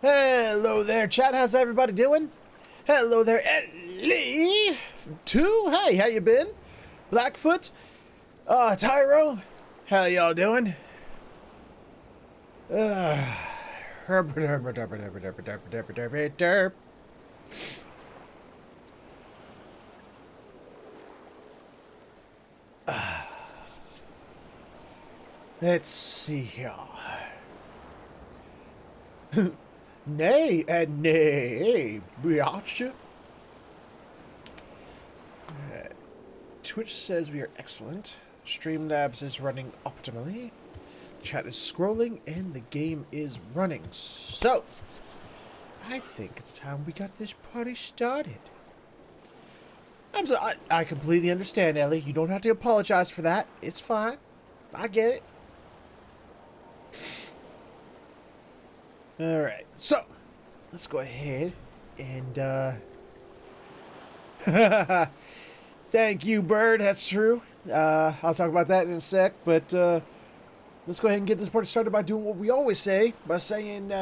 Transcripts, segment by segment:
Hello there, chat. How's everybody doing? Hello there, Ellie. Two. Hey, how you been? Blackfoot. Tyro. How y'all doing? Derp. Let's see here. Nay and nay, biatch. Twitch says we are excellent. Streamlabs is running optimally. Chat is scrolling and the game is running. So, I think it's time we got this party started. I completely understand, Ellie. You don't have to apologize for that. It's fine. I get it. Alright, so let's go ahead and thank you, Bird, that's true. I'll talk about that in a sec, but let's go ahead and get this party started by doing what we always say, by saying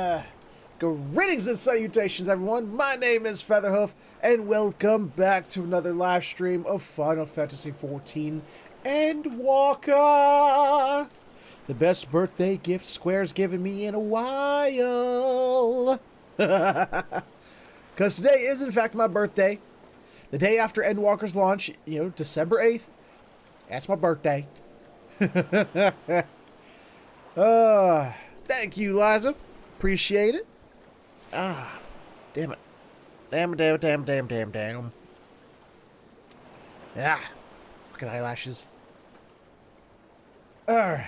greetings and salutations, everyone. My name is Featherhoof, and welcome back to another live stream of Final Fantasy XIV Endwalker. The best birthday gift Square's given me in a while. Because today is, in fact, my birthday. The day after Endwalker's launch, you know, December 8th. That's my birthday. Thank you, Liza. Appreciate it. Damn it. Damn. Fucking eyelashes. Alright.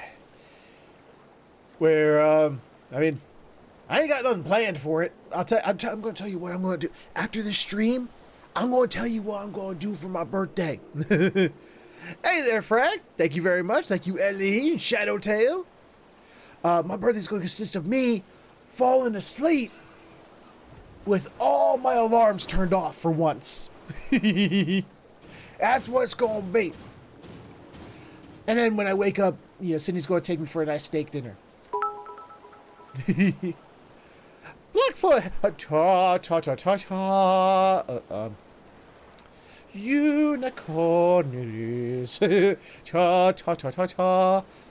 Where, I mean, I ain't got nothing planned for it. I'm going to tell you what I'm going to do. After this stream, I'm going to tell you what I'm going to do for my birthday. Hey there, Frag. Thank you very much. Thank you, Ellie, Shadowtail. My birthday's going to consist of me falling asleep with all my alarms turned off for once. That's what it's going to be. And then when I wake up, you know, Sydney's going to take me for a nice steak dinner. Blackfoot, unicorns,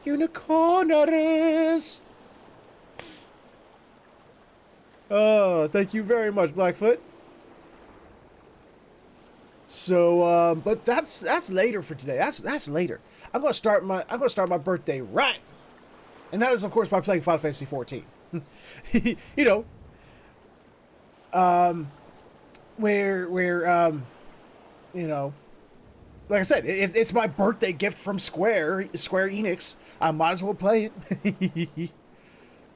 unicorns. Oh, thank you very much, Blackfoot. So, but that's later for today. That's later. I'm gonna start my birthday right. And that is, of course, by playing Final Fantasy XIV. You know, you know, like I said, it's my birthday gift from Square Enix. I might as well play it.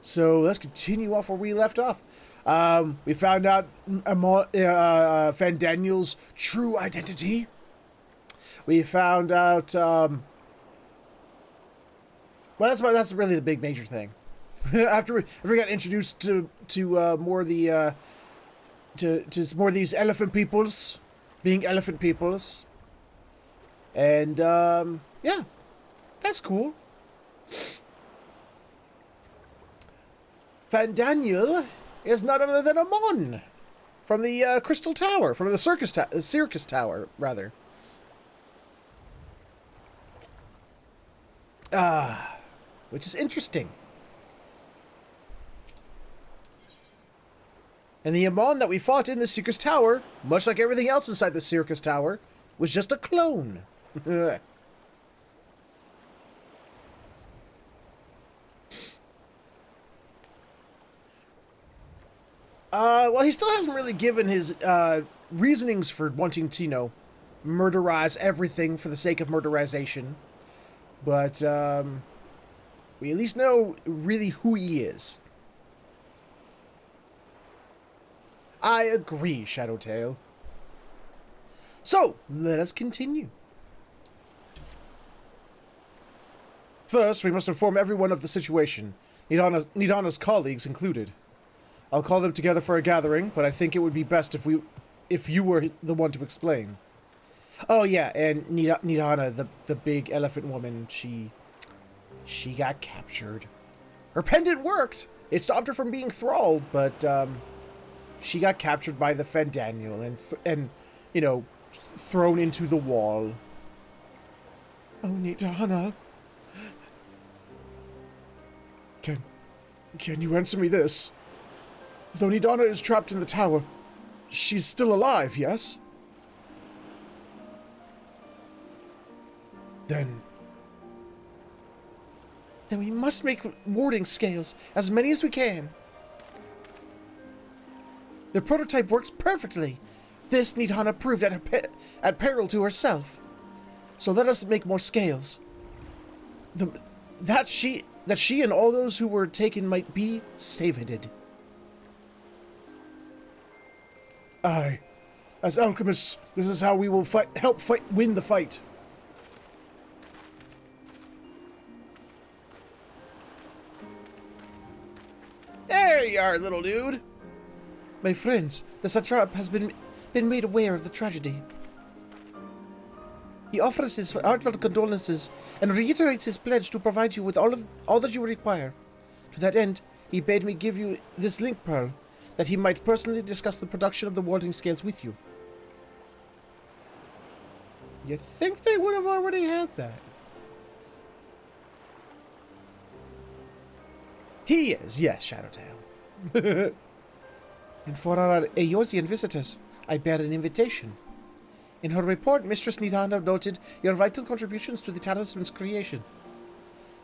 So let's continue off where we left off. We found out Fandaniel's true identity. We found out. Well, that's really the big major thing. after we got introduced to more of the to more of these elephant peoples, being elephant peoples, and yeah, that's cool. Fandaniel is none other than Amon from the Crystal Tower, from the Circus Tower, rather. Which is interesting. And the Amon that we fought in the Circus Tower, much like everything else inside the Circus Tower, was just a clone. Well, he still hasn't really given his reasonings for wanting to, you know, murderize everything for the sake of murderization. But we at least know really who he is. I agree, Shadowtail. So, let us continue. First, we must inform everyone of the situation, Nidana's colleagues included. I'll call them together for a gathering, but I think it would be best if you were the one to explain. Oh yeah, and Nidana, the big elephant woman, she got captured. Her pendant worked. It stopped her from being thralled, but she got captured by the Fendaniel and you know, thrown into the wall. Oh, Nidana. Can you answer me this? Though Nidana is trapped in the tower, she's still alive, yes? Then we must make warding scales, as many as we can. The prototype works perfectly. This Nidana proved at peril to herself. So let us make more scales. That she and all those who were taken might be saved. Aye. As alchemists, this is how we will win the fight. There you are, little dude. My friends, the satrap has been made aware of the tragedy. He offers his heartfelt condolences and reiterates his pledge to provide you with all that you require. To that end, he bade me give you this link pearl, that he might personally discuss the production of the warding scales with you. You think they would have already had that? He is, yes, Shadowtail. And for our Eosian visitors, I bear an invitation. In her report, Mistress Nidana noted your vital contributions to the talisman's creation.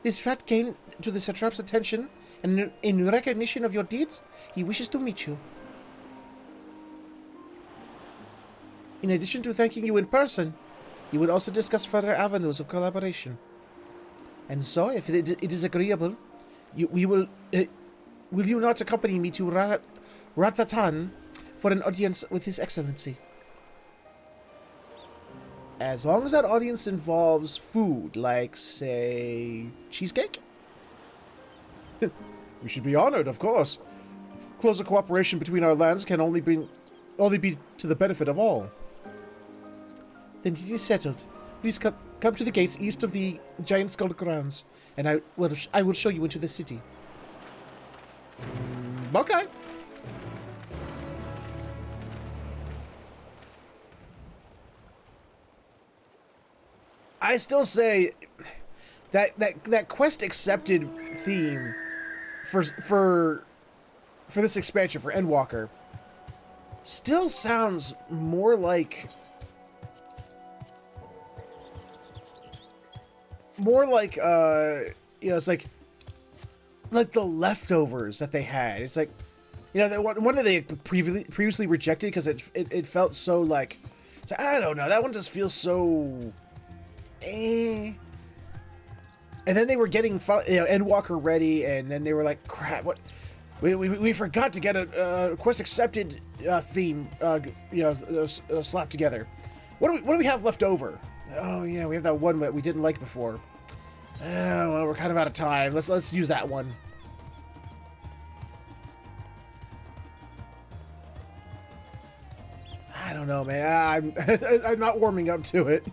This fact came to the satrap's attention, and in recognition of your deeds, he wishes to meet you. In addition to thanking you in person, he would also discuss further avenues of collaboration. And so, if it is agreeable, will you not accompany me to Ratatan for an audience with His Excellency? As long as that audience involves food, like, say, cheesecake? We should be honored, of course. Closer cooperation between our lands can only be to the benefit of all. Then it is settled. Please come to the gates east of the Giant Skull grounds, and I will show you into the city. Okay. I still say that quest accepted theme for this expansion for Endwalker still sounds more like it's like the leftovers that they had. It's like, you know, one that they previously rejected because it felt so like, I don't know, that one just feels so eh. And then they were getting Endwalker ready, and then they were like, crap, what we forgot to get a quest accepted theme slapped together. What do we have left over? Oh yeah, we have that one that we didn't like before. Well, we're kind of out of time. Let's use that one. I don't know, man. I'm not warming up to it.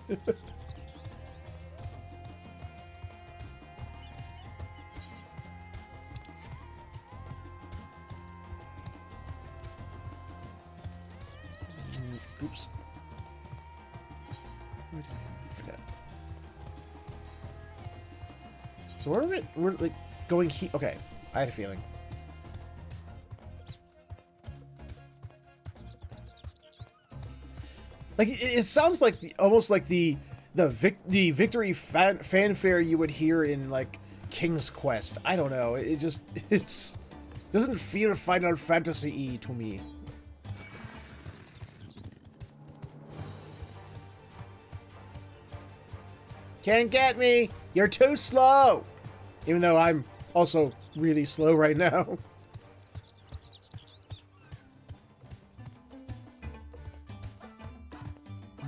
Oops. Okay. So we're like going here. Okay, I had a feeling. Like it sounds like almost like the victory fanfare you would hear in like King's Quest. I don't know. It doesn't feel Final Fantasy-y to me. Can't get me! You're too slow! Even though I'm also really slow right now.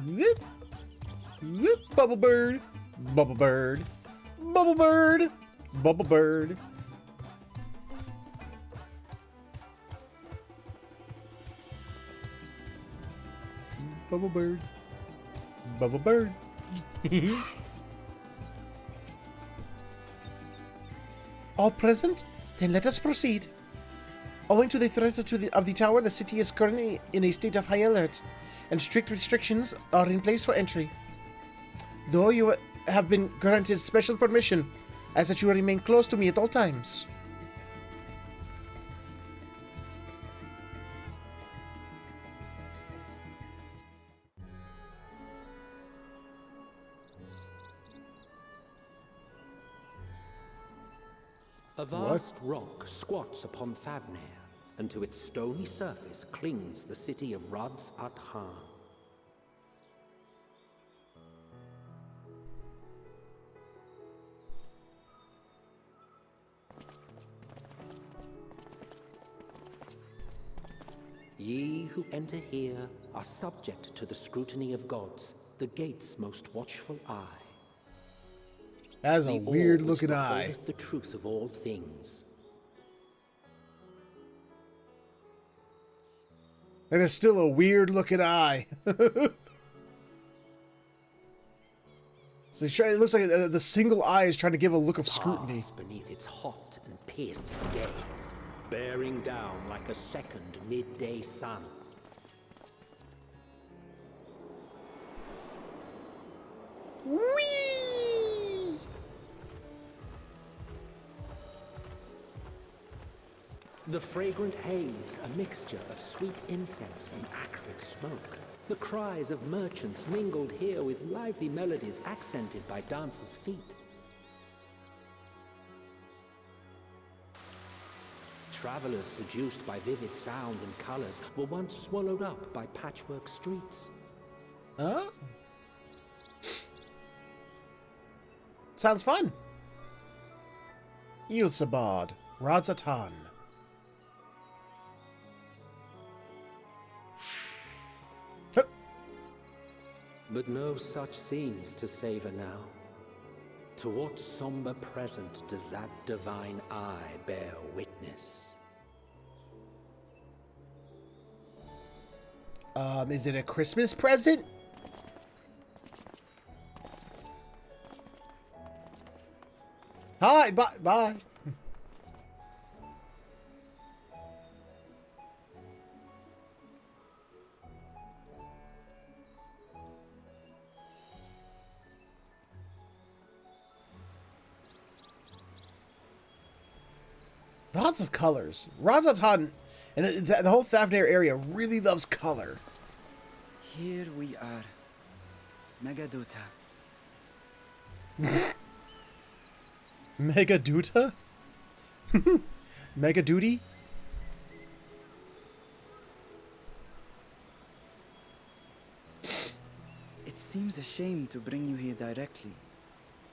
Whoop! Whoop! Bubble bird! Bubble bird! Bubble bird! Bubble bird! Bubble bird! Bubble bird! All present? Then let us proceed. Owing to the threat of the tower, the city is currently in a state of high alert, and strict restrictions are in place for entry. Though you have been granted special permission, as that you remain close to me at all times. A vast rock squats upon Thavnair, and to its stony surface clings the city of XIV. Ye who enter here are subject to the scrutiny of gods, the gate's most watchful eye. That's a weird looking eye. Beholdeth the truth of all things. That is still a weird looking eye. So it looks like the single eye is trying to give a look of scrutiny. Beneath its hot and piercing gaze, bearing down like a second midday sun. Whee! The fragrant haze, a mixture of sweet incense and acrid smoke. The cries of merchants mingled here with lively melodies accented by dancers' feet. Travelers seduced by vivid sound and colors were once swallowed up by patchwork streets. Huh? Sounds fun. Ilsabad, Radzatan. But no such scenes to savor now. To what somber present does that divine eye bear witness? Is it a Christmas present? Hi, bye. Lots of colors. Radzatan and the whole Thavnair area really loves color. Here we are. Megaduta. Megaduta? Megaduty? It seems a shame to bring you here directly.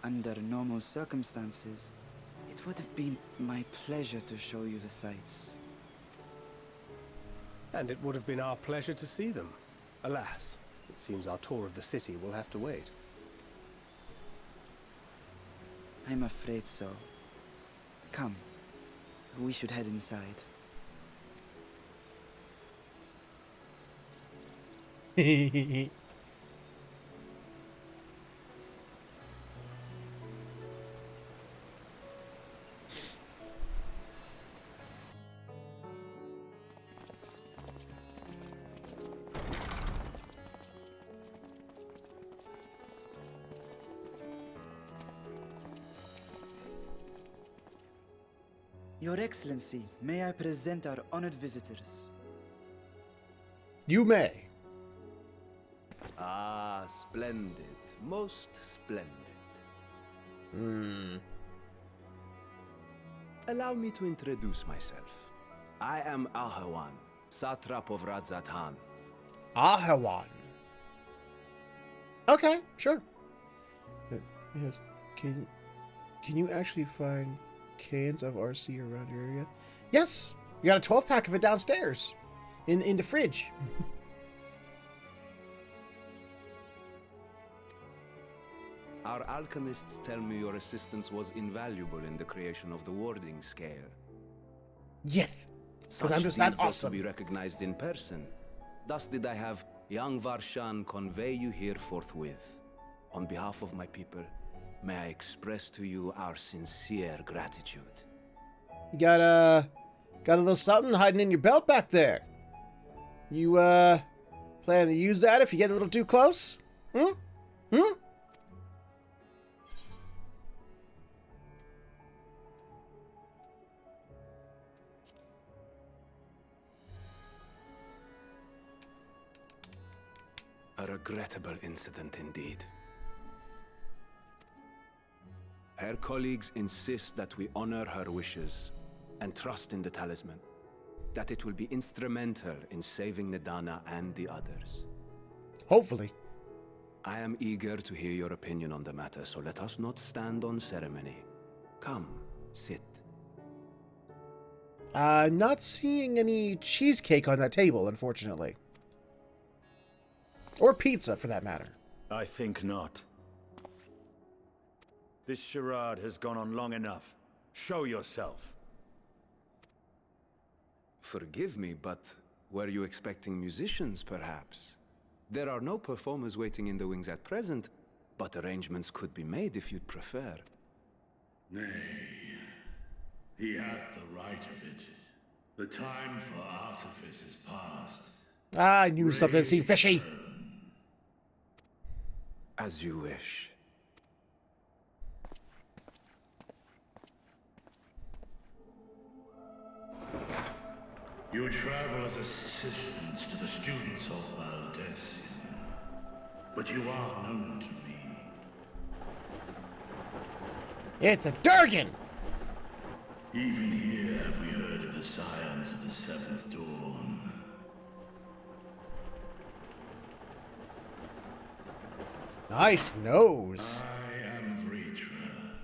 Under normal circumstances, it would have been my pleasure to show you the sights. And it would have been our pleasure to see them. Alas, it seems our tour of the city will have to wait. I'm afraid so. Come, we should head inside. Your Excellency, may I present our honored visitors? You may. Ah, splendid. Most splendid. Allow me to introduce myself. I am Archaeon, satrap of Radzatan. Archaeon. Okay, sure. Yes. Can you actually find cans of RC around your area? Yes! You got a 12-pack of it downstairs. In the fridge. Our alchemists tell me your assistance was invaluable in the creation of the warding scale. Yes. Because I'm just Such that deeds ought awesome. to be recognized in person. Thus did I have young Varshan convey you here forthwith. On behalf of my people, may I express to you our sincere gratitude. You got Got a little something hiding in your belt back there. You, plan to use that if you get a little too close? Hmm? Hmm? A regrettable incident indeed. Her colleagues insist that we honor her wishes and trust in the talisman, that it will be instrumental in saving Nadana and the others. Hopefully. I am eager to hear your opinion on the matter, so let us not stand on ceremony. Come, sit. I'm not seeing any cheesecake on that table, unfortunately. Or pizza, for that matter. I think not. This charade has gone on long enough. Show yourself. Forgive me, but were you expecting musicians, perhaps? There are no performers waiting in the wings at present, but arrangements could be made if you'd prefer. Nay, he hath the right of it. The time for artifice is past. Ah, I knew something seemed fishy. As you wish. You travel as assistants to the students of Valdesian, but you are known to me. It's a Durgan! Even here have we heard of the Scions of the Seventh Dawn. Nice nose. I am Vritra,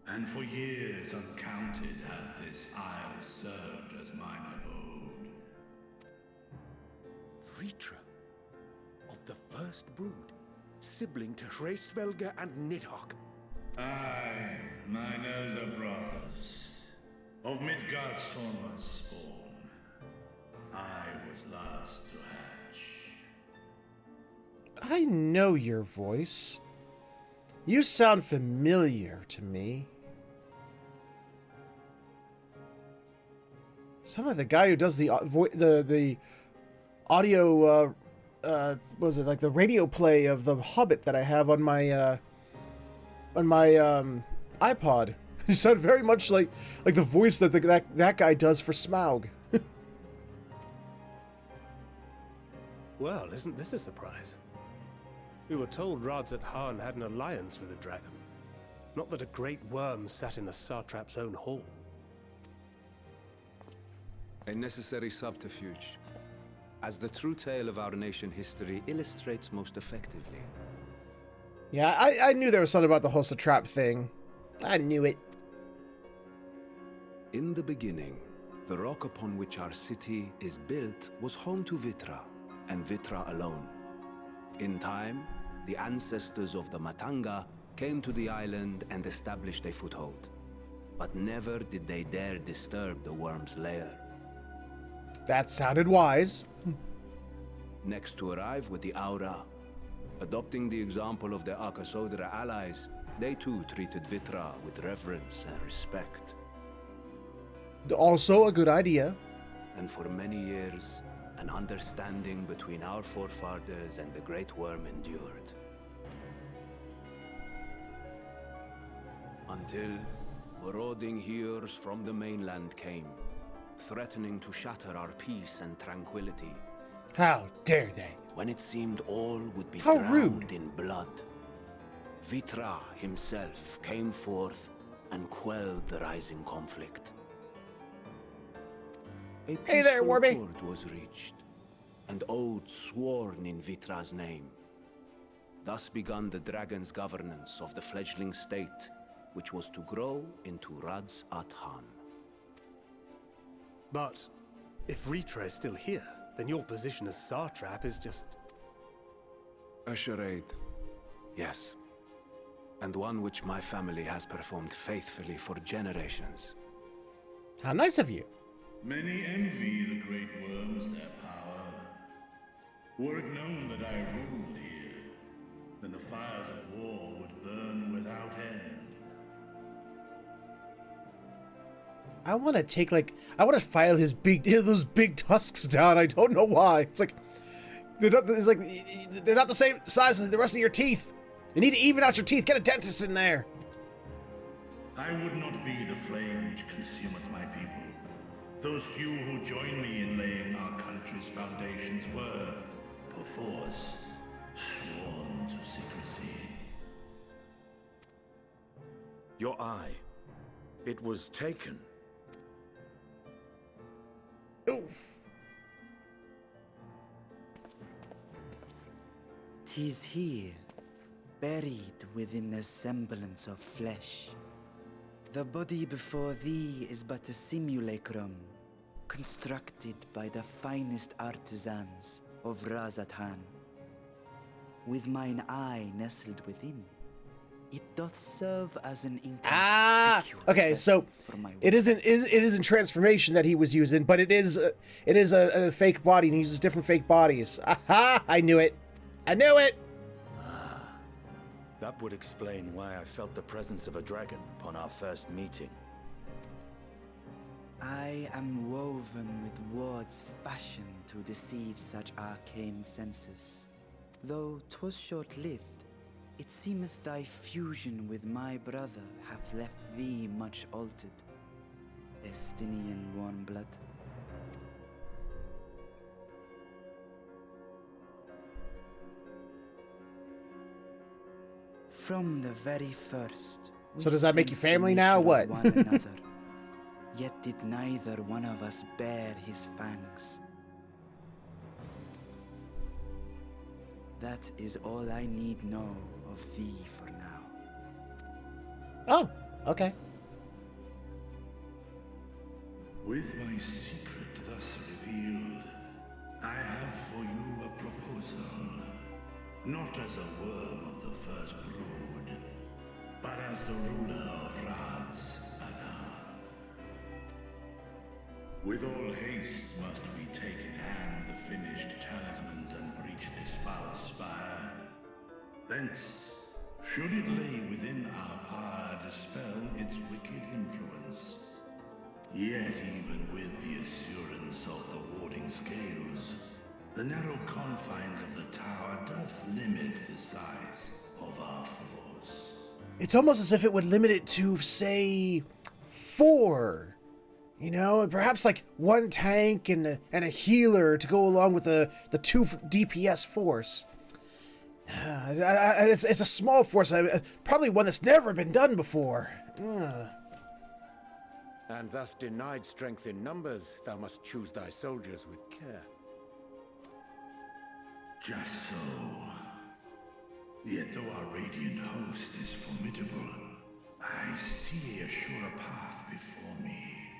and for years uncounted hath this isle served as mine abode. Vritra, of the first brood, sibling to Hraesvelga and Nidhogg. Aye, mine elder brothers, of Midgardsormr's spawn. I was last to hatch. I know your voice. You sound familiar to me. Sound like the guy who does the audio, what was it, like the radio play of The Hobbit that I have on my iPod. He sounded very much like the voice that that guy does for Smaug. Well, isn't this a surprise? We were told Radzat-Han had an alliance with a dragon. Not that a great worm sat in the Satrap's own hall. A necessary subterfuge, as the true tale of our nation history illustrates most effectively. Yeah, I knew there was something about the whole Satrap thing. I knew it. In the beginning, the rock upon which our city is built was home to Vitra, and Vitra alone. In time, the ancestors of the Matanga came to the island and established a foothold. But never did they dare disturb the worm's lair. That sounded wise. Next to arrive with the Aura, adopting the example of their Akasodra allies, they too treated Vitra with reverence and respect. Also a good idea. And for many years, an understanding between our forefathers and the Great Worm endured. Until marauding heroes from the mainland came, threatening to shatter our peace and tranquility. How dare they? When it seemed all would be How drowned rude. in blood, Vitra himself came forth and quelled the rising conflict. A Hey there, peaceful Warby. accord was reached, and oaths sworn in Vitra's name. Thus began the dragon's governance of the fledgling state, which was to grow into Radzat-Han. But if Vritra is still here, then your position as Satrap is just... A charade, yes. And one which my family has performed faithfully for generations. How nice of you. Many envy the great worms their power. Were it known that I ruled here, then the fires of war would burn without end. I want to take, like, I want to file those big tusks down. I don't know why. It's like, they're not the same size as the rest of your teeth. You need to even out your teeth. Get a dentist in there. I would not be the flame which consumeth my people. Those few who join me in laying our country's foundations were, perforce, sworn to secrecy. Your eye. It was taken. Oof. 'Tis here, buried within the semblance of flesh. The body before thee is but a simulacrum, constructed by the finest artisans of Razatan. With mine eye nestled within, it doth serve as an inconspicuous okay, so vessel for my it isn't transformation that he was using, but it is a fake body, and he uses different fake bodies. Aha! I knew it. I knew it. That would explain why I felt the presence of a dragon upon our first meeting. I am woven with words fashioned to deceive such arcane senses. Though 'twas short-lived, it seemeth thy fusion with my brother hath left thee much altered. Estinian warm blood. From the very first. So we does that make you sensed the family now, nature what? of one another, yet did neither one of us bear his fangs. That is all I need know of thee for now. Oh, okay. With my secret thus revealed, I have for you a proposal. Not as a worm of the first brood, but as the ruler of Rad's Adan. With all haste must we take in hand the finished talismans and breach this foul spire. Thence, should it lay within our power, dispel its wicked influence. Yet even with the assurance of the warding scales, the narrow confines of the tower doth limit the size of our force. It's almost as if it would limit it to, say, 4. You know, perhaps like 1 tank and a healer to go along with the 2 DPS force. It's a small force, probably one that's never been done before. And thus denied strength in numbers, thou must choose thy soldiers with care. Just so. Yet though our radiant host is formidable, I see a surer path before me.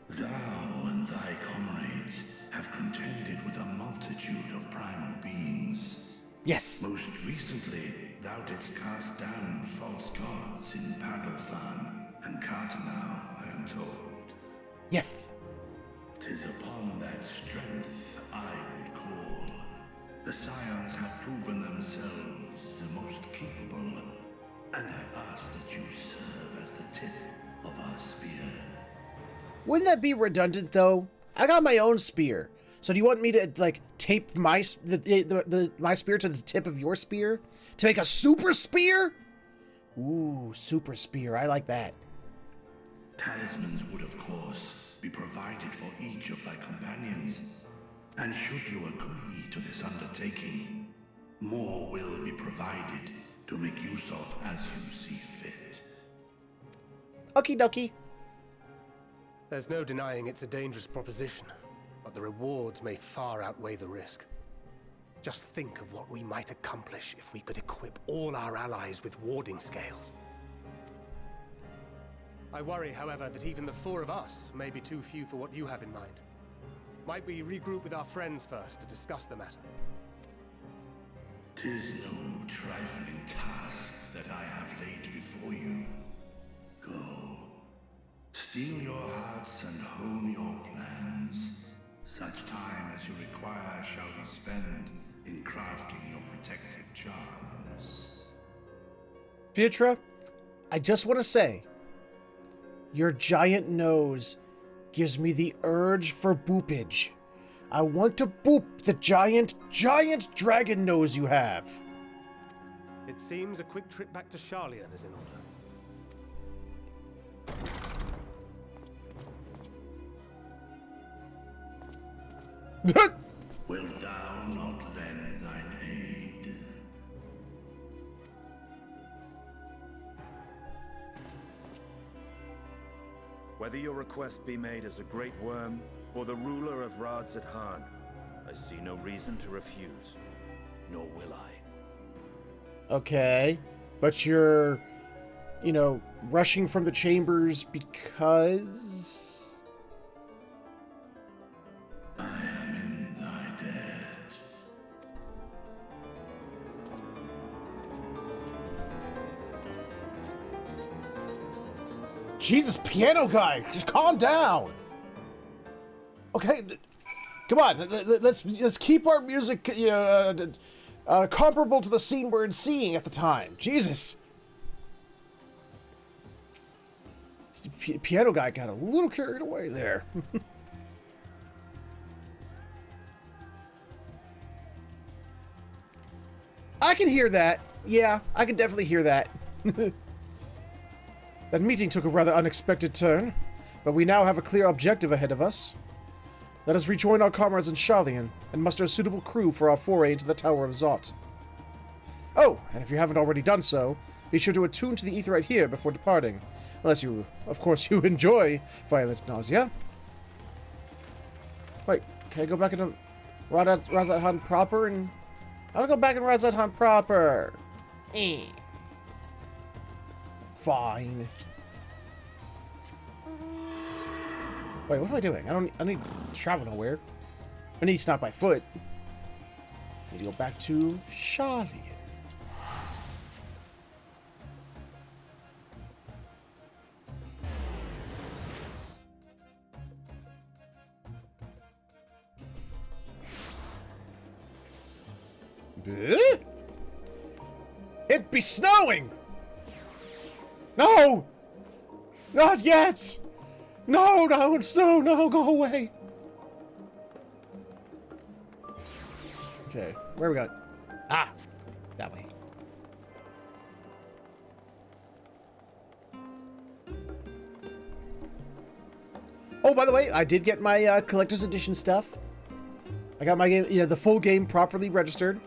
Thou and thy comrades have contended with a multitude of primal beings. Yes. Most recently, thou didst cast down false gods in Pagalthan and Cartanau, I am told. Yes. 'Tis upon that strength I would call. The Scions have proven themselves the most capable, and I ask that you serve as the tip of our spear. Wouldn't that be redundant, though? I got my own spear. So do you want me to, like, tape my my spear to the tip of your spear? To make a super spear? Ooh, super spear. I like that. Talismans would, of course, be provided for each of thy companions. And should you agree to this undertaking, more will be provided to make use of as you see fit. Okie dokie. There's no denying it's a dangerous proposition, but the rewards may far outweigh the risk. Just think of what we might accomplish if we could equip all our allies with warding scales. I worry, however, that even the 4 of us may be too few for what you have in mind. Might we regroup with our friends first to discuss the matter? 'Tis no trifling task that I have laid before you. Go, steel your hearts and hone your plans. Such time as you require shall be spent in crafting your protective charms. Pietra, I just want to say, Your giant nose gives me the urge for boopage. I want to boop the giant dragon nose you have. It seems a quick trip back to Sharlayan is in order. Wilt thou not lend thine aid? Whether your request be made as a great worm or the ruler of Rads at Han, I see no reason to refuse, nor will I. Okay, but you're, rushing from the chambers because... I am in thy debt. Jesus, piano guy, just calm down. Okay, come on, let's keep our music, comparable to the scene we're seeing at the time. Jesus. Piano guy got a little carried away there. I can hear that. Yeah, I can definitely hear that. That meeting took a rather unexpected turn, but we now have a clear objective ahead of us. Let us rejoin our comrades in Sharlayan and muster a suitable crew for our foray into the Tower of Zot. Oh, and if you haven't already done so, be sure to attune to the ether right here before departing. Unless you, of course, you enjoy violent nausea. Wait, can I go back into Razat Han proper and... I want to go back in Razat Han proper. Fine. Wait, what am I doing? I need to travel nowhere. I need to stop by foot. I need to go back to Sharlayan. It be snowing! No! Not yet! No, snow, no, go away! Okay, where we going? Ah! That way. Oh, by the way, I did get my collector's edition stuff. I got my game, the full game properly registered.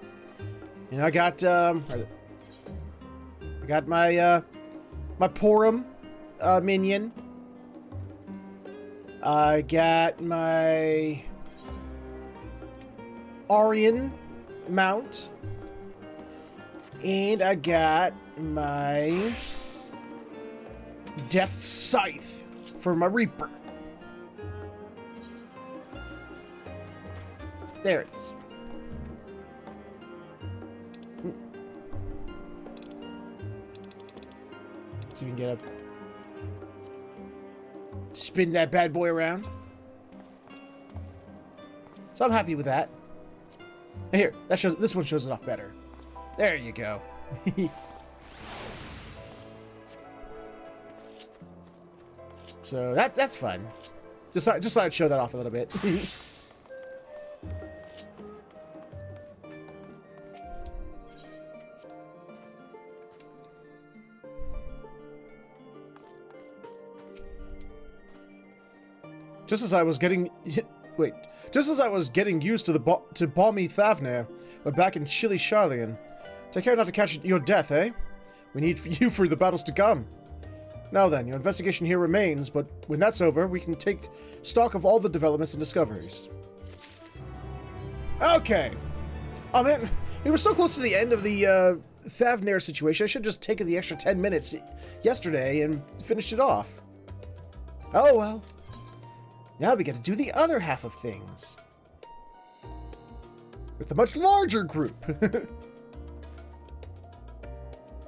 And I got my my Porum minion. I got my Archaeon mount. And I got my Death Scythe for my Reaper. There it is. See if we can get up. Spin that bad boy around. So I'm happy with that. Here, this one shows it off better. There you go. So that's fun. Just thought I'd show that off a little bit. Just as I was getting used to balmy Thavnair, we're back in chilly Sharlayan. Take care not to catch your death, eh? We need you for the battles to come. Now then, your investigation here remains, but when that's over, we can take stock of all the developments and discoveries. Okay. Oh man, we were so close to the end of the Thavnair situation. I should have just taken the extra 10 minutes yesterday and finished it off. Oh well. Now we get to do the other half of things. With a much larger group.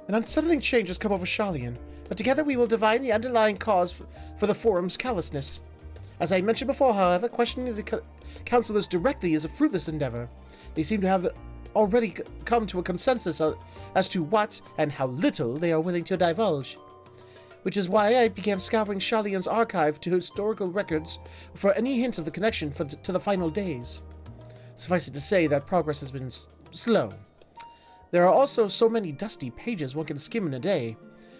An unsettling change has come over Sharlayan, but together we will divine the underlying cause for the Forum's callousness. As I mentioned before, however, questioning the councillors directly is a fruitless endeavor. They seem to have already come to a consensus as to what and how little they are willing to divulge. which is why I began scouring Sharlayan's archive to historical records for any hint of the connection to the final days. Suffice it to say that progress has been slow. There are also so many dusty pages one can skim in a day,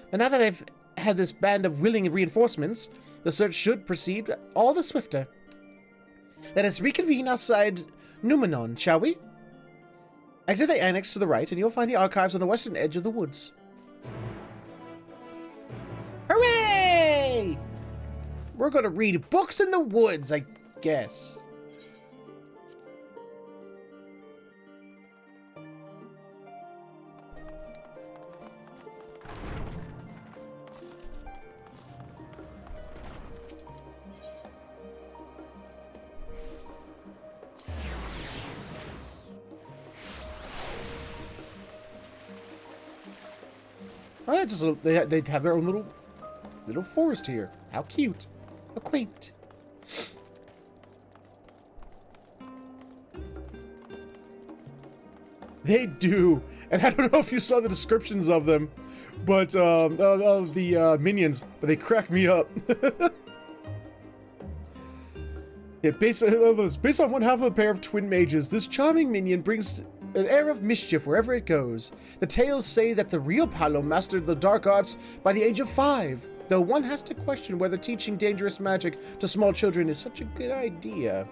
but now that I've had this band of willing reinforcements, the search should proceed all the swifter. Let us reconvene outside Numenon, shall we? Exit the annex to the right, and you'll find the archives on the western edge of the woods. Hooray! We're going to read books in the woods, I guess. Oh, yeah, just they have their own little forest here. How cute. How quaint. They do. And I don't know if you saw the descriptions of them, but of the minions, but they crack me up. Yeah, based on one half of a pair of twin mages, this charming minion brings an air of mischief wherever it goes. The tales say that the real Paolo mastered the dark arts by the age of 5, though one has to question whether teaching dangerous magic to small children is such a good idea.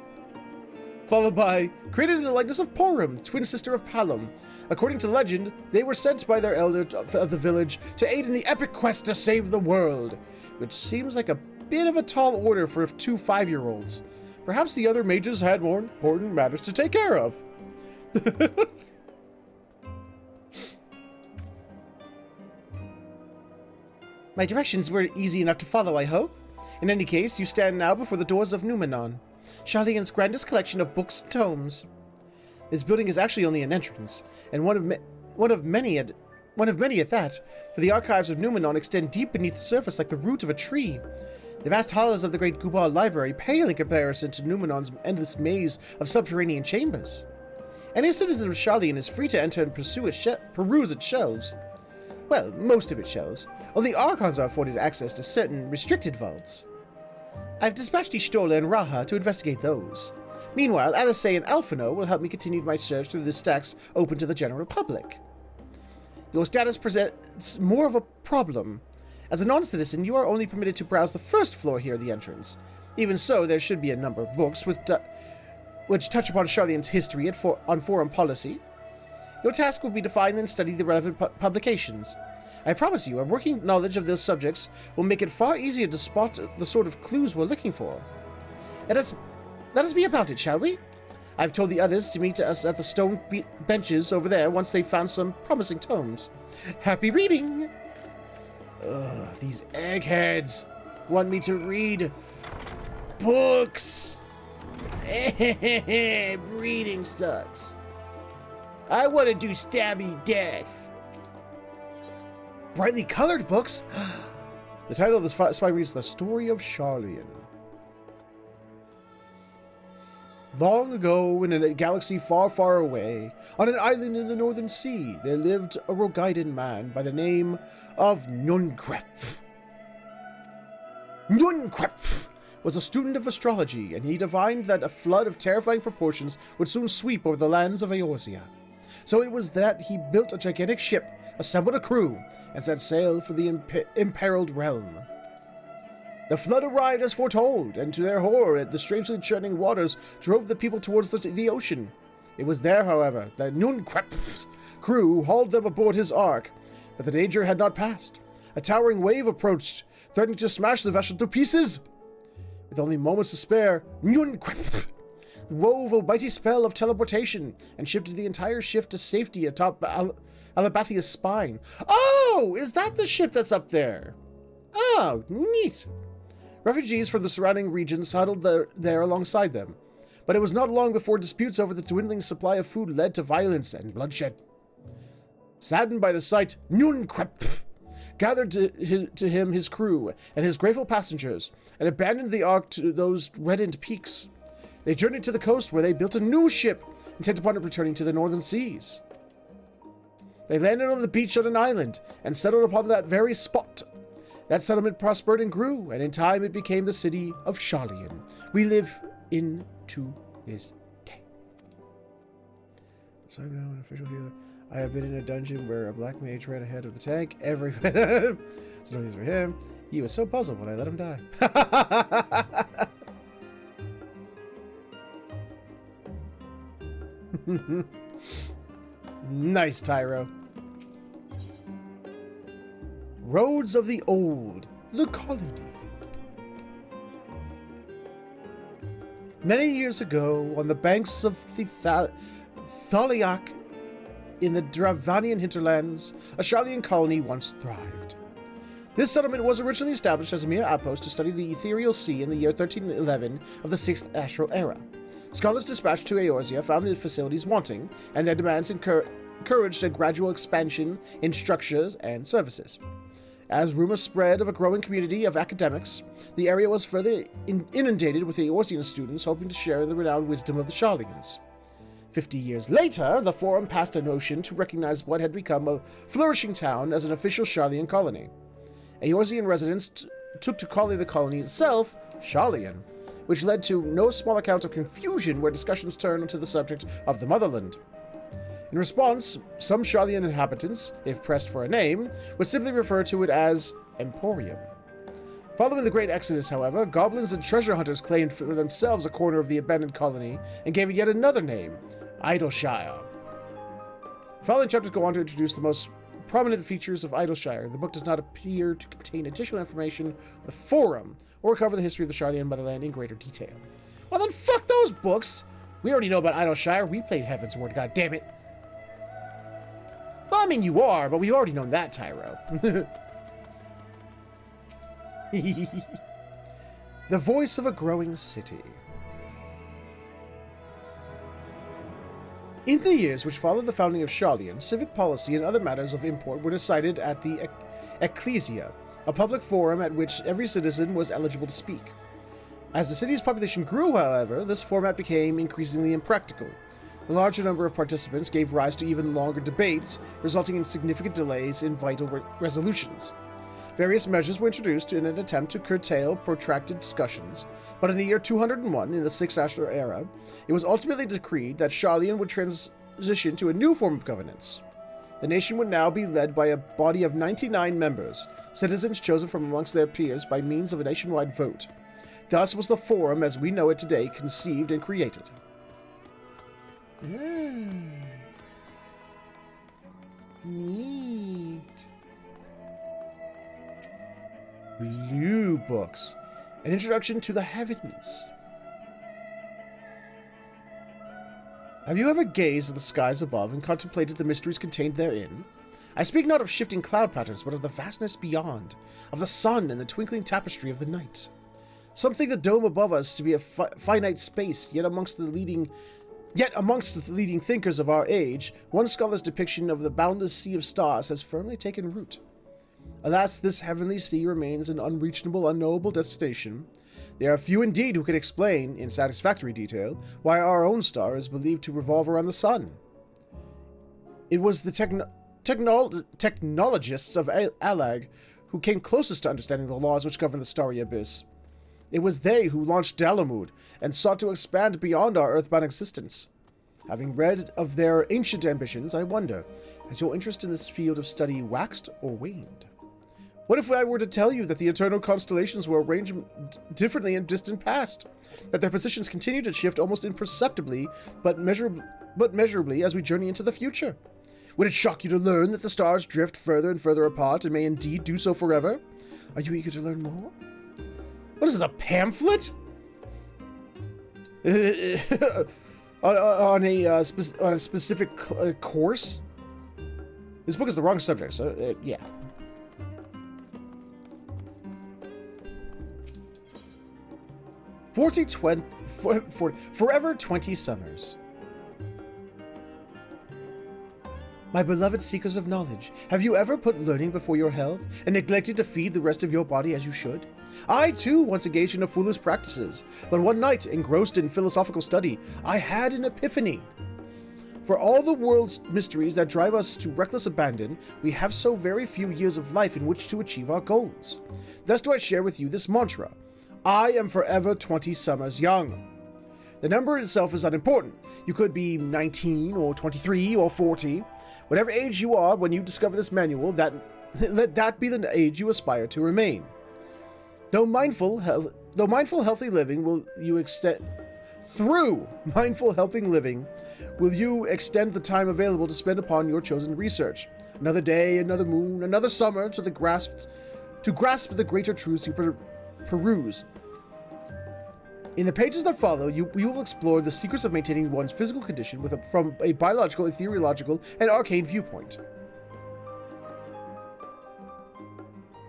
Followed by, created in the likeness of Porum, twin sister of Palom. According to legend, they were sent by their elder of the village to aid in the epic quest to save the world, which seems like a bit of a tall order for 2 5-year-olds. Perhaps the other mages had more important matters to take care of. My directions were easy enough to follow, I hope. In any case, you stand now before the doors of Numenon, Sharlayan's grandest collection of books and tomes. This building is actually only an entrance, and one of many at that, for the archives of Numenon extend deep beneath the surface like the root of a tree. The vast halls of the great Gubal Library pale in comparison to Numenon's endless maze of subterranean chambers. Any citizen of Sharlayan is free to enter and peruse its shelves. Well, most of its shelves. Only Archons are afforded access to certain restricted vaults. I've dispatched Ishtola and Raha to investigate those. Meanwhile, Addisay and Alphino will help me continue my search through the stacks open to the general public. Your status presents more of a problem. As a non-citizen, you are only permitted to browse the first floor here at the entrance. Even so, there should be a number of books which touch upon Sharlayan's history on foreign policy. Your task will be to find and study the relevant publications. I promise you, a working knowledge of those subjects will make it far easier to spot the sort of clues we're looking for. Let us be about it, shall we? I've told the others to meet us at the stone benches over there once they've found some promising tomes. Happy reading! Ugh, these eggheads want me to read books. Reading sucks. I want to do stabby death. Brightly colored books? The title of this spy reads The Story of Sharlayan. Long ago, in a galaxy far, far away, on an island in the northern sea, there lived a Rogidan man by the name of Nunkrepf. Nunkrepf was a student of astrology, and he divined that a flood of terrifying proportions would soon sweep over the lands of Eorzea. So it was that he built a gigantic ship, assembled a crew, and set sail for the imperiled realm. The flood arrived as foretold, and to their horror, the strangely churning waters drove the people towards the ocean. It was there, however, that Nunkrepf's crew hauled them aboard his ark, but the danger had not passed. A towering wave approached, threatening to smash the vessel to pieces. With only moments to spare, Nunkrepf wove a mighty spell of teleportation and shifted the entire ship to safety atop Alabathia's spine. Oh, is that the ship that's up there? Oh, neat. Refugees from the surrounding regions huddled there alongside them, but it was not long before disputes over the dwindling supply of food led to violence and bloodshed. Saddened by the sight, Nunkrepf gathered to him his crew and his grateful passengers, and abandoned the ark to those reddened peaks. They journeyed to the coast, where they built a new ship, intent upon returning to the northern seas. They landed on the beach on an island, and settled upon that very spot. That settlement prospered and grew, and in time it became the city of Sharlayan. We live in to this day. So I'm now an official healer. I have been in a dungeon where a black mage ran ahead of the tank. So no use for him. He was so puzzled when I let him die. Nice, Tyro. Roads of the Old, the colony. Many years ago, on the banks of the Thaliak in the Dravanian hinterlands, a Sharlayan colony once thrived. This settlement was originally established as a mere outpost to study the ethereal sea in the year 1311 of the 6th Astral Era. Scholars dispatched to Eorzea found the facilities wanting, and their demands encouraged a gradual expansion in structures and services. As rumors spread of a growing community of academics, the area was further inundated with Eorzean students hoping to share in the renowned wisdom of the Sharlayans. 50 years later, the Forum passed a motion to recognize what had become a flourishing town as an official Sharlayan colony. Eorzean residents took to calling the colony itself Sharlayan, which led to no small account of confusion where discussions turned to the subject of the motherland. In response, some Sharlayan inhabitants, if pressed for a name, would simply refer to it as Emporium. Following the Great Exodus, however, goblins and treasure hunters claimed for themselves a corner of the abandoned colony and gave it yet another name, Idleshire. The following chapters go on to introduce the most prominent features of Idleshire. The book does not appear to contain additional information on the Forum or cover the history of the Sharlayan motherland in greater detail. Well then, fuck those books! We already know about Idleshire. We played Heaven's Word, goddammit. Well, I mean, you are, but we've already known that, Tyro. The voice of a growing city. In the years which followed the founding of Sharlayan, civic policy and other matters of import were decided at the Ecclesia, a public forum at which every citizen was eligible to speak. As the city's population grew, however, this format became increasingly impractical. The larger number of participants gave rise to even longer debates, resulting in significant delays in vital resolutions. Various measures were introduced in an attempt to curtail protracted discussions, but in the year 201, in the 6th Astral Era, it was ultimately decreed that Sharlayan would transition to a new form of governance. The nation would now be led by a body of 99 members, citizens chosen from amongst their peers by means of a nationwide vote. Thus was the Forum, as we know it today, conceived and created. Neat. Blue books. An introduction to the heavens. Have you ever gazed at the skies above and contemplated the mysteries contained therein? I speak not of shifting cloud patterns, but of the vastness beyond, of the sun and the twinkling tapestry of the night. Some think the dome above us to be a finite space, yet amongst the leading thinkers of our age, one scholar's depiction of the boundless sea of stars has firmly taken root. Alas, this heavenly sea remains an unreachable, unknowable destination. There are few indeed who can explain, in satisfactory detail, why our own star is believed to revolve around the sun. It was the technologists of Alag who came closest to understanding the laws which govern the starry abyss. It was they who launched Dalamud and sought to expand beyond our earthbound existence. Having read of their ancient ambitions, I wonder, has your interest in this field of study waxed or waned? What if I were to tell you that the eternal constellations were arranged differently in distant past? That their positions continue to shift almost imperceptibly, but measurably as we journey into the future? Would it shock you to learn that the stars drift further and further apart and may indeed do so forever? Are you eager to learn more? What is this, a pamphlet? on a specific course? This book is the wrong subject, so yeah. Forever 20 Summers. My beloved seekers of knowledge, have you ever put learning before your health and neglected to feed the rest of your body as you should? I, too, once engaged in foolish practices, but one night, engrossed in philosophical study, I had an epiphany. For all the world's mysteries that drive us to reckless abandon, we have so very few years of life in which to achieve our goals. Thus do I share with you this mantra: I am forever 20 summers young. The number itself is unimportant. You could be 19 or 23 or 40. Whatever age you are when you discover this manual, let that be the age you aspire to remain. Though mindful, healthy living will you extend... Through mindful, healthy living, will you extend the time available to spend upon your chosen research. Another day, another moon, another summer to grasp the greater truths you peruse. In the pages that follow, we will explore the secrets of maintaining one's physical condition from a biological, ethereological, and arcane viewpoint.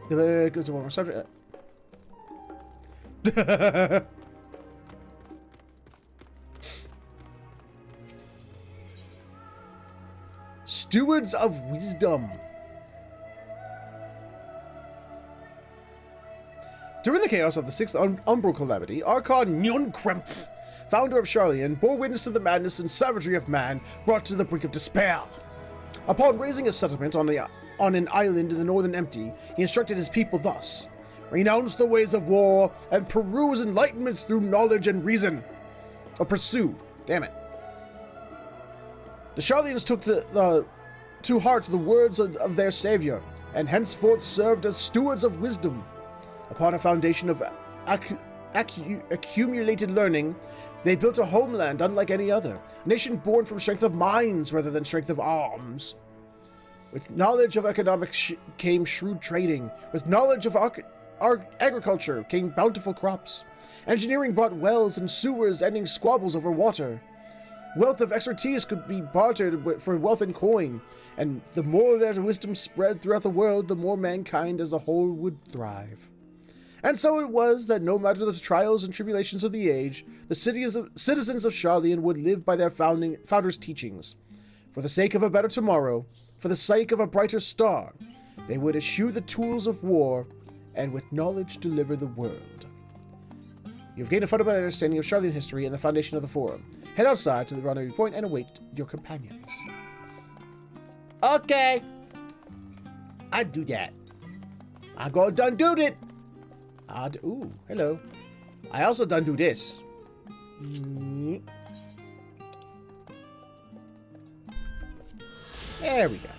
Goes to one more subject. Stewards of Wisdom. During the chaos of the 6th Umbral Calamity, Archaeon Nyunkremph, founder of Sharlayan, bore witness to the madness and savagery of man brought to the brink of despair. Upon raising a settlement on an island in the northern empty, he instructed his people thus: renounce the ways of war and peruse enlightenment through knowledge and reason. Or pursue. Damn it. The Sharlayans took to heart the words of their savior, and henceforth served as stewards of wisdom. Upon a foundation of accumulated learning, they built a homeland unlike any other, a nation born from strength of minds rather than strength of arms. With knowledge of economics came shrewd trading. With knowledge of agriculture came bountiful crops. Engineering brought wells and sewers, ending squabbles over water. Wealth of expertise could be bartered for wealth and coin, and the more their wisdom spread throughout the world, the more mankind as a whole would thrive. And so it was that no matter the trials and tribulations of the age, the citizens of Sharlayan would live by their founders' teachings. For the sake of a better tomorrow, for the sake of a brighter star, they would eschew the tools of war, and with knowledge deliver the world. You've gained a fundamental understanding of Sharlayan history and the foundation of the Forum. Head outside to the rendezvous point and await your companions. Okay. I do that. I go done do it. Ooh, hello. I also done do this. There we go.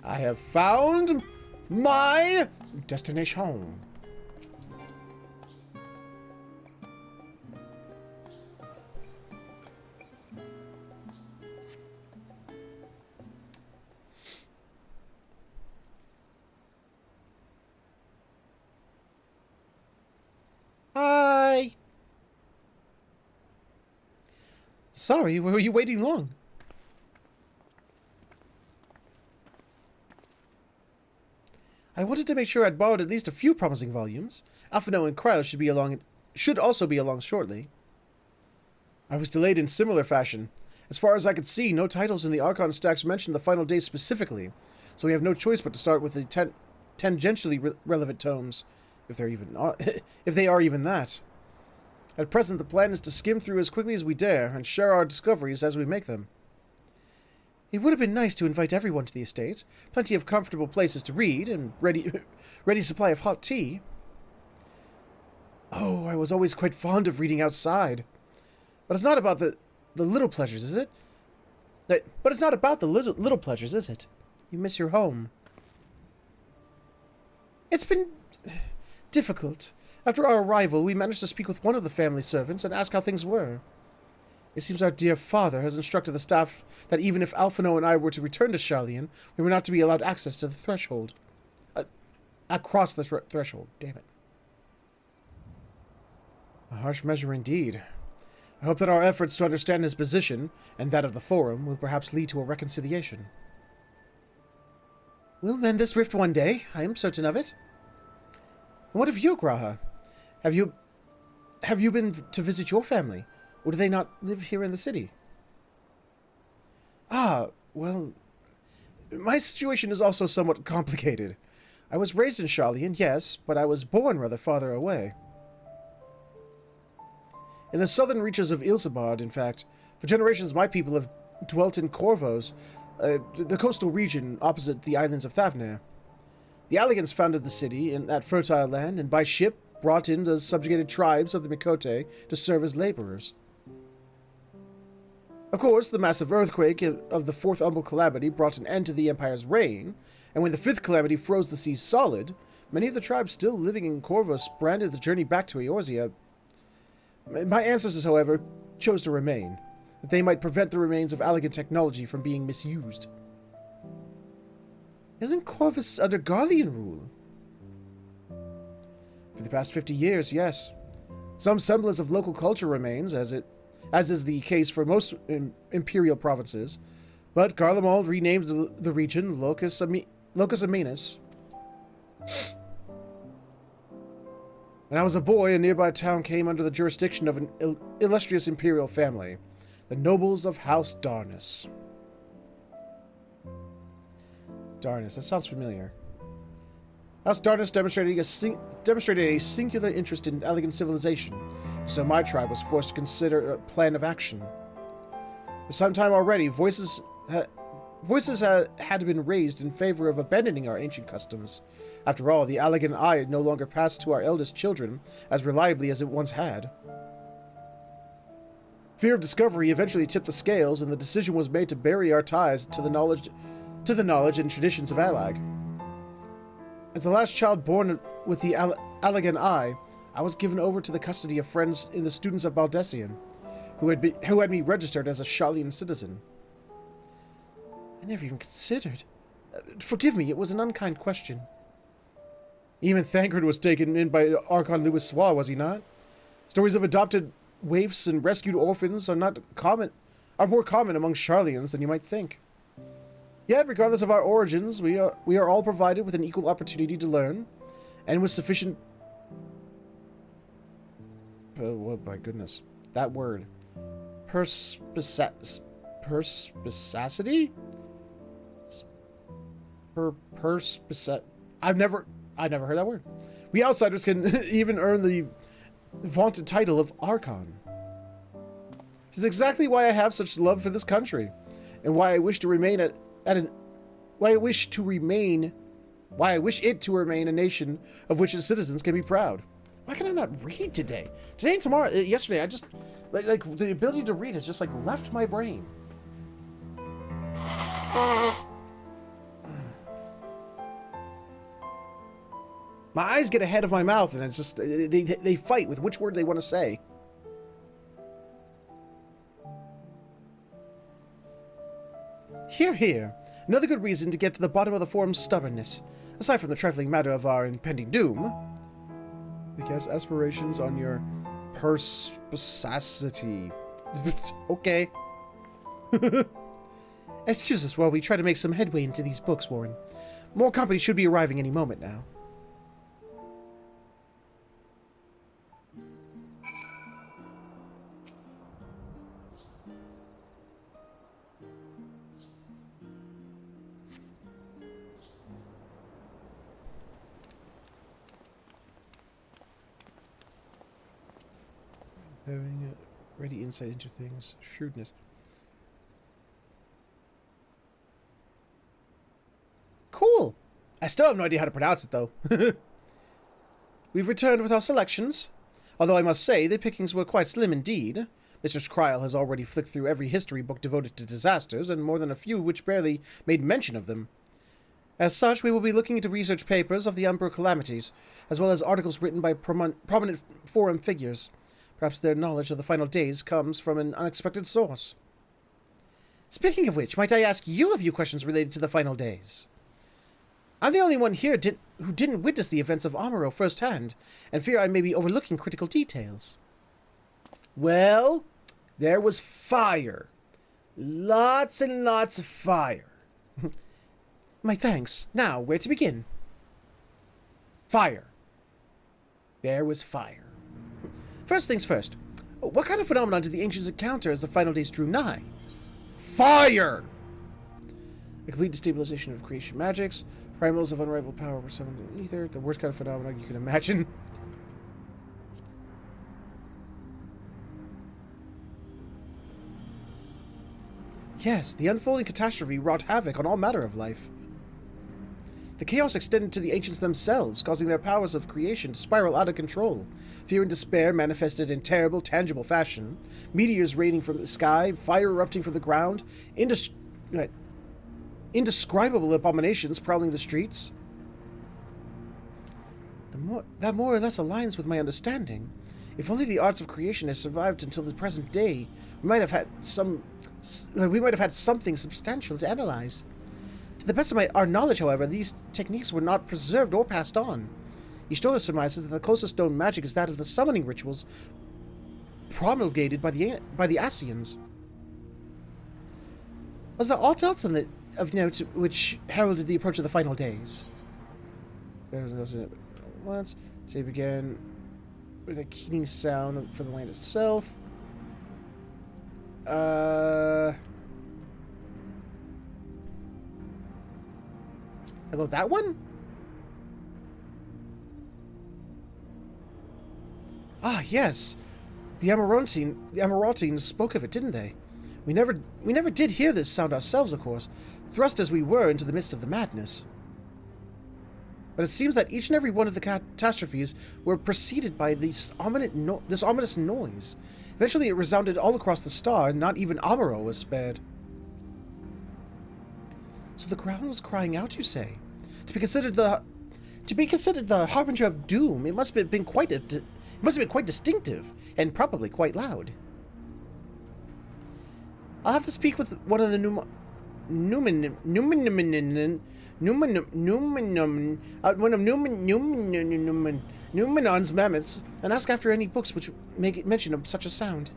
I have found my destination. Hi. Sorry, were you waiting long? I wanted to make sure I'd borrowed at least a few promising volumes. Alphino and Krylos should also be along shortly. I was delayed in similar fashion. As far as I could see, no titles in the Archaeon stacks mention the final day specifically, so we have no choice but to start with the tangentially relevant tomes, if they are even that. At present, the plan is to skim through as quickly as we dare and share our discoveries as we make them. It would have been nice to invite everyone to the estate. Plenty of comfortable places to read, and ready supply of hot tea. Oh, I was always quite fond of reading outside. But it's not about the little pleasures, is it? But it's not about the little pleasures, is it? You miss your home. It's been difficult. After our arrival, we managed to speak with one of the family servants and ask how things were. It seems our dear father has instructed the staff that even if Alphino and I were to return to Sharlayan, we were not to be allowed access to the threshold. Across the threshold, damn it. A harsh measure indeed. I hope that our efforts to understand his position, and that of the Forum, will perhaps lead to a reconciliation. We'll mend this rift one day, I am certain of it. And what of you, Graha? Have you been to visit your family? Or do they not live here in the city? Ah, well, My situation is also somewhat complicated. I was raised in Sharlayan, yes, but I was born rather farther away. In the southern reaches of Ilsabard, in fact. For generations, my people have dwelt in Corvos, the coastal region opposite the islands of Thavnair. The Alligans founded the city in that fertile land, and by ship brought in the subjugated tribes of the Mikote to serve as laborers. Of course, the massive earthquake of the Fourth Umbral Calamity brought an end to the Empire's reign, and when the Fifth Calamity froze the seas solid, many of the tribes still living in Corvus branded the journey back to Eorzea. My ancestors, however, chose to remain, that they might prevent the remains of Alligan technology from being misused. Isn't Corvus under Garlean rule? For the past 50 years, yes. Some semblance of local culture remains, as is the case for most imperial provinces, but Garlemald renamed the region Locus Amanus. When I was a boy, a nearby town came under the jurisdiction of an illustrious imperial family, the nobles of House Darnus. Darnus, that sounds familiar. House Darnus demonstrated a singular interest in Alligan civilization, so my tribe was forced to consider a plan of action. For some time already, voices had been raised in favor of abandoning our ancient customs. After all, the Alligan Eye no longer passed to our eldest children as reliably as it once had. Fear of discovery eventually tipped the scales, and the decision was made to bury our ties to the knowledge and traditions of Allag. As the last child born with the Alligan Eye, I was given over to the custody of friends in the students of Baldessian, who had me registered as a Sharlayan citizen. I never even considered. Forgive me, it was an unkind question. Even Thancred was taken in by Archon Louis Swa, was he not? Stories of adopted waifs and rescued orphans are more common among Sharlayans than you might think. Yet, regardless of our origins, we are all provided with an equal opportunity to learn, and with sufficient... oh my goodness. That word. Perspicacity? I've never heard that word. We outsiders can even earn the vaunted title of Archaeon. Which is exactly why I have such love for this country, and why I wish it to remain a nation of which its citizens can be proud. Why can I not read today? Today and tomorrow, yesterday, I just like the ability to read has just like left my brain. My eyes get ahead of my mouth, and it's just they fight with which word they want to say. Hear, hear. Another good reason to get to the bottom of the forum's stubbornness, aside from the trifling matter of our impending doom. I guess aspirations on your perspicacity. Okay. Excuse us while we try to make some headway into these books, Warren. More company should be arriving any moment now. Having a ready insight into things. Shrewdness. Cool! I still have no idea how to pronounce it, though. We've returned with our selections. Although I must say, the pickings were quite slim indeed. Mr. Skryl has already flicked through every history book devoted to disasters, and more than a few which barely made mention of them. As such, we will be looking into research papers of the Umbral Calamities, as well as articles written by prominent forum figures. Perhaps their knowledge of the final days comes from an unexpected source. Speaking of which, might I ask you a few questions related to the final days? I'm the only one here who didn't witness the events of Amaro firsthand, and fear I may be overlooking critical details. Well, there was fire. Lots and lots of fire. My thanks. Now, where to begin? Fire. There was fire. First things first, what kind of phenomenon did the ancients encounter as the final days drew nigh? Fire! The complete destabilization of creation magics. Primals of unrivaled power were summoned in ether. The worst kind of phenomenon you can imagine. Yes, the unfolding catastrophe wrought havoc on all matter of life. The chaos extended to the ancients themselves, causing their powers of creation to spiral out of control. Fear and despair manifested in terrible, tangible fashion. Meteors raining from the sky, fire erupting from the ground, indescribable abominations prowling the streets. That more or less aligns with my understanding. If only the arts of creation had survived until the present day, we might have had something substantial to analyze. To the best of our knowledge, however, these techniques were not preserved or passed on. Y'shtola surmises that the closest known magic is that of the summoning rituals promulgated by the Scions. Was there aught else of note which heralded the approach of the final days? Once, say began with a keening sound from the land itself. About that one? Ah, yes. The Amarantines spoke of it, didn't they? We never did hear this sound ourselves, of course, thrust as we were into the midst of the madness. But it seems that each and every one of the catastrophes were preceded by this ominous noise. Eventually it resounded all across the star, and not even Amaro was spared. So the ground was crying out, you say? To be considered the harbinger of doom, it must have been quite distinctive, and probably quite loud. I'll have to speak with one of the Numenon's mammoths and ask after any books which make mention of such a sound.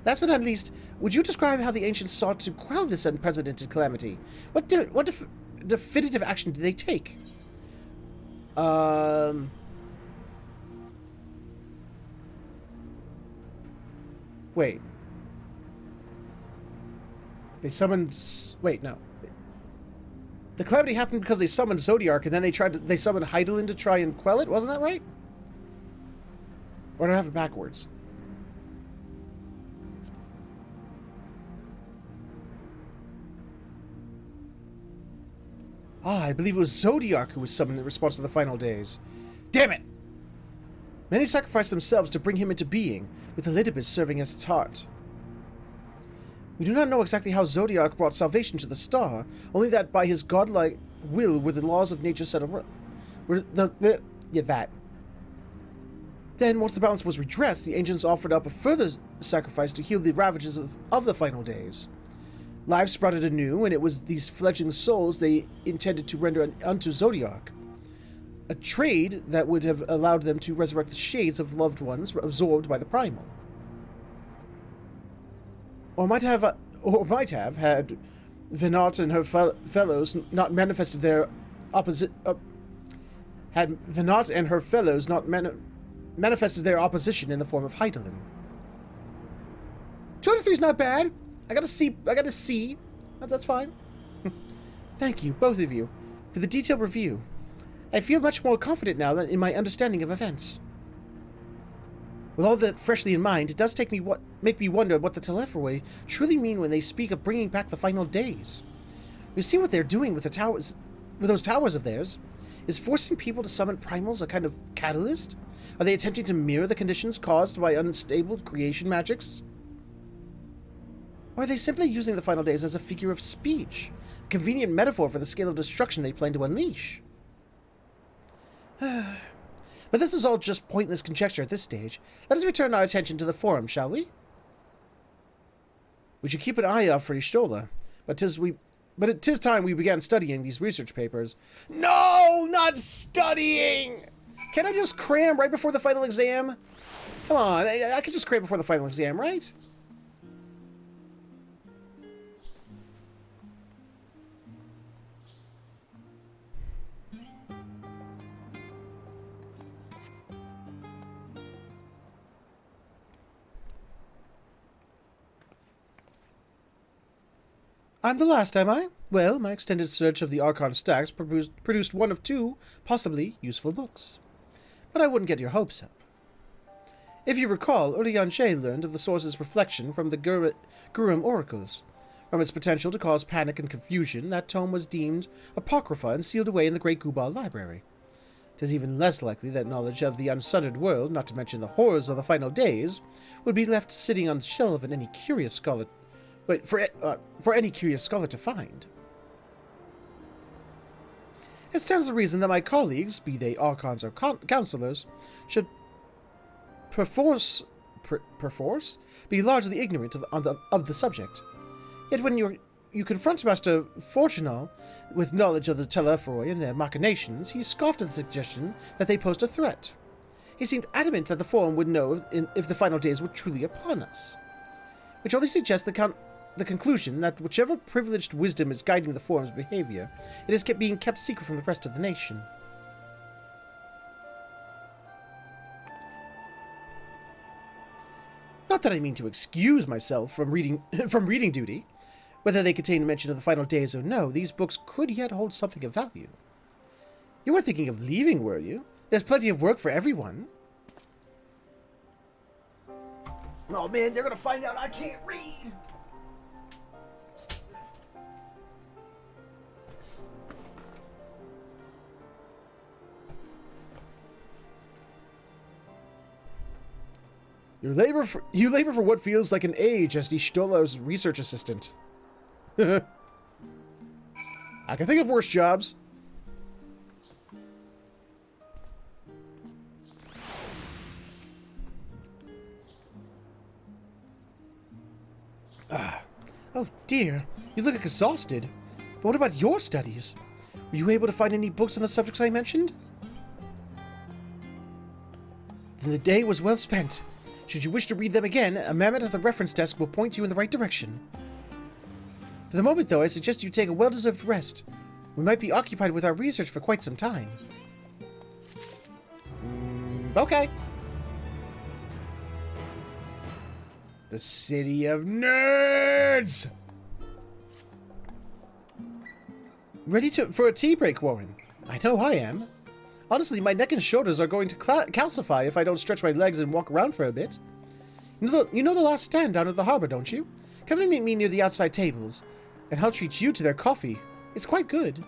Last but not least, would you describe how the ancients sought to quell this unprecedented calamity? What definitive action did they take? Wait. They summoned... Wait, no. The calamity happened because they summoned Zodiark, and then they summoned Hydaelyn to try and quell it? Wasn't that right? Or do I have it backwards? Ah, I believe it was Zodiark who was summoned in response to the final days. Damn it! Many sacrificed themselves to bring him into being, with Elidibus serving as its heart. We do not know exactly how Zodiark brought salvation to the star, only that by his godlike will were the laws of nature set around. That. Then, once the balance was redressed, the ancients offered up a further sacrifice to heal the ravages of the final days. Lives sprouted anew, and it was these fledgling souls they intended to render unto Zodiark. A trade that would have allowed them to resurrect the shades of loved ones absorbed by the primal. Or might have had Venat and her fellows not manifested their manifested their opposition in the form of Hydaelyn. 2 out of 3 is not bad. I got a C. That's fine. Thank you, both of you, for the detailed review. I feel much more confident now than in my understanding of events. With all that freshly in mind, it does make me wonder what the Telephroi truly mean when they speak of bringing back the final days. We've seen what they're doing with those towers of theirs. Is forcing people to summon primals a kind of catalyst? Are they attempting to mirror the conditions caused by unstable creation magics? Or are they simply using the final days as a figure of speech? A convenient metaphor for the scale of destruction they plan to unleash? But this is all just pointless conjecture at this stage. Let us return our attention to the forum, shall we? We should keep an eye out for Y'shtola, but it 'tis time we began studying these research papers. No, not studying! Can I just cram right before the final exam? Come on, I can just cram before the final exam, right? I'm the last, am I? Well, my extended search of the Archon stacks produced one of two possibly useful books. But I wouldn't get your hopes up. If you recall, Urianshe learned of the source's reflection from the Gurum oracles. From its potential to cause panic and confusion, that tome was deemed apocrypha and sealed away in the Great Gubal Library. It is even less likely that knowledge of the unsundered world, not to mention the horrors of the final days, would be left sitting on the shelf of any curious scholar, for any curious scholar to find. It stands to reason that my colleagues, be they Archons or counselors, should perforce be largely ignorant of the subject. Yet when you confront Master Fortunal with knowledge of the Telephoroi and their machinations, he scoffed at the suggestion that they posed a threat. He seemed adamant that the Forum would know if the final days were truly upon us, which only suggests the conclusion that whichever privileged wisdom is guiding the Forum's behavior, it is being kept secret from the rest of the nation. Not that I mean to excuse myself from reading duty. Whether they contain mention of the final days or no, these books could yet hold something of value. You weren't thinking of leaving, were you? There's plenty of work for everyone. Oh man, they're gonna find out I can't read! You labor for what feels like an age as the Stola's research assistant. I can think of worse jobs. Oh dear, you look exhausted. But what about your studies? Were you able to find any books on the subjects I mentioned? Then the day was well spent. Should you wish to read them again, a mammoth at the reference desk will point you in the right direction. For the moment, though, I suggest you take a well-deserved rest. We might be occupied with our research for quite some time. Okay. The City of Nerds! Ready for a tea break, Warren? I know I am. Honestly, my neck and shoulders are going to calcify if I don't stretch my legs and walk around for a bit. You know the last stand down at the harbor, don't you? Come and meet me near the outside tables, and I'll treat you to their coffee. It's quite good.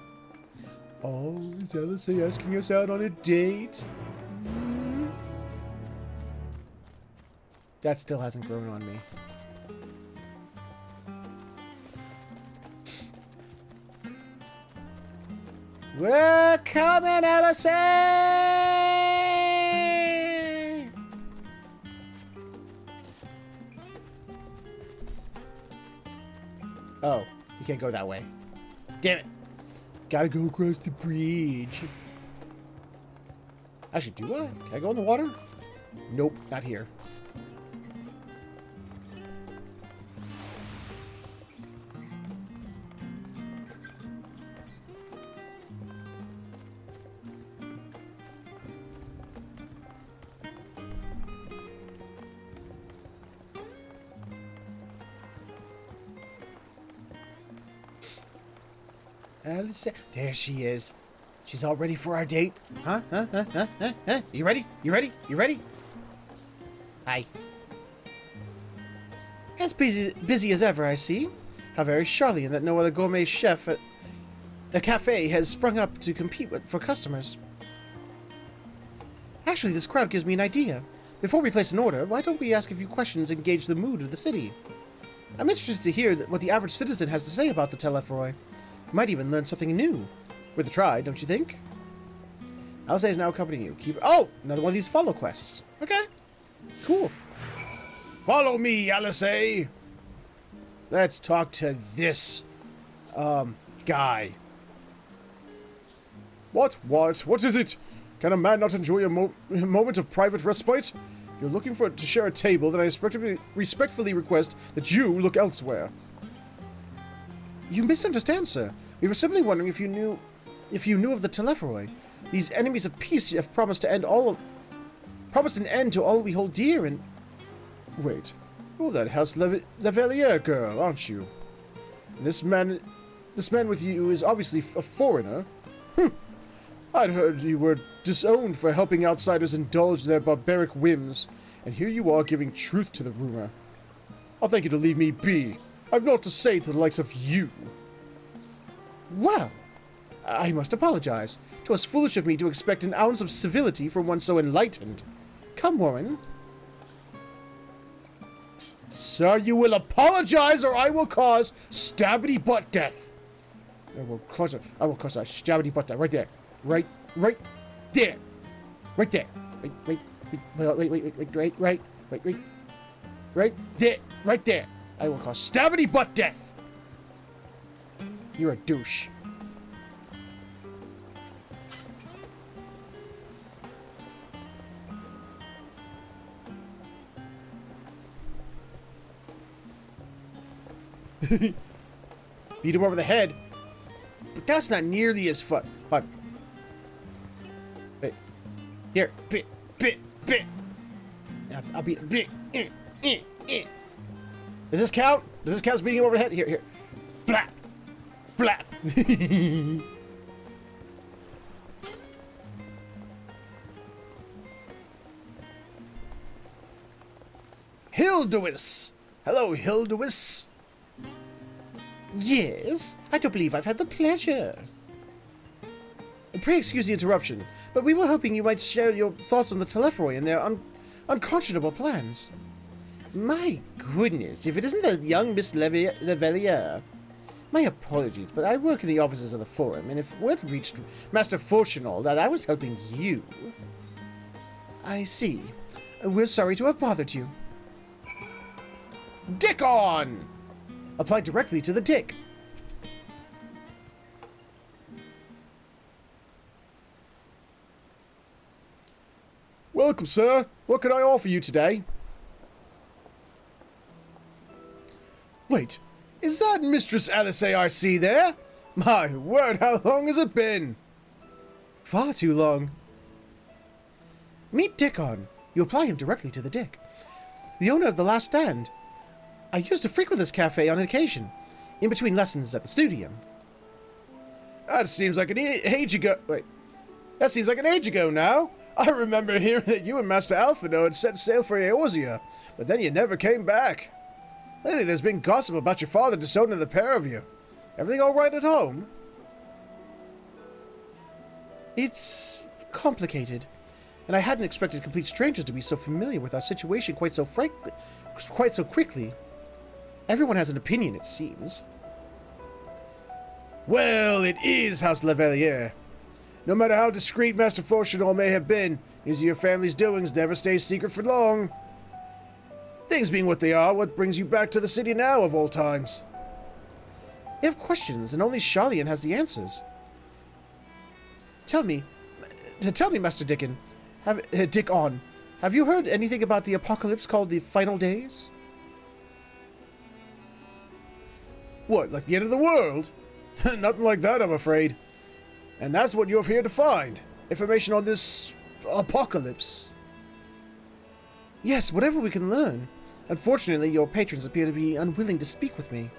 Oh, is LSA asking us out on a date? That still hasn't grown on me. We're coming, LSA! Oh, you can't go that way. Damn it. Gotta go across the bridge. Actually, do I? Can I go in the water? Nope, not here. There she is. She's all ready for our date. Huh? You ready? You ready? Hi. As busy as ever, I see. How very Sharlayan that no other gourmet chef at a cafe has sprung up to compete for customers. Actually, this crowd gives me an idea. Before we place an order, why don't we ask a few questions and gauge the mood of the city? I'm interested to hear what the average citizen has to say about the Telephoroi. Might even learn something new. Worth a try, don't you think? Alcé is now accompanying you. Oh! Another one of these follow quests. Okay. Cool. Follow me, Alcé! Let's talk to this, guy. What? What is it? Can a man not enjoy a moment of private respite? If you're looking to share a table, then I respectfully request that you look elsewhere. You misunderstand, sir. We were simply wondering if you knew of the Telephoroi. These enemies of peace have promised an end to all we hold dear, and... Wait. Oh, that House Lavalier girl, aren't you? This man This man with you is obviously a foreigner. I'd heard you were disowned for helping outsiders indulge their barbaric whims, and here you are giving truth to the rumor. I'll thank you to leave me be. I've naught to say to the likes of you. Well, I must apologize. 'Twas foolish of me to expect an ounce of civility from one so enlightened. Come, Warren. Sir, you will apologize or I will cause stabbity butt death. I will cause a stabbity butt death right there. Right there. Right there. Right there. Right there. I will cause stabbity butt death. You're a douche. Beat him over the head. But that's not nearly as fun. Fun. Wait. Here. Bit. I'll beat him. Does this count? Does this count as beating him over the head? Here. Blap. Hilduis. Hello, Hilduis. Yes, I don't believe I've had the pleasure. Pray excuse the interruption, but we were hoping you might share your thoughts on the Telephory and their unconscionable plans. My goodness, if it isn't the young Miss Levelier. My apologies, but I work in the offices of the Forum, and if word reached Master Fortunal that I was helping you... I see. We're sorry to have bothered you. Dick on! Apply directly to the dick. Welcome, sir. What can I offer you today? Wait, is that Mistress Alice ARC there? My word, how long has it been? Far too long. Meet Dickon. You apply him directly to the dick. The owner of The Last Stand. I used to frequent this cafe on occasion, in between lessons at the studio. That seems like an age ago. Wait. That seems like an age ago now. I remember hearing that you and Master Alphino had set sail for Eorzea, but then you never came back. Lately there's been gossip about your father disowning the pair of you. Everything all right at home? It's complicated, and I hadn't expected complete strangers to be so familiar with our situation quite so quickly. Everyone has an opinion, it seems. Well, it is House Levelier. No matter how discreet Master Fortunal may have been, news of your family's doings never stays secret for long. Things being what they are, what brings you back to the city now of all times? I have questions, and only Sharlayan has the answers. Tell me, Master Dickon, Dickon, have you heard anything about the apocalypse called the Final Days? What, like the end of the world? Nothing like that, I'm afraid. And that's what you're here to find. Information on this apocalypse. Yes, whatever we can learn. Unfortunately, your patrons appear to be unwilling to speak with me.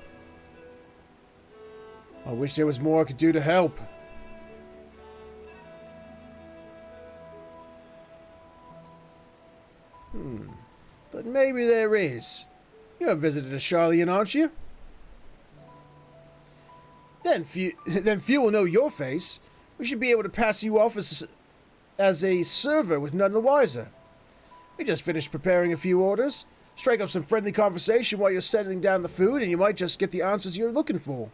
I wish there was more I could do to help. But maybe there is. You have visited a Sharlayan, aren't you? Then few will know your face. We should be able to pass you off as a server with none the wiser. We just finished preparing a few orders. Strike up some friendly conversation while you're setting down the food, and you might just get the answers you're looking for.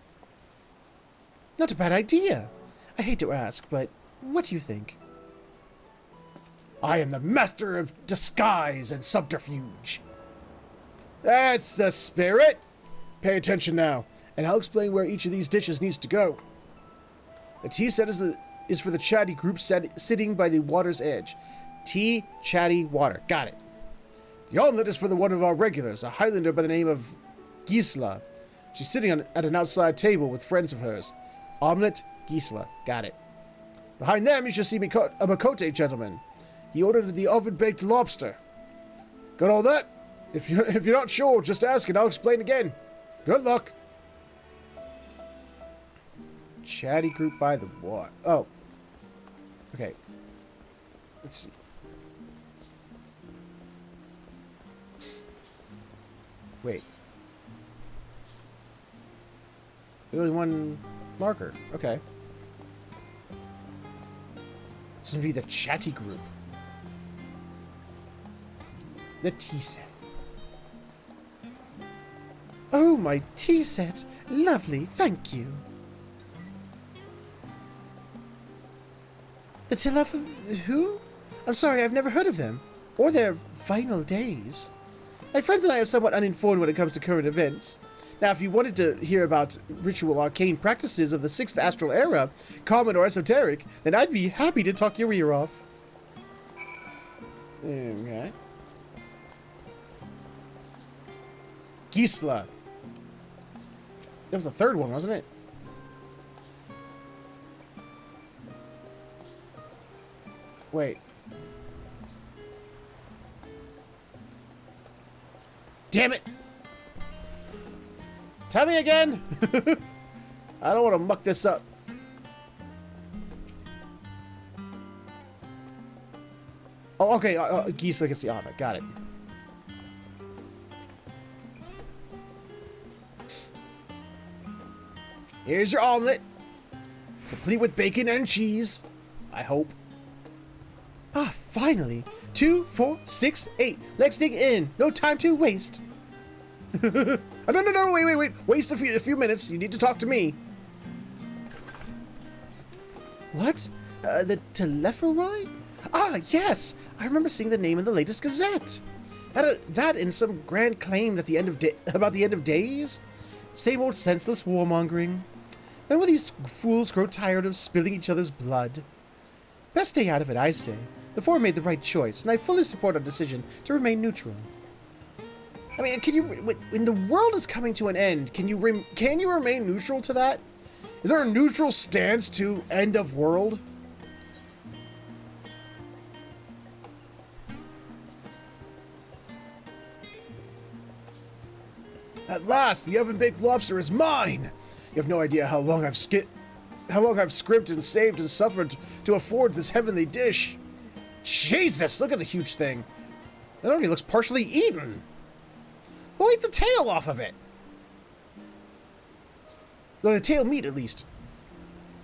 Not a bad idea. I hate to ask, but what do you think? I am the master of disguise and subterfuge. That's the spirit. Pay attention now, and I'll explain where each of these dishes needs to go. The tea set is for the chatty group sitting by the water's edge. Tea, chatty, water. Got it. The omelet is for one of our regulars, a Highlander by the name of Gisela. She's sitting at an outside table with friends of hers. Omelet, Gisela. Got it. Behind them, you should see a Makote gentleman. He ordered the oven-baked lobster. Got all that? If you're not sure, just ask and I'll explain again. Good luck. chatty group by the water. Oh. Okay. Let's see. Wait. There's only one marker. Okay. This would be the chatty group. The tea set. Oh, my tea set. Lovely, thank you. The who? I'm sorry, I've never heard of them. Or their final days. My friends and I are somewhat uninformed when it comes to current events. Now, if you wanted to hear about ritual arcane practices of the 6th Astral Era, common or esoteric, then I'd be happy to talk your ear off. Okay. Gisla. That was the third one, wasn't it? Wait. Damn it! Tell me again! I don't want to muck this up. Oh, okay. Gisla can see. Oh, got it. Here's your omelet. Complete with bacon and cheese. I hope. Ah, finally. 2, 4, 6, 8. Let's dig in. No time to waste. No, wait. Waste a few minutes. You need to talk to me. What? The Telephoroi? Ah, yes. I remember seeing the name in the latest Gazette. That and some grand claim at the end of about the end of days? Same old senseless warmongering. When will these fools grow tired of spilling each other's blood? Best stay out of it, I say. The Four made the right choice, and I fully support our decision to remain neutral. I mean, can you, when the world is coming to an end, can you remain neutral to that? Is there a neutral stance to end of world? At last, the oven-baked lobster is mine! You have no idea how long I've scrimped and saved and suffered to afford this heavenly dish. Jesus, look at the huge thing. It already looks partially eaten. Who ate the tail off of it? Well, the tail meat, at least.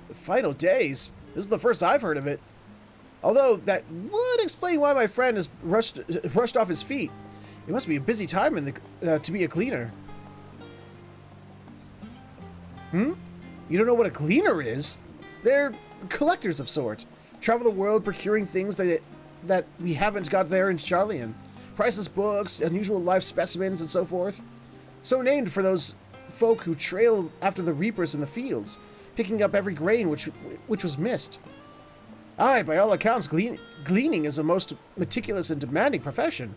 The final days. This is the first I've heard of it. Although, that would explain why my friend has rushed off his feet. It must be a busy time to be a cleaner. You don't know what a cleaner is? They're collectors of sorts. Travel the world procuring things that we haven't got there in Sharlayan. Priceless books, unusual life specimens, and so forth. So named for those folk who trail after the reapers in the fields, picking up every grain which was missed. Aye, by all accounts, gleaning is a most meticulous and demanding profession.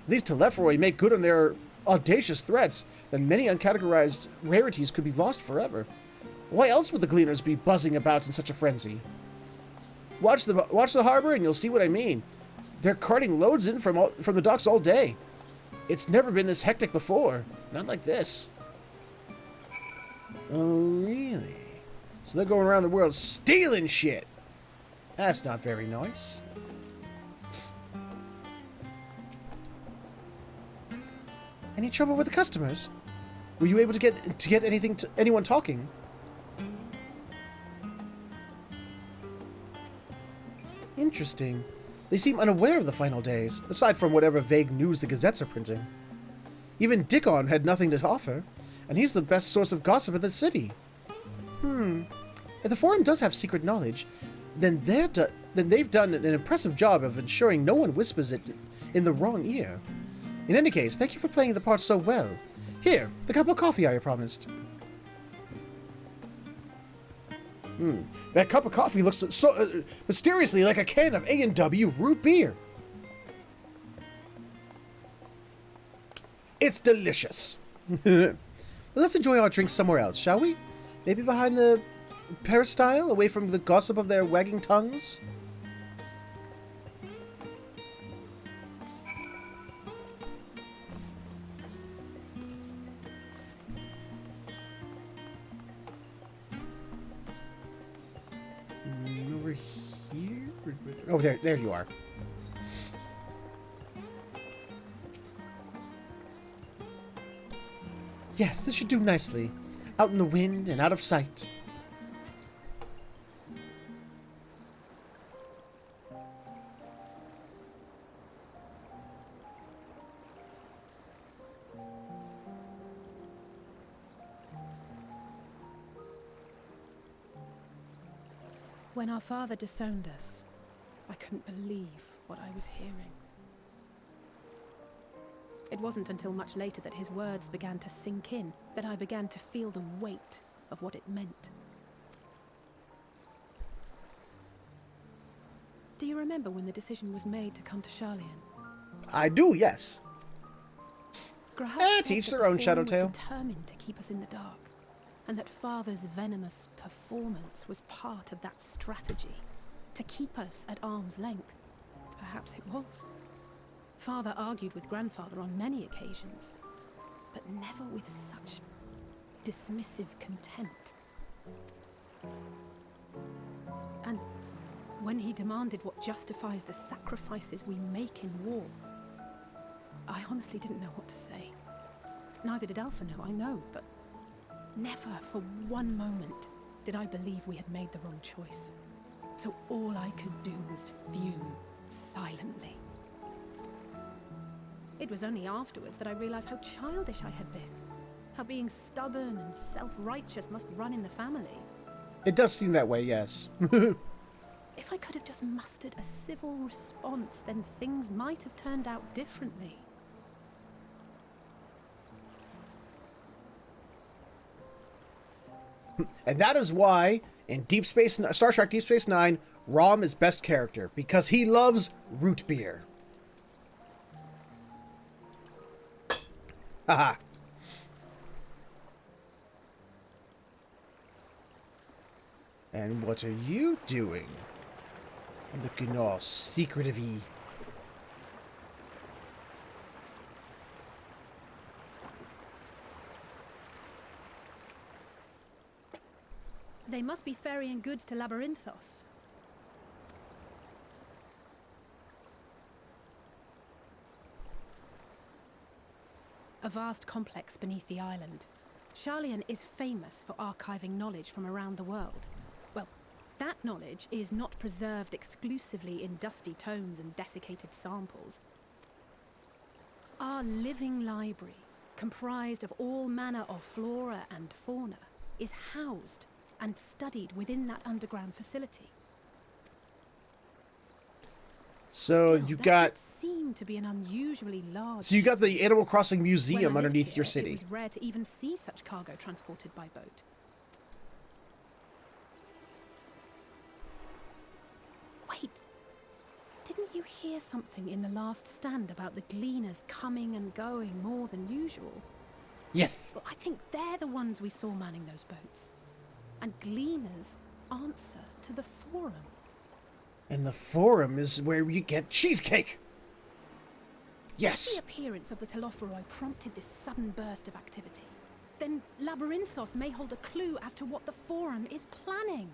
If these Telephoroi make good on their audacious threats, then many uncategorized rarities could be lost forever. Why else would the gleaners be buzzing about in such a frenzy? Watch the harbor and you'll see what I mean. They're carting loads in from the docks all day. It's never been this hectic before. Not like this. Oh, really? So they're going around the world stealing shit. That's not very nice. Any trouble with the customers? Were you able to get anyone talking? Interesting. They seem unaware of the final days, aside from whatever vague news the gazettes are printing. Even Dickon had nothing to offer, and he's the best source of gossip in the city. If the Forum does have secret knowledge, then they've done an impressive job of ensuring no one whispers it in the wrong ear. In any case, thank you for playing the part so well. Here, the cup of coffee I promised. That cup of coffee looks so mysteriously like a can of A&W root beer. It's delicious. Well, let's enjoy our drinks somewhere else, shall we? Maybe behind the peristyle, away from the gossip of their wagging tongues? here? Oh, there you are. Yes, this should do nicely. Out in the wind and out of sight. When our father disowned us, I couldn't believe what I was hearing. It wasn't until much later that his words began to sink in, that I began to feel the weight of what it meant. Do you remember when the decision was made to come to Sharlayan? I do, yes. Graham To said each that their own, the Fallen Shadowtail. was determined to keep us in the dark, and that Father's venomous performance was part of that strategy, to keep us at arm's length. Perhaps it was. Father argued with Grandfather on many occasions, but never with such dismissive contempt. And when he demanded what justifies the sacrifices we make in war, I honestly didn't know what to say. Neither did Alpha know, I know, but never for one moment did I believe we had made the wrong choice. So all I could do was fume silently. It was only afterwards that I realized how childish I had been. How being stubborn and self-righteous must run in the family. It does seem that way, yes. If I could have just mustered a civil response, then things might have turned out differently. And that is why in Star Trek Deep Space Nine, Rom is best character, because he loves root beer. Haha. And what are you doing? Looking all secretive-y. They must be ferrying goods to Labyrinthos. A vast complex beneath the island. Sharlayan is famous for archiving knowledge from around the world. Well, that knowledge is not preserved exclusively in dusty tomes and desiccated samples. Our living library, comprised of all manner of flora and fauna, is housed and studied within that underground facility. So Still, you that got... did seem to be an unusually large... So you got the Animal Crossing When I Museum lived underneath here, your city. It was rare to even see such cargo transported by boat. Wait, didn't you hear something in the last stand about the gleaners coming and going more than usual? Yes. Well, I think they're the ones we saw manning those boats. And gleaners answer to the Forum. And the Forum is where you get cheesecake. The Yes. appearance of the Telophoroi prompted this sudden burst of activity. Then Labyrinthos may hold a clue as to what the Forum is planning.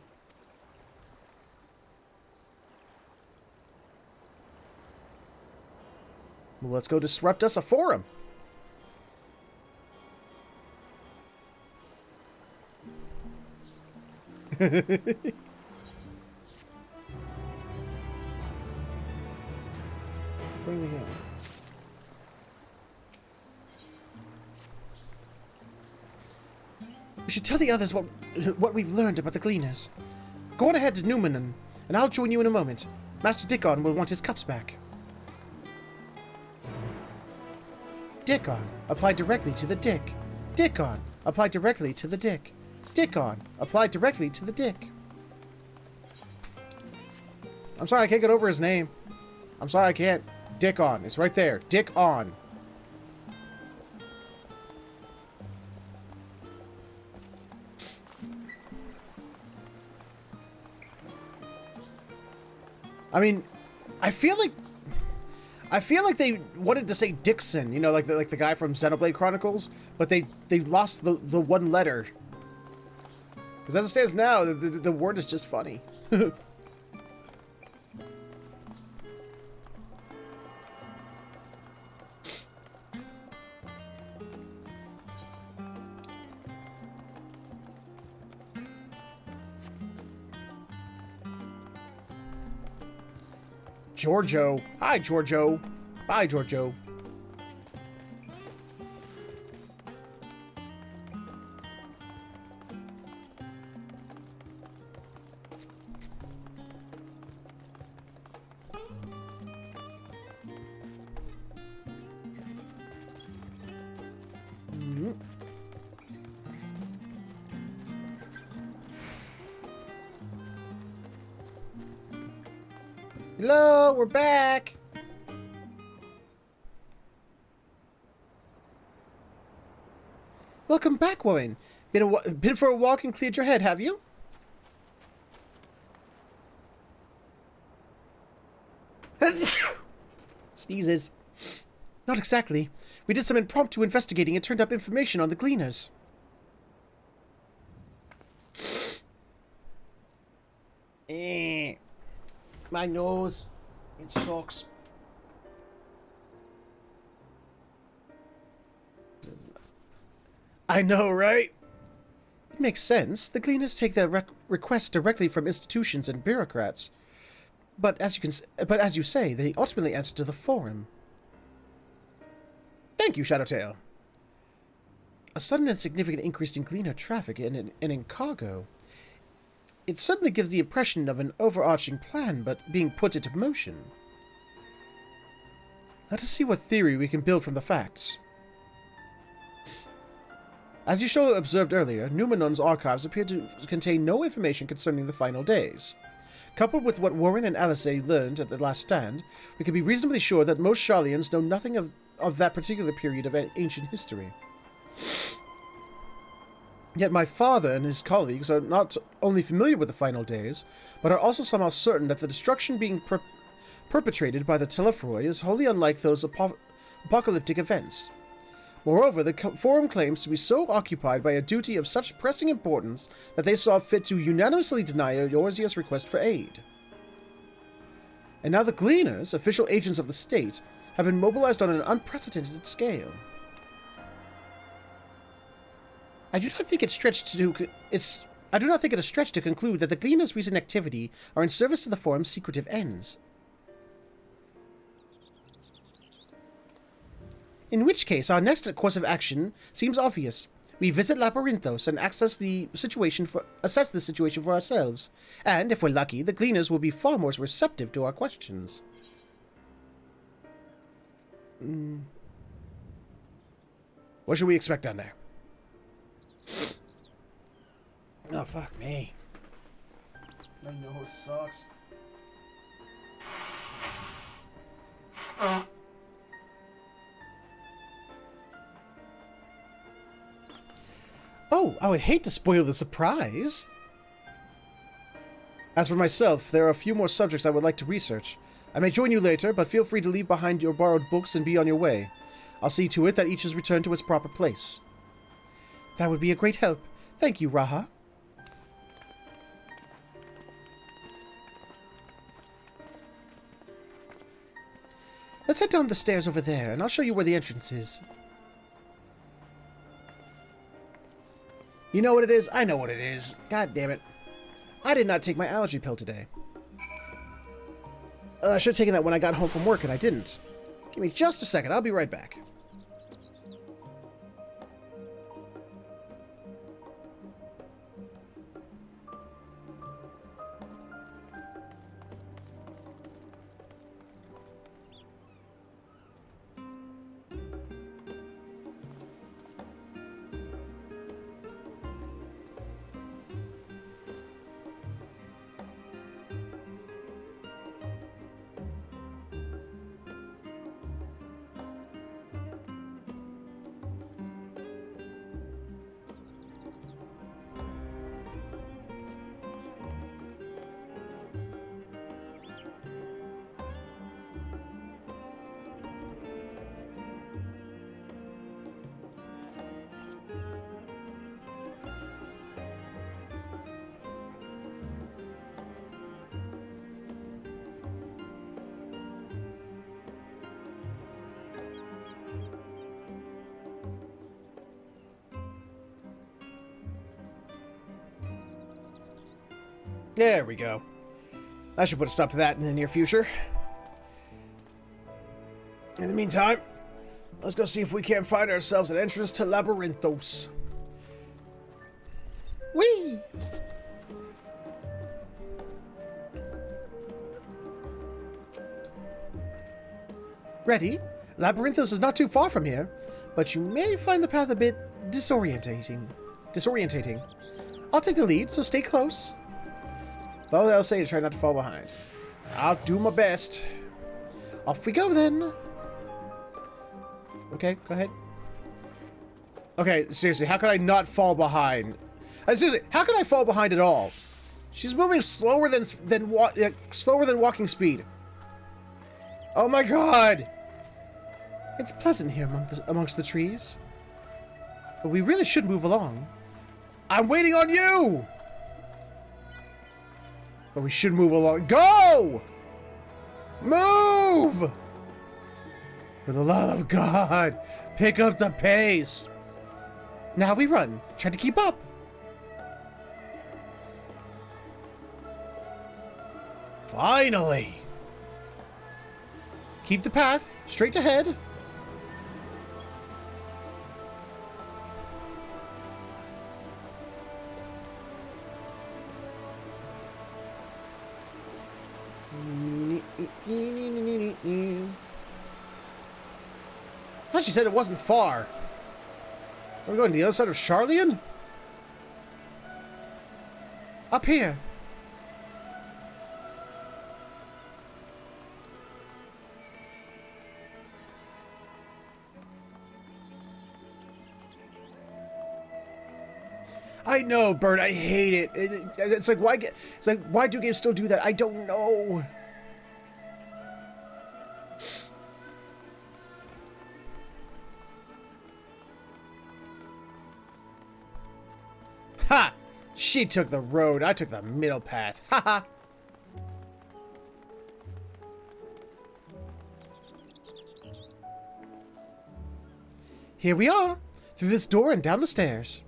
Well, let's go disrupt us a Forum. We should tell the others what we've learned about the Gleaners. Go on ahead to Newman, and I'll join you in a moment. Master Dickon will want his cups back. Dickon, applied directly to the dick. Dickon, applied directly to the dick. Dickon, applied directly to the dick. I'm sorry, I can't get over his name. I'm sorry, I can't. Dickon, it's right there. Dick on. I mean, I feel like they wanted to say Dixon, you know, like the guy from Xenoblade Chronicles, but they lost the one letter. Because as it stands now, the word is just funny. Giorgio. Hi, Giorgio. Bye, Giorgio. Hello, we're back. Welcome back, woman. Been for a walk and cleared your head, have you? Sneezes. Not exactly. We did some impromptu investigating and turned up information on the Gleaners. My nose. It sucks. I know, right? It makes sense. The Gleaners take their requests directly from institutions and bureaucrats. But as you say, they ultimately answer to the Forum. Thank you, Shadowtail. A sudden and significant increase in Gleaner traffic and in cargo. It certainly gives the impression of an overarching plan, but being put into motion. Let us see what theory we can build from the facts. As you observed earlier, Numenon's archives appear to contain no information concerning the final days. Coupled with what Warren and Alisay learned at the last stand, we can be reasonably sure that most Sharlayans know nothing of that particular period of ancient history. Yet my father and his colleagues are not only familiar with the final days, but are also somehow certain that the destruction being perpetrated by the Telefroi is wholly unlike those apocalyptic events. Moreover, the Forum claims to be so occupied by a duty of such pressing importance that they saw fit to unanimously deny Eorzea's request for aid. And now the Gleaners, official agents of the state, have been mobilized on an unprecedented scale. I do not think it a stretch to conclude that the Gleaners' recent activity are in service to the Forum's secretive ends. In which case, our next course of action seems obvious. We visit Labyrinthos and assess the situation for ourselves, and if we're lucky, the Gleaners will be far more receptive to our questions. What should we expect down there? Oh, fuck me. My nose sucks. Oh, I would hate to spoil the surprise. As for myself, there are a few more subjects I would like to research. I may join you later, but feel free to leave behind your borrowed books and be on your way. I'll see to it that each is returned to its proper place. That would be a great help. Thank you, Raha. Let's head down the stairs over there, and I'll show you where the entrance is. You know what it is? I know what it is. God damn it. I did not take my allergy pill today. I should have taken that when I got home from work, and I didn't. Give me just a second. I'll be right back. There we go. I should put a stop to that in the near future. In the meantime, let's go see if we can't find ourselves an entrance to Labyrinthos. Whee! Ready? Labyrinthos is not too far from here, but you may find the path a bit disorientating. I'll take the lead, so stay close. Follow what I'll say and try not to fall behind. I'll do my best. Off we go then. Okay, go ahead. Okay, seriously, how could I not fall behind? Seriously, how could I fall behind at all? She's moving slower than walking speed. Oh my god! It's pleasant here amongst the trees. But we really should move along. I'm waiting on you! But we should move along. Go! Move! For the love of God, pick up the pace. Now we run. Try to keep up. Finally! Keep the path straight ahead. I thought she said it wasn't far. We're going to the other side of Sharlayan? Up here. I know, Bird. I hate it. It's like why do games still do that? I don't know. Ha! She took the road. I took the middle path. Ha ha! Here we are. Through this door and down the stairs.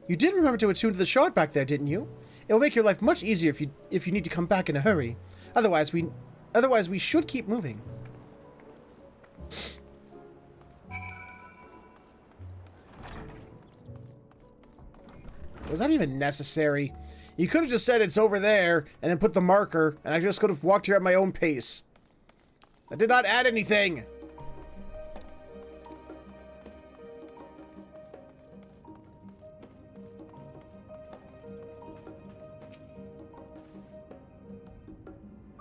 You did remember to attune to the shard back there, didn't you? It will make your life much easier if you need to come back in a hurry. Otherwise we should keep moving. Was that even necessary? You could have just said it's over there and then put the marker, and I just could have walked here at my own pace. That did not add anything.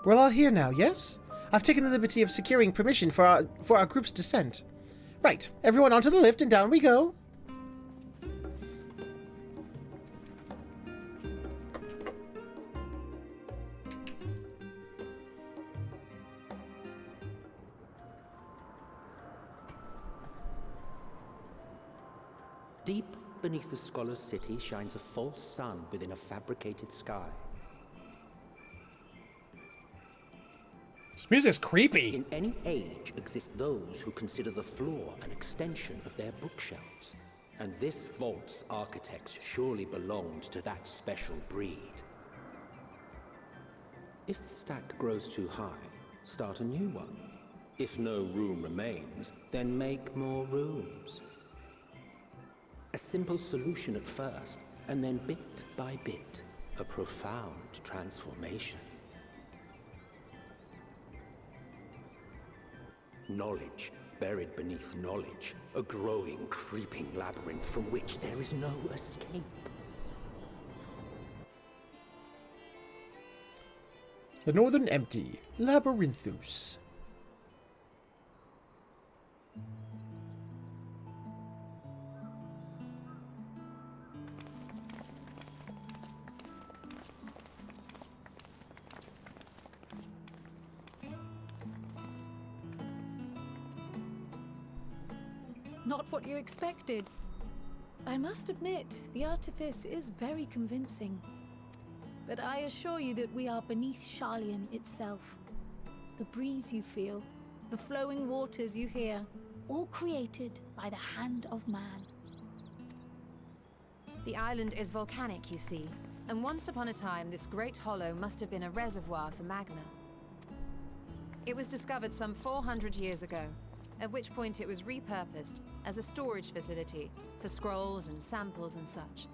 We're all here now, yes? I've taken the liberty of securing permission for our group's descent. Right, everyone onto the lift and down we go. Deep beneath the scholar's city shines a false sun within a fabricated sky. This music's creepy. In any age exist those who consider the floor an extension of their bookshelves, and this vault's architects surely belonged to that special breed. If the stack grows too high, start a new one. If no room remains, then make more rooms. A simple solution at first, and then bit by bit, a profound transformation. Knowledge, buried beneath knowledge, a growing, creeping labyrinth from which there is no escape. The Northern Empty, Labyrinthos. Not what you expected. I must admit, the artifice is very convincing. But I assure you that we are beneath Sharlayan itself. The breeze you feel, the flowing waters you hear, all created by the hand of man. The island is volcanic, you see, and once upon a time this great hollow must have been a reservoir for magma. It was discovered some 400 years ago, at which point it was repurposed as a storage facility for scrolls and samples and such.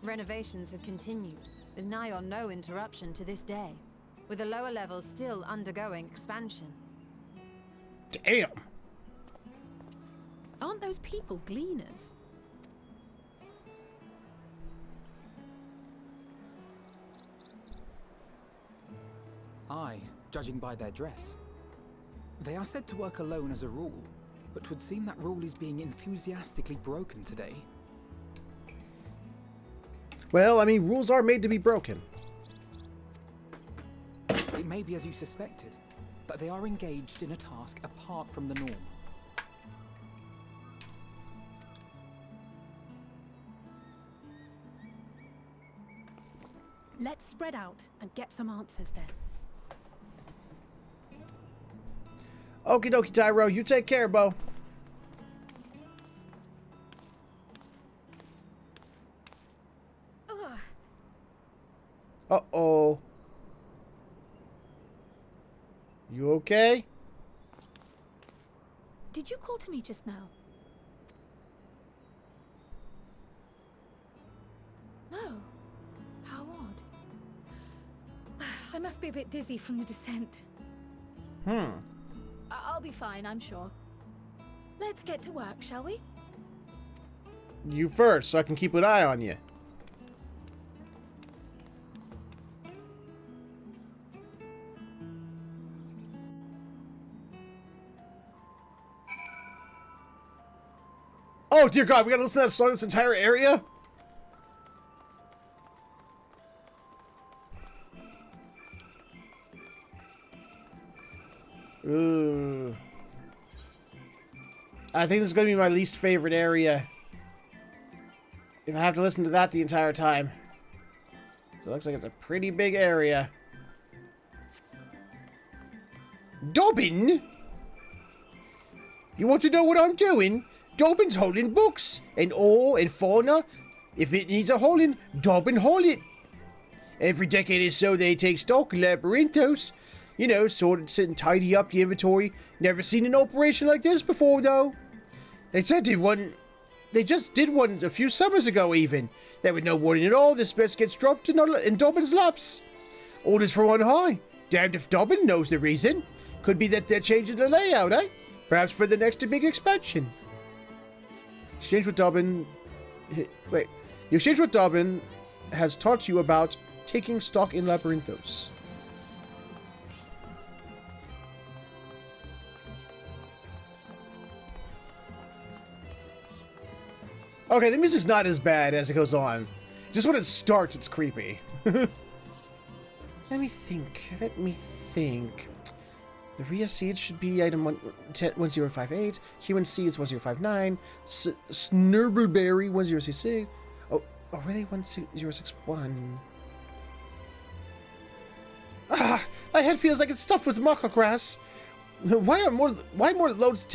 Renovations have continued, with nigh on no interruption to this day, with the lower levels still undergoing expansion. Damn. Aren't those people gleaners? Aye, judging by their dress. They are said to work alone as a rule, but 'twould seem that rule is being enthusiastically broken today. Well, I mean, rules are made to be broken. It may be as you suspected, but they are engaged in a task apart from the norm. Let's spread out and get some answers then. Okie dokie, Tyro. You take care, Bo. Uh-oh. You okay? Did you call to me just now? No. How odd. I must be a bit dizzy from the descent. I'll be fine, I'm sure. Let's get to work, shall we? You first, so I can keep an eye on you. Oh, dear God, we gotta listen to that song this entire area? Ooh. I think this is gonna be my least favorite area. If I have to listen to that the entire time. So it looks like it's a pretty big area. Dobbin? You want to know what I'm doing? Dobbin's holding books, and ore, and fauna. If it needs a hauling, Dobbin haul it. Every decade or so they take stock, Labyrinthos. You know, sort of sit and tidy up the inventory. Never seen an operation like this before, though. They just did one a few summers ago, even. There was no warning at all. The space gets dropped in Dobbin's laps. Orders from on high. Damned if Dobbin knows the reason. Could be that they're changing the layout, eh? Perhaps for the next big expansion. Exchange with Dobbin. Wait. The exchange with Dobbin has taught you about taking stock in Labyrinthos. Okay, the music's not as bad as it goes on. Just when it starts, it's creepy. Let me think. The Rhea seeds should be item 1058. Human seeds 1059. Snurberberry 1066. Oh, were they 1061? Ah, my head feels like it's stuffed with maca grass. Why more loads to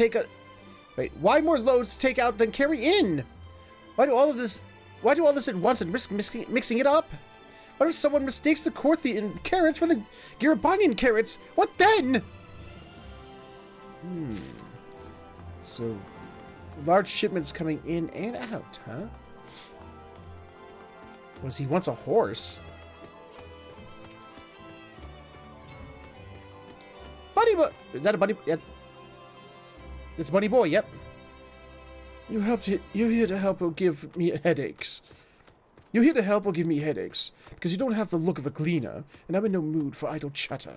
take out than carry in? Why do all this at once and risk mixing it up? What if someone mistakes the Corthian carrots for the Garabanian carrots? What then? So, large shipments coming in and out, huh? Was he once a horse? Buddy boy! Is that a buddy? Yeah. It's Buddy Boy, yep. You're here to help or give me headaches. You're here to help or give me headaches, because you don't have the look of a gleaner, and I'm in no mood for idle chatter.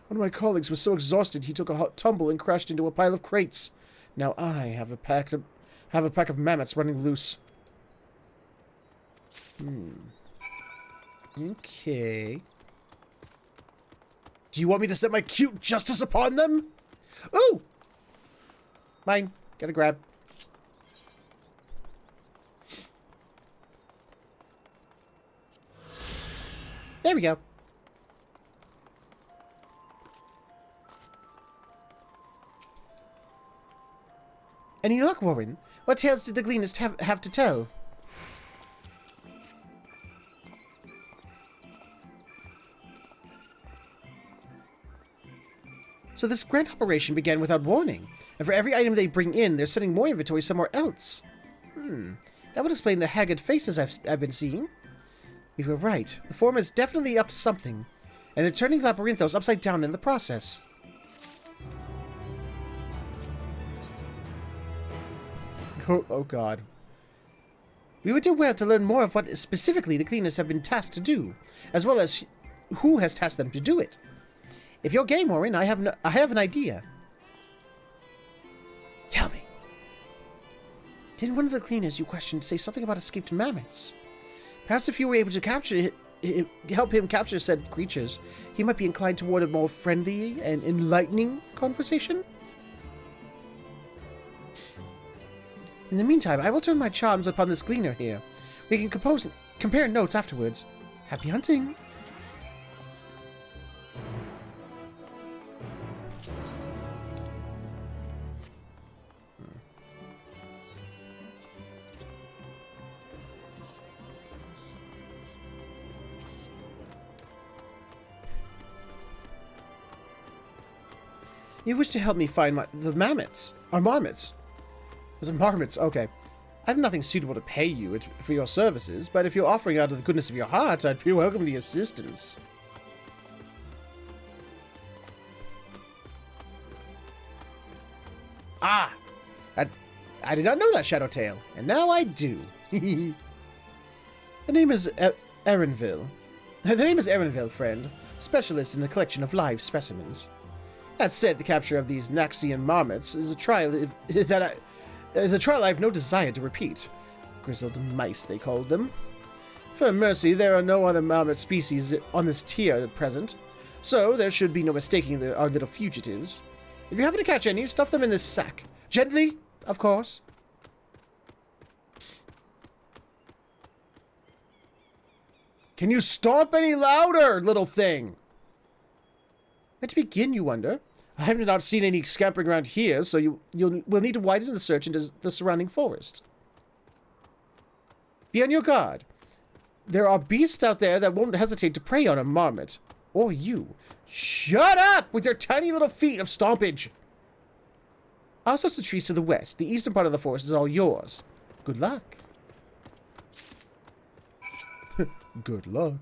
One of my colleagues was so exhausted he took a hot tumble and crashed into a pile of crates. Now I have a pack of mammoths running loose. Okay. Do you want me to set my cute justice upon them? Ooh! Mine. Gotta grab. There we go. Any luck, Warren? What tales did the Gleaners have to tell? So this grand operation began without warning. And for every item they bring in, they're sending more inventory somewhere else. That would explain the haggard faces I've been seeing. We were right. The form is definitely up to something. And they're turning Labyrinthos upside down in the process. Oh god. We would do well to learn more of what specifically the cleaners have been tasked to do, as well as who has tasked them to do it. If you're game, Orin, I have an idea. Tell me. Didn't one of the cleaners you questioned say something about escaped mammoths? Perhaps if you were able to help him capture said creatures, he might be inclined toward a more friendly and enlightening conversation? In the meantime, I will turn my charms upon this gleaner here. We can compare notes afterwards. Happy hunting! You wish to help me find the mammoths, or marmots. There's marmots, okay. I have nothing suitable to pay you for your services, but if you're offering out of the goodness of your heart, I'd be welcome the assistance. Ah! I did not know that, Shadowtail, and now I do. The name is Erenville. The name is Erenville, friend. Specialist in the collection of live specimens. That said, the capture of these Naxian marmots is a trial I have no desire to repeat. Grizzled mice, they called them. For mercy, there are no other marmot species on this tier at present, so there should be no mistaking our little fugitives. If you happen to catch any, stuff them in this sack. Gently, of course. Can you stomp any louder, little thing? Where to begin, you wonder? I have not seen any scampering around here, so we'll need to widen the search into the surrounding forest. Be on your guard. There are beasts out there that won't hesitate to prey on a marmot. Or you. Shut up with your tiny little feet of stompage! All sorts of trees to the west. The eastern part of the forest is all yours. Good luck. Good luck.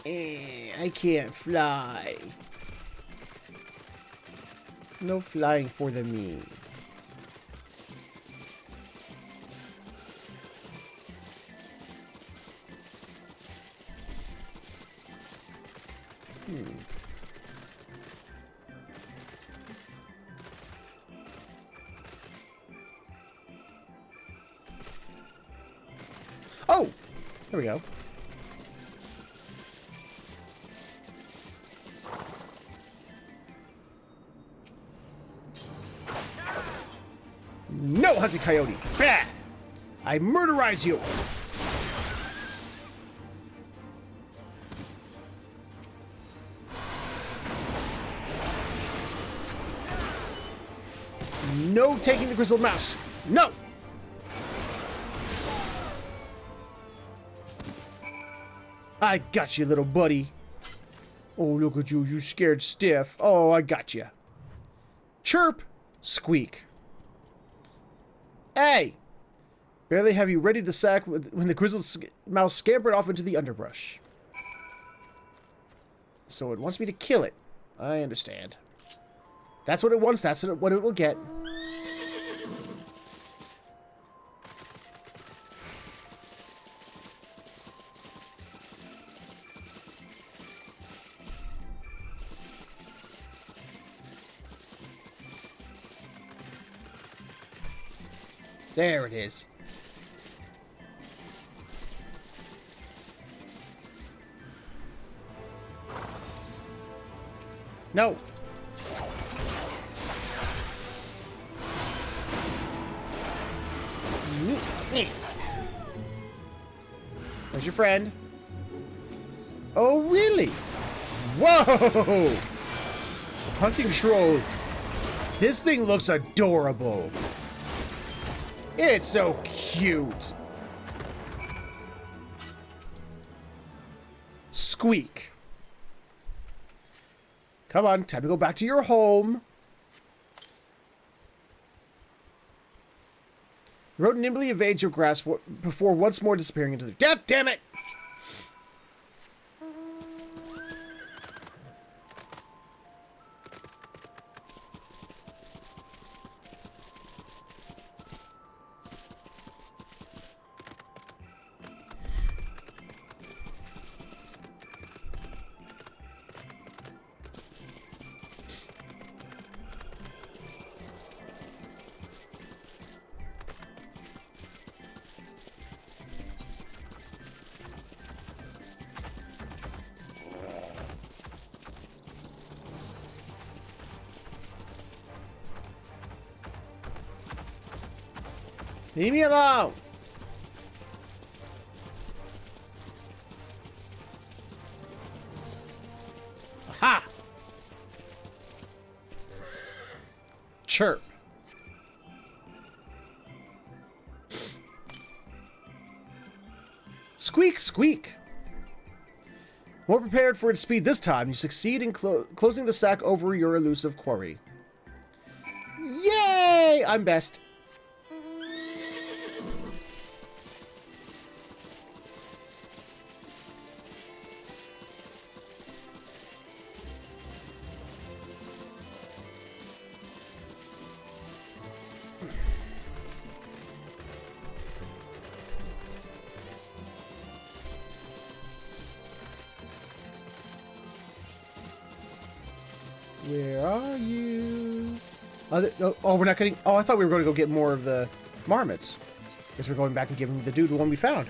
I can't fly. No flying for the me. Oh! There we go. No, hunting coyote! Bad! I murderize you! No taking the grizzled mouse! No! I got you, little buddy. Oh, look at you, you scared stiff. Oh, I got you. Chirp! Squeak. Hey! Barely have you readied the sack when the grizzled mouse scampered off into the underbrush. So it wants me to kill it. I understand. That's what it wants, that's what it will get. There it is. No. There's your friend. Oh, really? Whoa! Hunting troll. This thing looks adorable. It's so cute. squeak. Come on, time to go back to your home. The rodent nimbly evades your grasp before once more disappearing into the... God damn it! Leave me alone! Aha! Chirp. Squeak, squeak. More prepared for its speed this time, you succeed in closing the sack over your elusive quarry. Yay! I'm best. Where are you? Oh, we're not getting... Oh, I thought we were going to go get more of the marmots. Guess we're going back and giving the dude the one we found.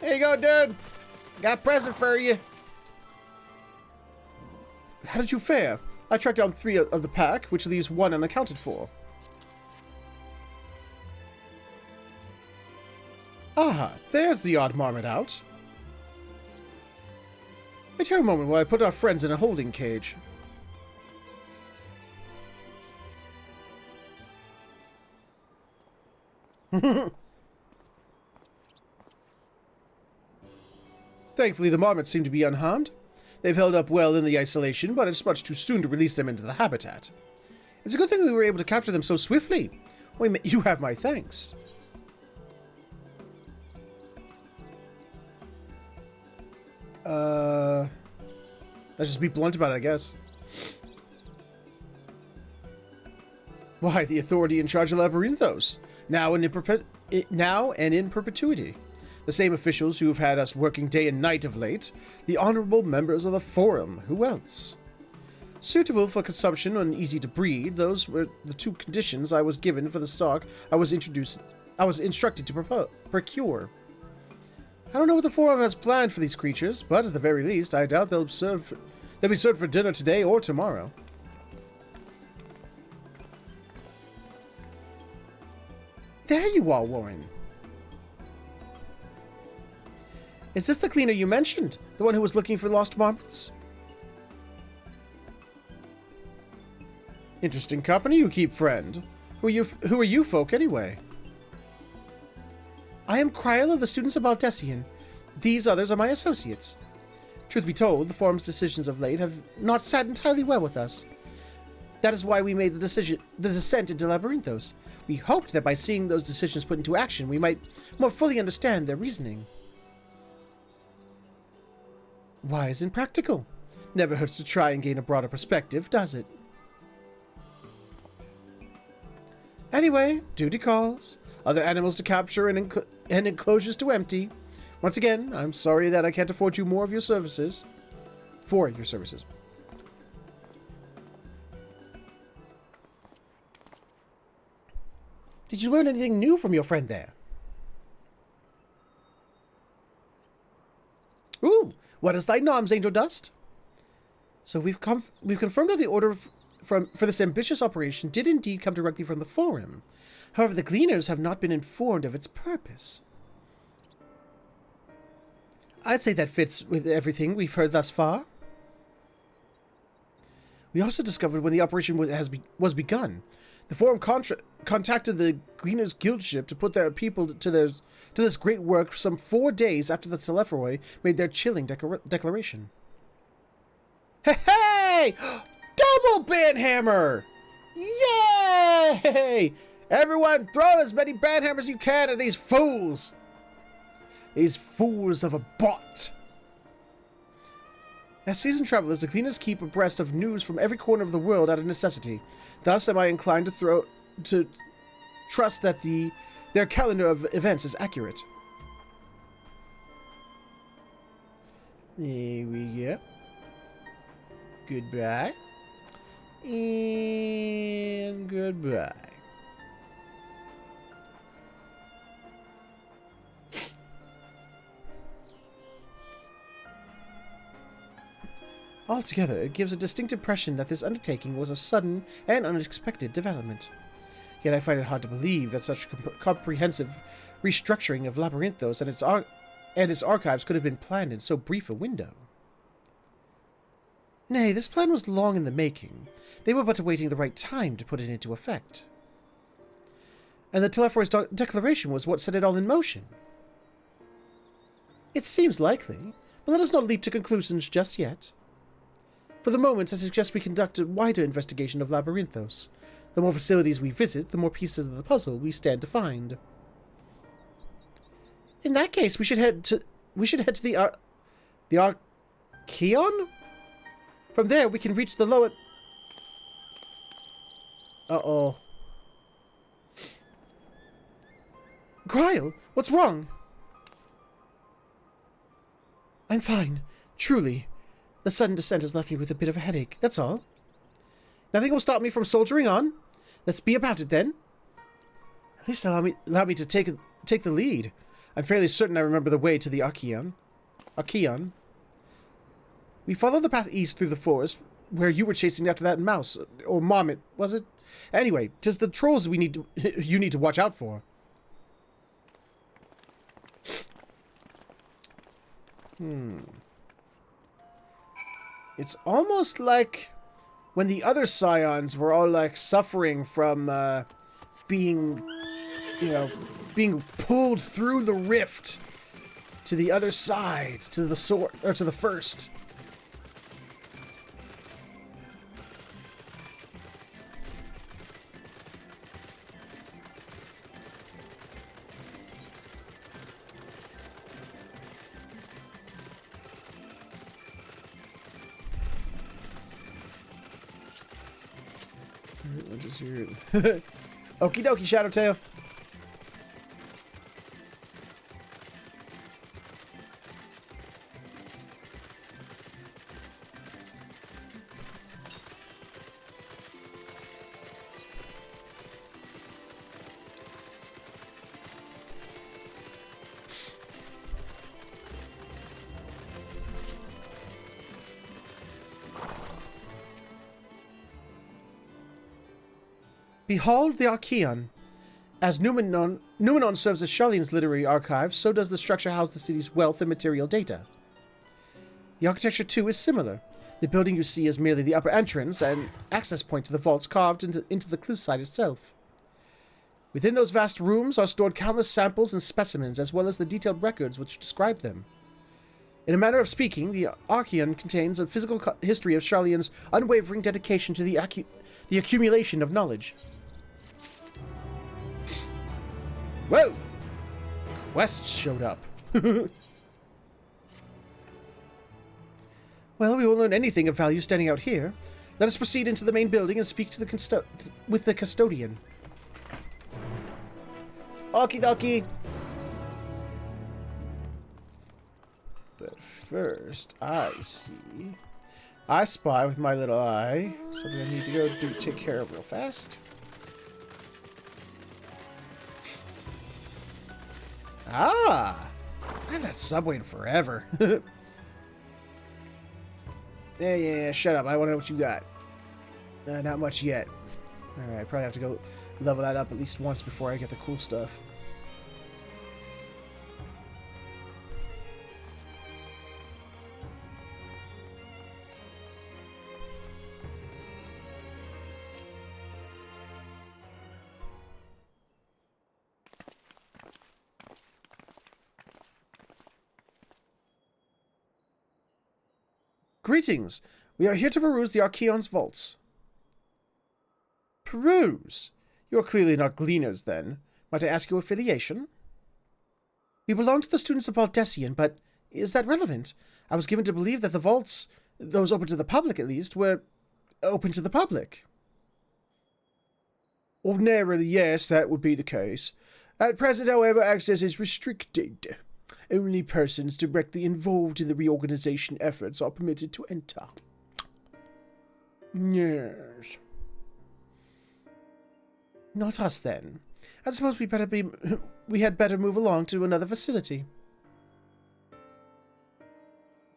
There you go, dude. Got a present for you. How did you fare? I tracked down 3 of the pack, which leaves 1 unaccounted for. Ah, there's the odd marmot out. Wait here a moment while I put our friends in a holding cage. Thankfully, the marmots seem to be unharmed. They've held up well in the isolation, but it's much too soon to release them into the habitat. It's a good thing we were able to capture them so swiftly. You have my thanks. Let's just be blunt about it, I guess. Why, the authority in charge of Labyrinthos, now and in perpetuity. The same officials who have had us working day and night of late. The honorable members of the Forum. Who else? Suitable for consumption and easy to breed. Those were the 2 conditions I was given for the stock I was instructed to procure. I don't know what the Forum has planned for these creatures, but at the very least, I doubt they'll be served for dinner today or tomorrow. There you are, Warren. Is this the cleaner you mentioned? The one who was looking for lost marmots? Interesting company you keep, friend. Who are you folk, anyway? I am Kryl of the Students of Baldessian. These others are my associates. Truth be told, the Forum's decisions of late have not sat entirely well with us. That is why we made the descent into Labyrinthos. We hoped that by seeing those decisions put into action, we might more fully understand their reasoning. Wise and practical. Never hurts to try and gain a broader perspective, does it? Anyway, duty calls. Other animals to capture and enclosures to empty. Once again, I'm sorry that I can't afford you more of your services. For your services. Did you learn anything new from your friend there? Ooh, what is thy noms, Angel Dust? So we've confirmed that the order for this ambitious operation did indeed come directly from the Forum. However, the Gleaners have not been informed of its purpose. I'd say that fits with everything we've heard thus far. We also discovered when the operation was begun. The Forum contacted the Gleaner's Guild ship to put their people to this great work some 4 days after the Telephroi made their chilling declaration. Hey! Double banhammer! Yay! Everyone, throw as many banhammers as you can at these fools! These fools of a bot! As seasoned travelers, the Cleaners keep abreast of news from every corner of the world out of necessity. Thus am I inclined to trust that their calendar of events is accurate. There we go. Goodbye. And goodbye. Altogether, it gives a distinct impression that this undertaking was a sudden and unexpected development. Yet I find it hard to believe that such comprehensive restructuring of Labyrinthos and its archives could have been planned in so brief a window. Nay, this plan was long in the making. They were but awaiting the right time to put it into effect. And the Telephore's declaration was what set it all in motion. It seems likely, but let us not leap to conclusions just yet. For the moment, I suggest we conduct a wider investigation of Labyrinthos. The more facilities we visit, the more pieces of the puzzle we stand to find. In that case, we should head to the Archaeon? From there, we can reach the lower... Uh-oh. Gryle, what's wrong? I'm fine. Truly. The sudden descent has left me with a bit of a headache, that's all. Nothing will stop me from soldiering on. Let's be about it, then. At least allow me to take the lead. I'm fairly certain I remember the way to the Archaeon. We followed the path east through the forest, where you were chasing after that mouse, or marmot, was it? Anyway, 'tis the trolls you need to watch out for. It's almost like when the other Scions were all like suffering from being pulled through the rift to the other side, to the sword, or to the first. What is your... Okie dokie, Shadowtail. Behold the Archaeon. As Numenon serves as Sharlayan's literary archive, so does the structure house the city's wealth and material data. The architecture, too, is similar. The building you see is merely the upper entrance and access point to the vaults carved into the cliffside itself. Within those vast rooms are stored countless samples and specimens, as well as the detailed records which describe them. In a manner of speaking, the Archaeon contains a physical history of Sharlayan's unwavering dedication to the accumulation of knowledge. Whoa! Quests showed up. Well, we won't learn anything of value standing out here. Let us proceed into the main building and speak to with the custodian. Okie dokie. But first, I spy with my little eye something I need to go take care of real fast. Ah! I haven't had Subway in forever. Yeah, shut up. I want to know what you got. Not much yet. Alright, I probably have to go level that up at least once before I get the cool stuff. Greetings. We are here to peruse the Archaeon's vaults. Peruse? You are clearly not gleaners, then. Might I ask your affiliation? We belong to the students of Valdecian, but is that relevant? I was given to believe that the vaults, those open to the public at least, were open to the public. Ordinarily, yes, that would be the case. At present, however, access is restricted. Only persons directly involved in the reorganization efforts are permitted to enter. Yes. Not us, then. I suppose we had better move along to another facility.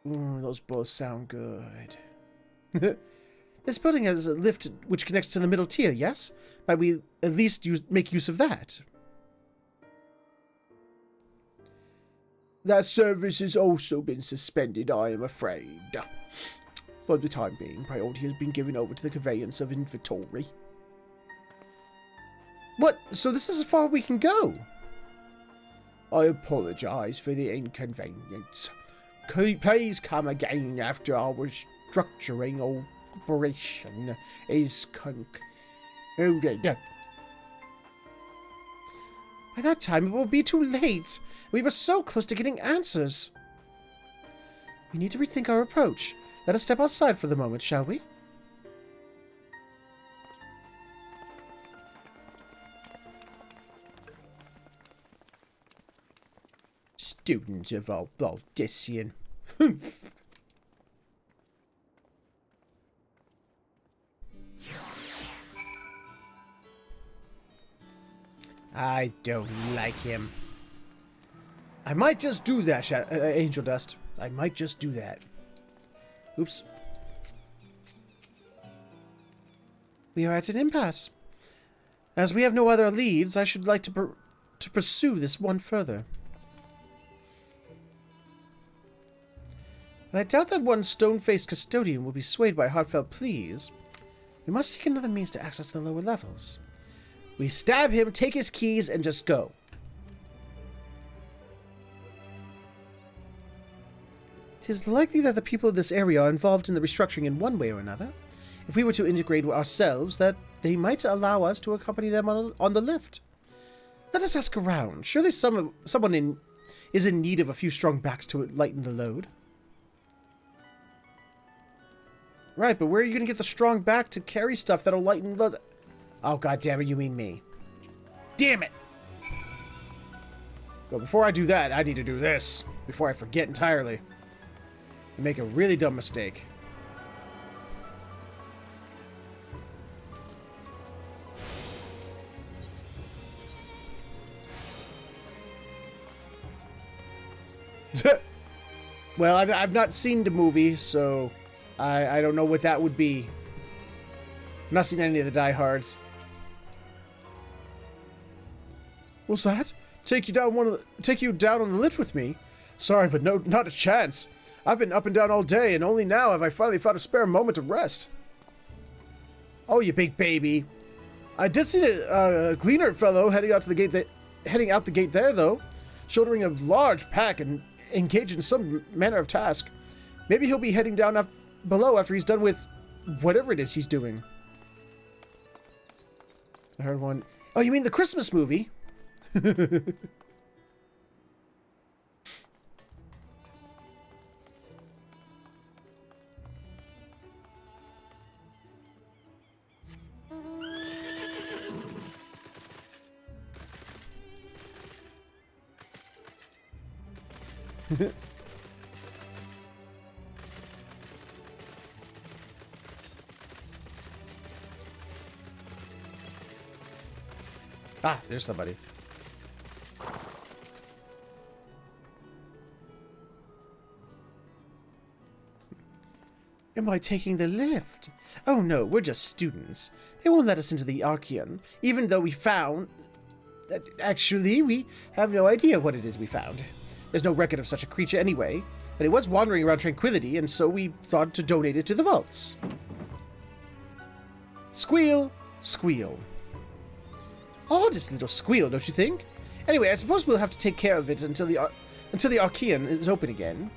Ooh, those both sound good. This building has a lift which connects to the middle tier, yes? Might we at least make use of that? That service has also been suspended, I am afraid. For the time being, priority has been given over to the conveyance of inventory. What? So this is as far as we can go? I apologize for the inconvenience. Please come again after our structuring operation is concluded. By that time, it will be too late. We were so close to getting answers. We need to rethink our approach. Let us step outside for the moment, shall we? Students of Valdecian. I don't like him. I might just do that, Angel Dust. I might just do that. Oops. We are at an impasse. As we have no other leads, I should like to pursue this one further. But I doubt that one stone-faced custodian will be swayed by heartfelt pleas. We must seek another means to access the lower levels. We stab him, take his keys, and just go. It is likely that the people of this area are involved in the restructuring in one way or another. If we were to integrate ourselves, that they might allow us to accompany them on the lift. Let us ask around. Surely someone is in need of a few strong backs to lighten the load. Right, but where are you going to get the strong back to carry stuff that'll lighten the... Oh, god damn it, you mean me. Damn it! But before I do that, I need to do this. Before I forget entirely. And make a really dumb mistake. Well, I've not seen the movie, so I don't know what that would be. I've not seen any of the diehards. What's that? Take you down on the lift with me? Sorry, but no, not a chance. I've been up and down all day, and only now have I finally found a spare moment to rest. Oh, you big baby. I did see a gleaner fellow heading out the gate there, though, shouldering a large pack and engaged in some manner of task. Maybe he'll be heading down below after he's done with whatever it is he's doing. I heard one. Oh, you mean the Christmas movie? Ah, there's somebody. Am I taking the lift? Oh no, we're just students. They won't let us into the Archaeon, even though we found... Actually, we have no idea what it is we found. There's no record of such a creature anyway, but it was wandering around Tranquility, and so we thought to donate it to the vaults. Squeal, squeal. Oddest little squeal, don't you think? Anyway, I suppose we'll have to take care of it until the Archaeon is open again.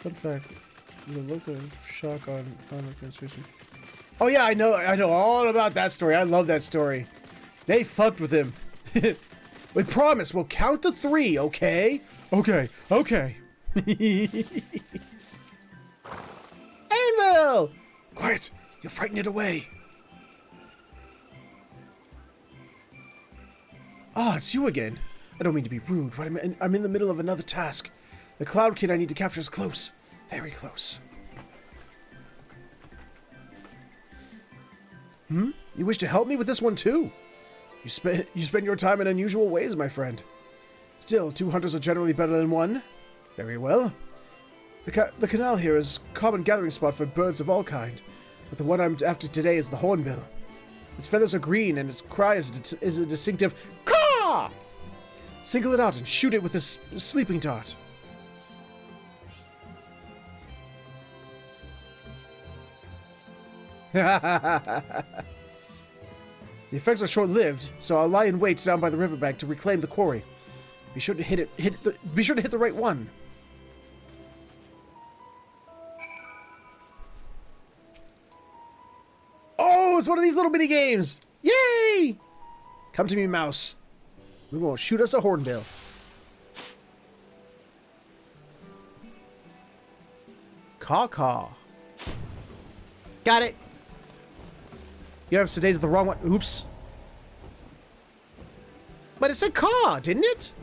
Fun fact. The look of shock on administration. Oh yeah, I know all about that story. I love that story. They fucked with him. We promise we'll count to 3, okay? Okay. Anvil! Quiet! You'll frighten it away. Ah, it's you again. I don't mean to be rude, but I'm in the middle of another task. The Cloud Kid I need to capture is close. Very close. You wish to help me with this one too? You spend your time in unusual ways, my friend. Still, 2 hunters are generally better than 1. Very well. The canal here is a common gathering spot for birds of all kind, but the one I'm after today is the hornbill. Its feathers are green, and its cry is a distinctive caw! Single it out and shoot it with this sleeping dart. The effects are short-lived, so I'll lie in wait down by the riverbank to reclaim the quarry. Be sure to hit the right one. Oh, it's one of these little mini games! Yay! Come to me, mouse. We're gonna shoot us a hornbill. Caw. Got it. You have sedated the wrong one. Oops. But it said caw, didn't it?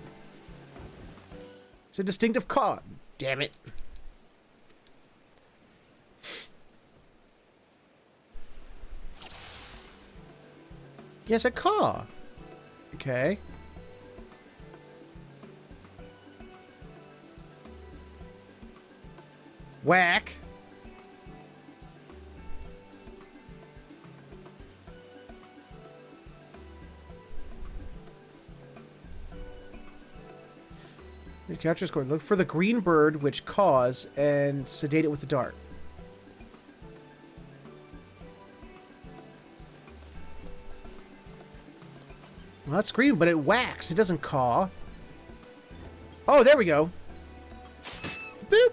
It's a distinctive caw. Damn it. Yes, a caw. Okay. Whack. The capture score. Look for the green bird which caws and sedate it with the dart. Well, that's green, but it whacks. It doesn't caw. Oh, there we go. Boop.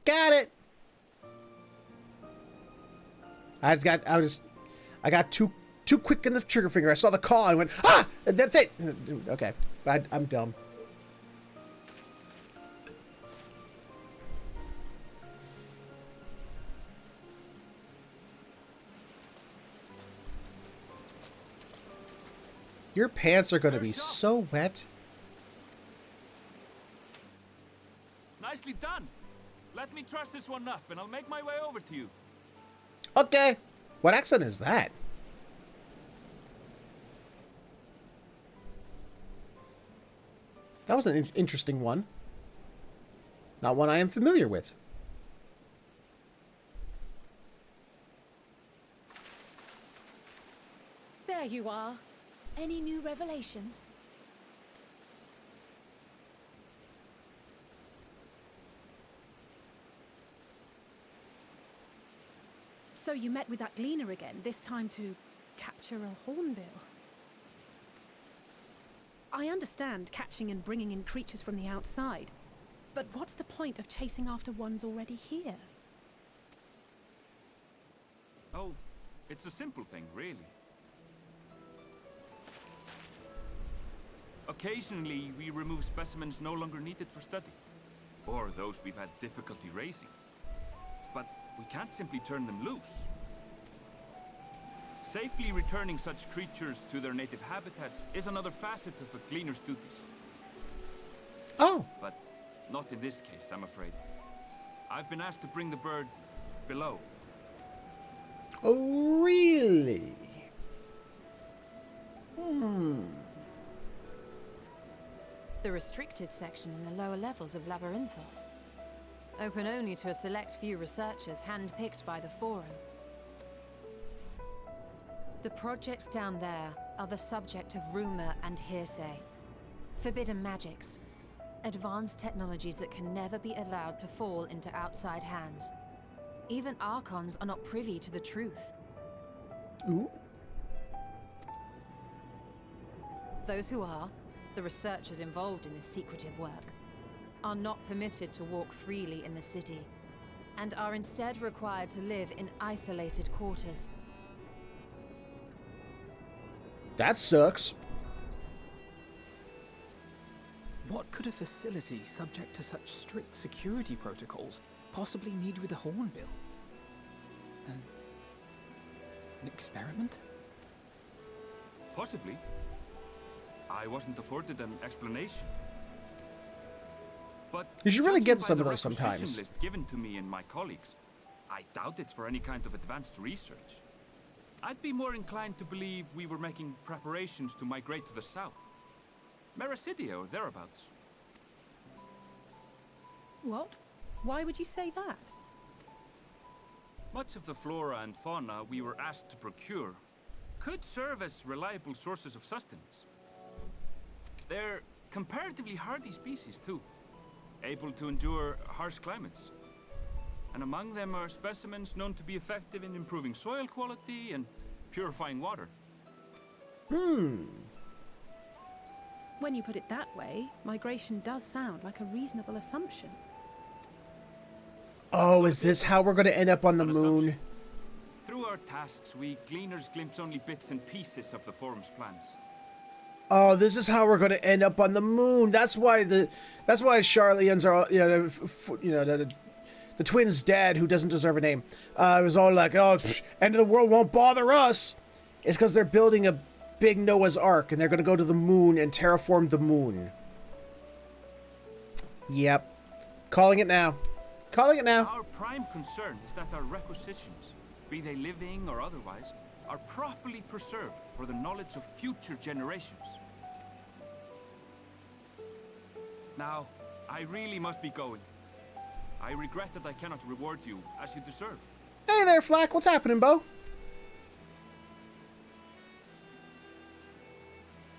Got it. I got too quick in the trigger finger. I saw the caw and went, ah! That's it. Okay, I'm dumb. Your pants are going to be so wet. Nicely done. Let me truss this one up and I'll make my way over to you. Okay. What accent is that? That was an interesting one. Not one I am familiar with. There you are. Any new revelations? So you met with that gleaner again, this time to capture a hornbill. I understand catching and bringing in creatures from the outside, but what's the point of chasing after ones already here? Oh, it's a simple thing, really. Occasionally, we remove specimens no longer needed for study, or those we've had difficulty raising. But we can't simply turn them loose. Safely returning such creatures to their native habitats is another facet of a gleaner's duties. Oh. But not in this case, I'm afraid. I've been asked to bring the bird below. Oh, really? The restricted section in the lower levels of Labyrinthos. Open only to a select few researchers hand-picked by the Forum. The projects down there are the subject of rumor and hearsay. Forbidden magics. Advanced technologies that can never be allowed to fall into outside hands. Even Archons are not privy to the truth. Ooh. Those who are, the researchers involved in this secretive work, are not permitted to walk freely in the city, and are instead required to live in isolated quarters. That sucks. What could a facility subject to such strict security protocols possibly need with a hornbill? An experiment? Possibly. I wasn't afforded an explanation. But you should really judging get by some the of those requisition sometimes. list given to me and my colleagues, I doubt it's for any kind of advanced research. I'd be more inclined to believe we were making preparations to migrate to the south. Mericidia or thereabouts. What? Why would you say that? Much of the flora and fauna we were asked to procure could serve as reliable sources of sustenance. They're comparatively hardy species too, able to endure harsh climates. And among them are specimens known to be effective in improving soil quality and purifying water. When you put it that way, migration does sound like a reasonable assumption. Oh, is this how we're going to end up on the moon? Through our tasks, we gleaners glimpse only bits and pieces of the forum's plans. Oh, this is how we're going to end up on the moon. That's why Sharlayans are, the twins' dad, who doesn't deserve a name, was all like, "Oh, end of the world won't bother us." It's because they're building a big Noah's Ark, and they're going to go to the moon and terraform the moon. Yep, calling it now. Calling it now. Our prime concern is that our requisitions, be they living or otherwise, are properly preserved for the knowledge of future generations. Now, I really must be going. I regret that I cannot reward you as you deserve. Hey there, Flack. What's happening, Bo?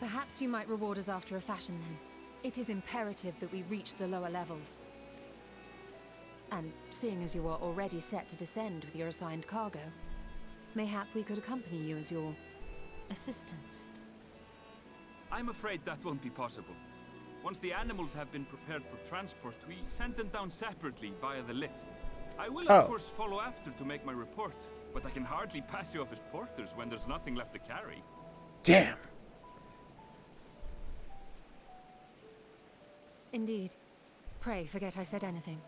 Perhaps you might reward us after a fashion then. It is imperative that we reach the lower levels. And seeing as you are already set to descend with your assigned cargo, mayhap we could accompany you as your assistants. I'm afraid that won't be possible. Once the animals have been prepared for transport, we send them down separately via the lift. I will, of course, follow after to make my report, but I can hardly pass you off as porters when there's nothing left to carry. Damn. Indeed. Pray forget I said anything.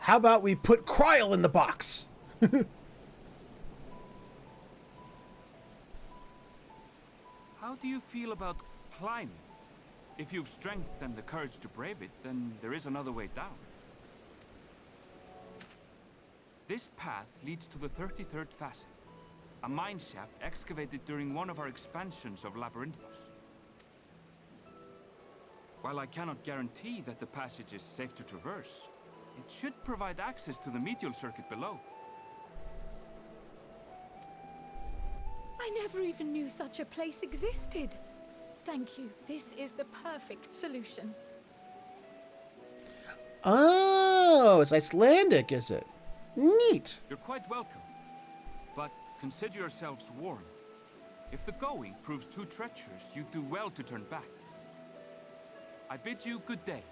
How about we put Kryl in the box? How do you feel about climbing? If you've strength and the courage to brave it, then there is another way down. This path leads to the 33rd facet, a mine shaft excavated during one of our expansions of Labyrinthos. While I cannot guarantee that the passage is safe to traverse, it should provide access to the medial circuit below. I never even knew such a place existed. Thank you. This is the perfect solution. Oh, it's Icelandic, is it? Neat. You're quite welcome, but consider yourselves warned. If the going proves too treacherous, you do well to turn back. I bid you good day.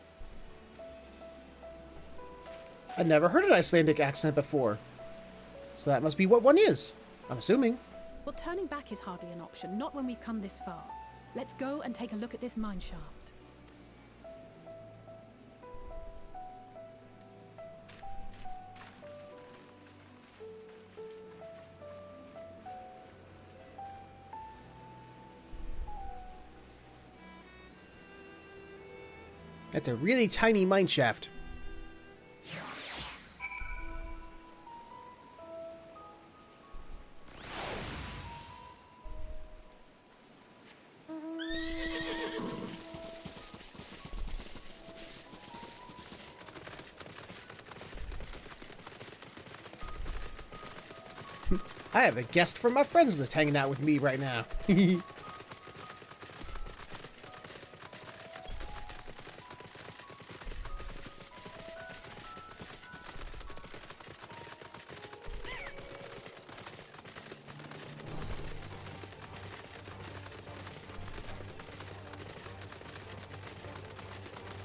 I'd never heard an Icelandic accent before. So that must be what one is, I'm assuming. Well, turning back is hardly an option, not when we've come this far. Let's go and take a look at this mine shaft. That's a really tiny mine shaft. I have a guest from my friends that's hanging out with me right now.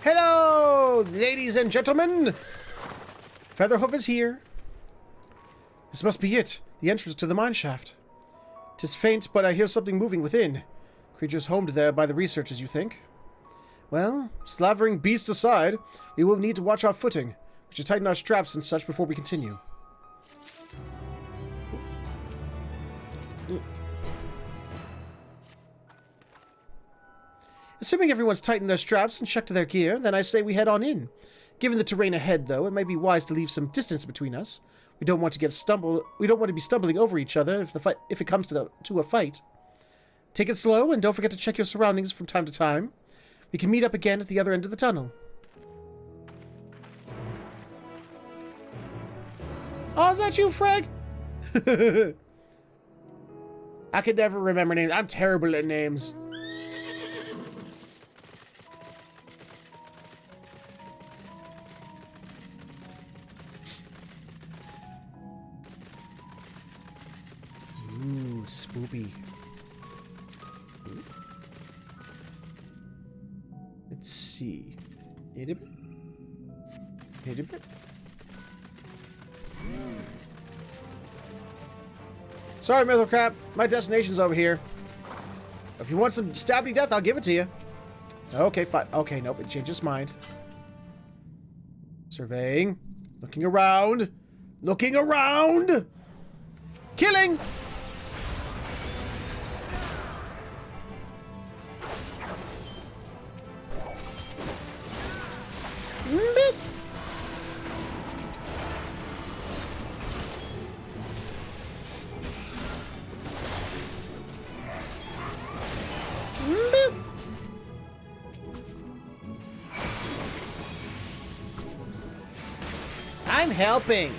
Hello, ladies and gentlemen! Featherhoof is here. This must be it, the entrance to the mine shaft. 'Tis faint, but I hear something moving within. Creatures homed there by the researchers, you think? Well, slavering beasts aside, we will need to watch our footing. We should tighten our straps and such before we continue. Assuming everyone's tightened their straps and checked their gear, then I say we head on in. Given the terrain ahead, though, it may be wise to leave some distance between us. We don't want to be stumbling over each other if it comes to a fight. Take it slow, and don't forget to check your surroundings from time to time. We can meet up again at the other end of the tunnel. Oh, is that you, Freg? I could never remember names. I'm terrible at names. Ooh, spoopy. Let's see. Hit it. Hit it. Sorry, Mythocrap. My destination's over here. If you want some stabby death, I'll give it to you. Okay, fine. Okay, nope, it changed its mind. Surveying. Looking around. Looking around! Killing! I'm helping.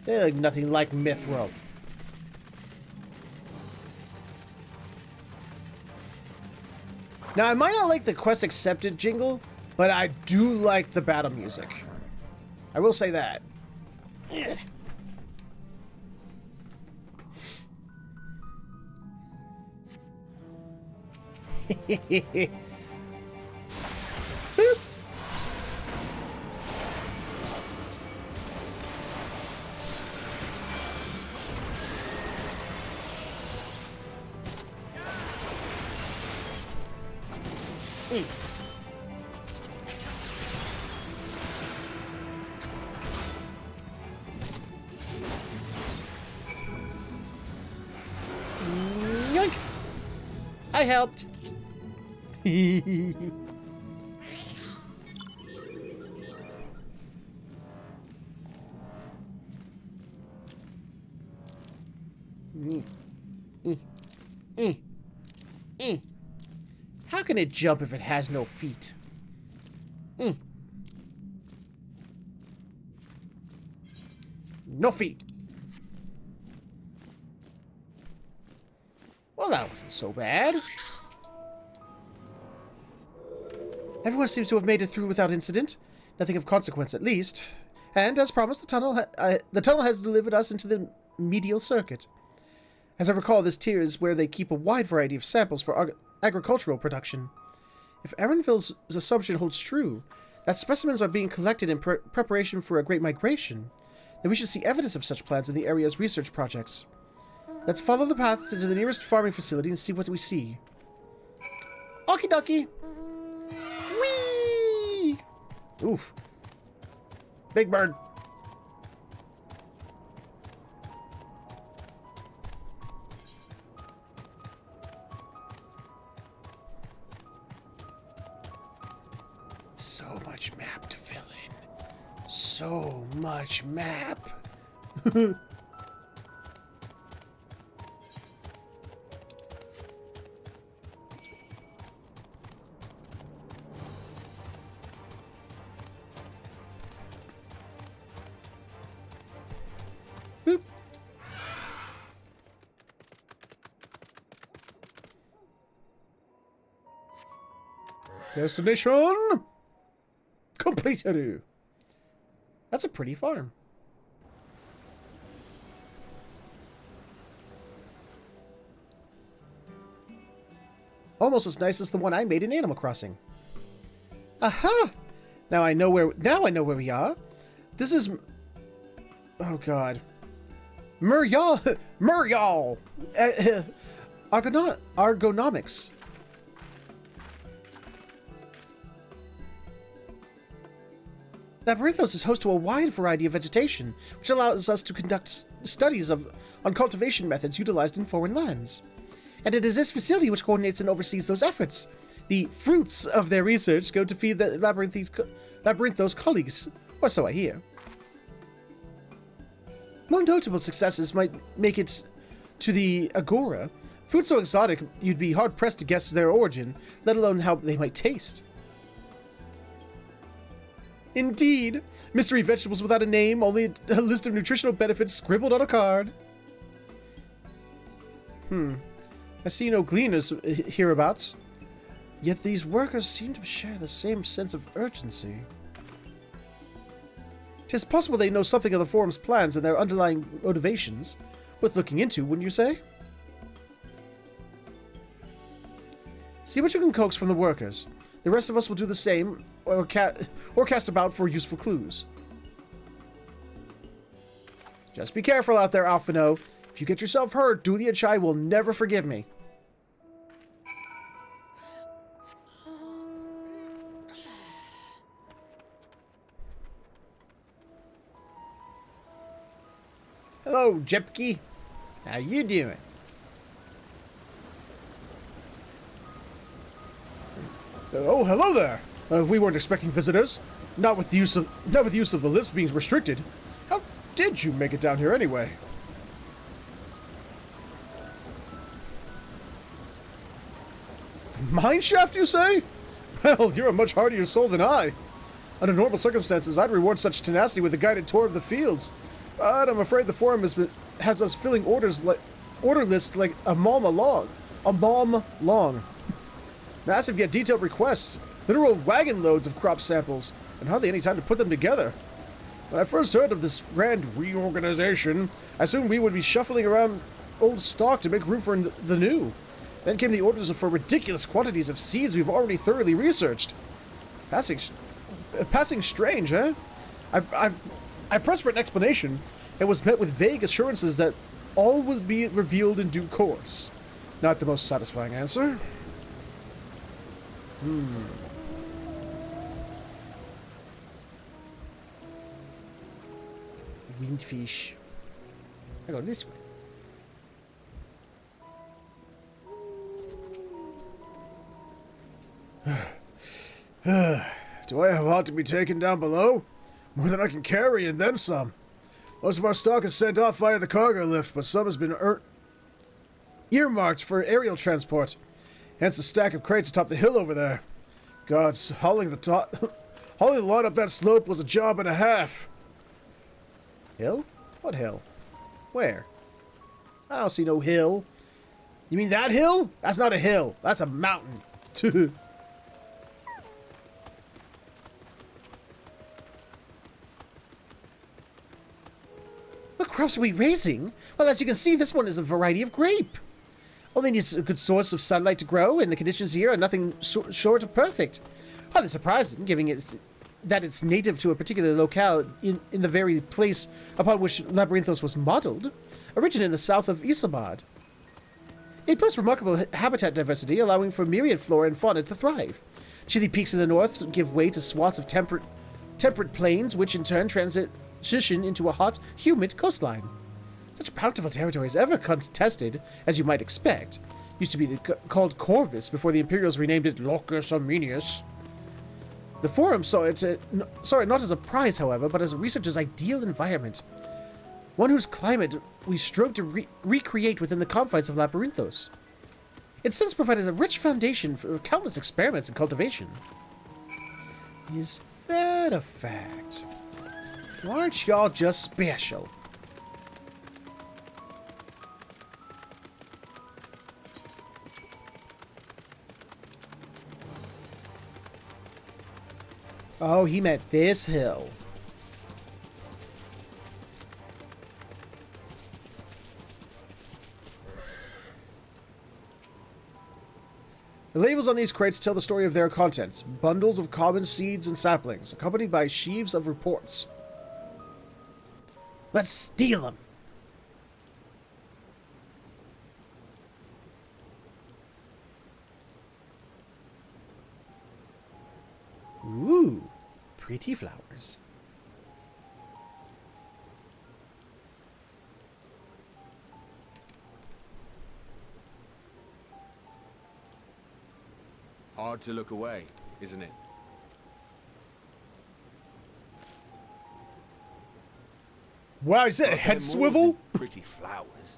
They're nothing like Mythworld. Now, I might not like the quest accepted jingle, but I do like the battle music. I will say that. Boop. Yoink! I helped. How can it jump if it has no feet? No feet. Well, that wasn't so bad. Everyone seems to have made it through without incident. Nothing of consequence, at least. And, as promised, the tunnel has delivered us into the medial circuit. As I recall, this tier is where they keep a wide variety of samples for agricultural production. If Erenville's assumption holds true, that specimens are being collected in preparation for a great migration, then we should see evidence of such plans in the area's research projects. Let's follow the path to the nearest farming facility and see what we see. Okie dokie! Whee! Oof. Big bird. So much map to fill in. So much map. Boop. Destination completed. That's a pretty farm. Almost as nice as the one I made in Animal Crossing. Aha! Now I know where we are. This is, oh god, Murial Argonomics. Labyrinthos is host to a wide variety of vegetation, which allows us to conduct studies on cultivation methods utilized in foreign lands. And it is this facility which coordinates and oversees those efforts. The fruits of their research go to feed the Labyrinthos colleagues, or so I hear. More notable successes might make it to the Agora. Fruits so exotic you'd be hard-pressed to guess their origin, let alone how they might taste. Indeed! Mystery vegetables without a name, only a list of nutritional benefits scribbled on a card. I see no gleaners hereabouts. Yet these workers seem to share the same sense of urgency. 'Tis possible they know something of the forum's plans and their underlying motivations. Worth looking into, wouldn't you say? See what you can coax from the workers. The rest of us will do the same, or cast about for useful clues. Just be careful out there, Alphino. If you get yourself hurt, Dulia Chai will never forgive me. Hello, Jepki. How you doing? Oh, hello there. We weren't expecting visitors. Not with the use of the lifts being restricted. How did you make it down here anyway? The mine shaft, you say? Well, you're a much hardier soul than I. Under normal circumstances, I'd reward such tenacity with a guided tour of the fields. But I'm afraid the forum has us filling order lists like a mom long. Massive yet detailed requests, literal wagon loads of crop samples, and hardly any time to put them together. When I first heard of this grand reorganization, I assumed we would be shuffling around old stock to make room for the new. Then came the orders for ridiculous quantities of seeds we've already thoroughly researched. Passing strange, huh? I pressed for an explanation and was met with vague assurances that all would be revealed in due course. Not the most satisfying answer. Windfish. I go this way. Do I have ought to be taken down below? More than I can carry and then some. Most of our stock is sent off via the cargo lift, but some has been earmarked for aerial transport. Hence the stack of crates atop the hill over there. Gods, hauling the lot up that slope was a job and a half. Hill? What hill? Where? I don't see no hill. You mean that hill? That's not a hill. That's a mountain. What crops are we raising? Well, as you can see, this one is a variety of grape. Only needs a good source of sunlight to grow, and the conditions here are nothing short of perfect. Hardly surprising, given that it's native to a particular locale in the very place upon which Labyrinthos was modeled, originating in the south of Isabad. It boasts remarkable habitat diversity, allowing for myriad flora and fauna to thrive. Chilly peaks in the north give way to swaths of temperate plains, which in turn transition into a hot, humid coastline. Such bountiful territory is ever contested, as you might expect. Used to be called Corvus before the Imperials renamed it Locus Armenius. The Forum saw it not as a prize, however, but as a researcher's ideal environment. One whose climate we strove to recreate within the confines of Labyrinthos. It since provided a rich foundation for countless experiments and cultivation. Is that a fact? Aren't y'all just special? Oh, he meant this hill. The labels on these crates tell the story of their contents. Bundles of common seeds and saplings, accompanied by sheaves of reports. Let's steal them! Ooh, pretty flowers. Hard to look away, isn't it? Wow, is that a head swivel? Pretty flowers.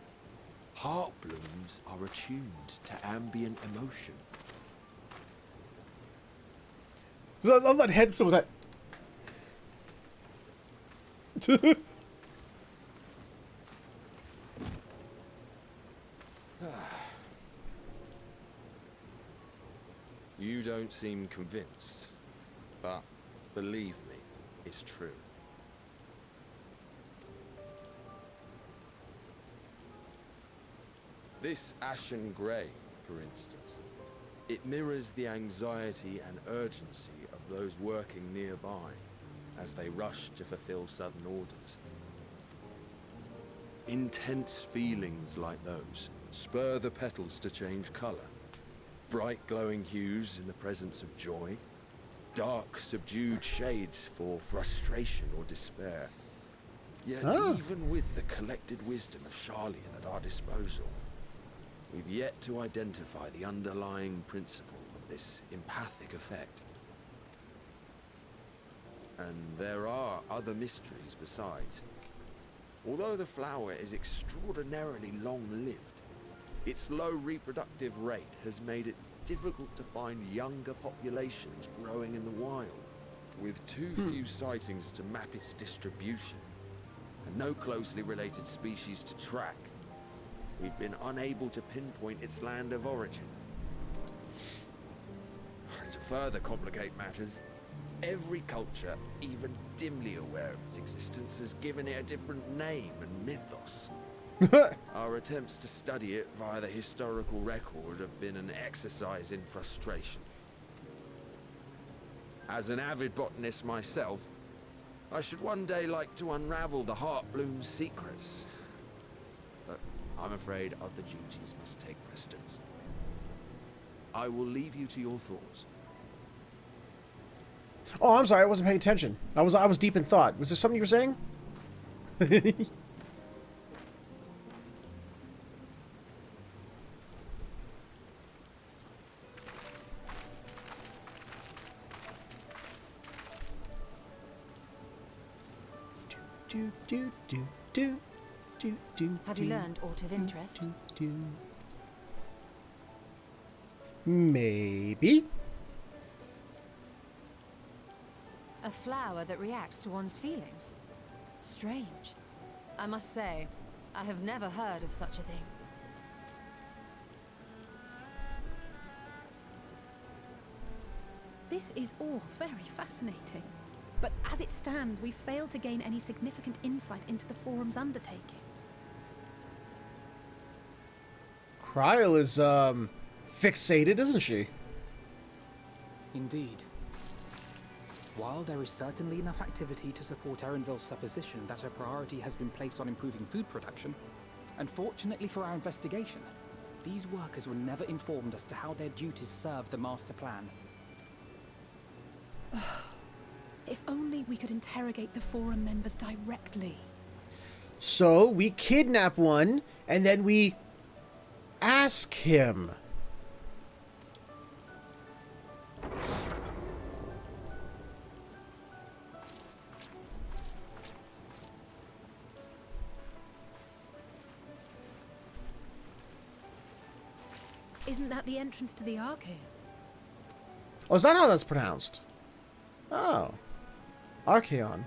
Heart blooms are attuned to ambient emotion. I love that head swivel. That. You don't seem convinced, but believe me, it's true. This ashen grey, for instance, it mirrors the anxiety and urgency of those working nearby as they rush to fulfill sudden orders. Intense feelings like those spur the petals to change colour. Bright glowing hues in the presence of joy, dark subdued shades for frustration or despair. Yet even with the collected wisdom of Sharlayan at our disposal, we've yet to identify the underlying principle of this empathic effect. And there are other mysteries besides. Although the flower is extraordinarily long-lived, its low reproductive rate has made it difficult to find younger populations growing in the wild. With too few sightings to map its distribution, and no closely related species to track, we've been unable to pinpoint its land of origin. To further complicate matters, every culture, even dimly aware of its existence, has given it a different name and mythos. Our attempts to study it via the historical record have been an exercise in frustration. As an avid botanist myself, I should one day like to unravel the Heartbloom's secrets. But I'm afraid other duties must take precedence. I will leave you to your thoughts. Oh, I'm sorry, I wasn't paying attention. I was deep in thought. Was there something you were saying? Have you learned aught of interest? Maybe. A flower that reacts to one's feelings. Strange. I must say, I have never heard of such a thing. This is all very fascinating. But as it stands, we failed to gain any significant insight into the Forum's undertaking. Kryl is, fixated, isn't she? Indeed. While there is certainly enough activity to support Erenville's supposition that a priority has been placed on improving food production, unfortunately for our investigation, these workers were never informed as to how their duties serve the master plan. If only we could interrogate the Forum members directly. So, we kidnap one, and then we ask him. Isn't that the entrance to the Archaeon? Oh, is that how that's pronounced? Oh. Archaeon.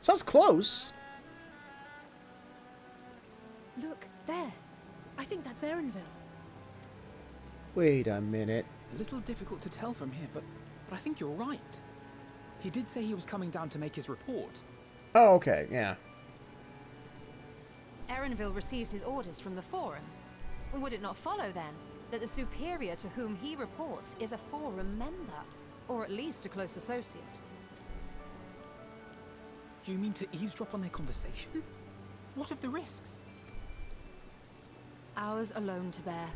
Sounds close. Look, there. I think that's Erenville. Wait a minute. A little difficult to tell from here, but I think you're right. He did say he was coming down to make his report. Oh, okay, yeah. Erenville receives his orders from the Forum. Would it not follow, then, that the superior to whom he reports is a Forum member, or at least a close associate? You mean to eavesdrop on their conversation? What of the risks? Ours alone to bear.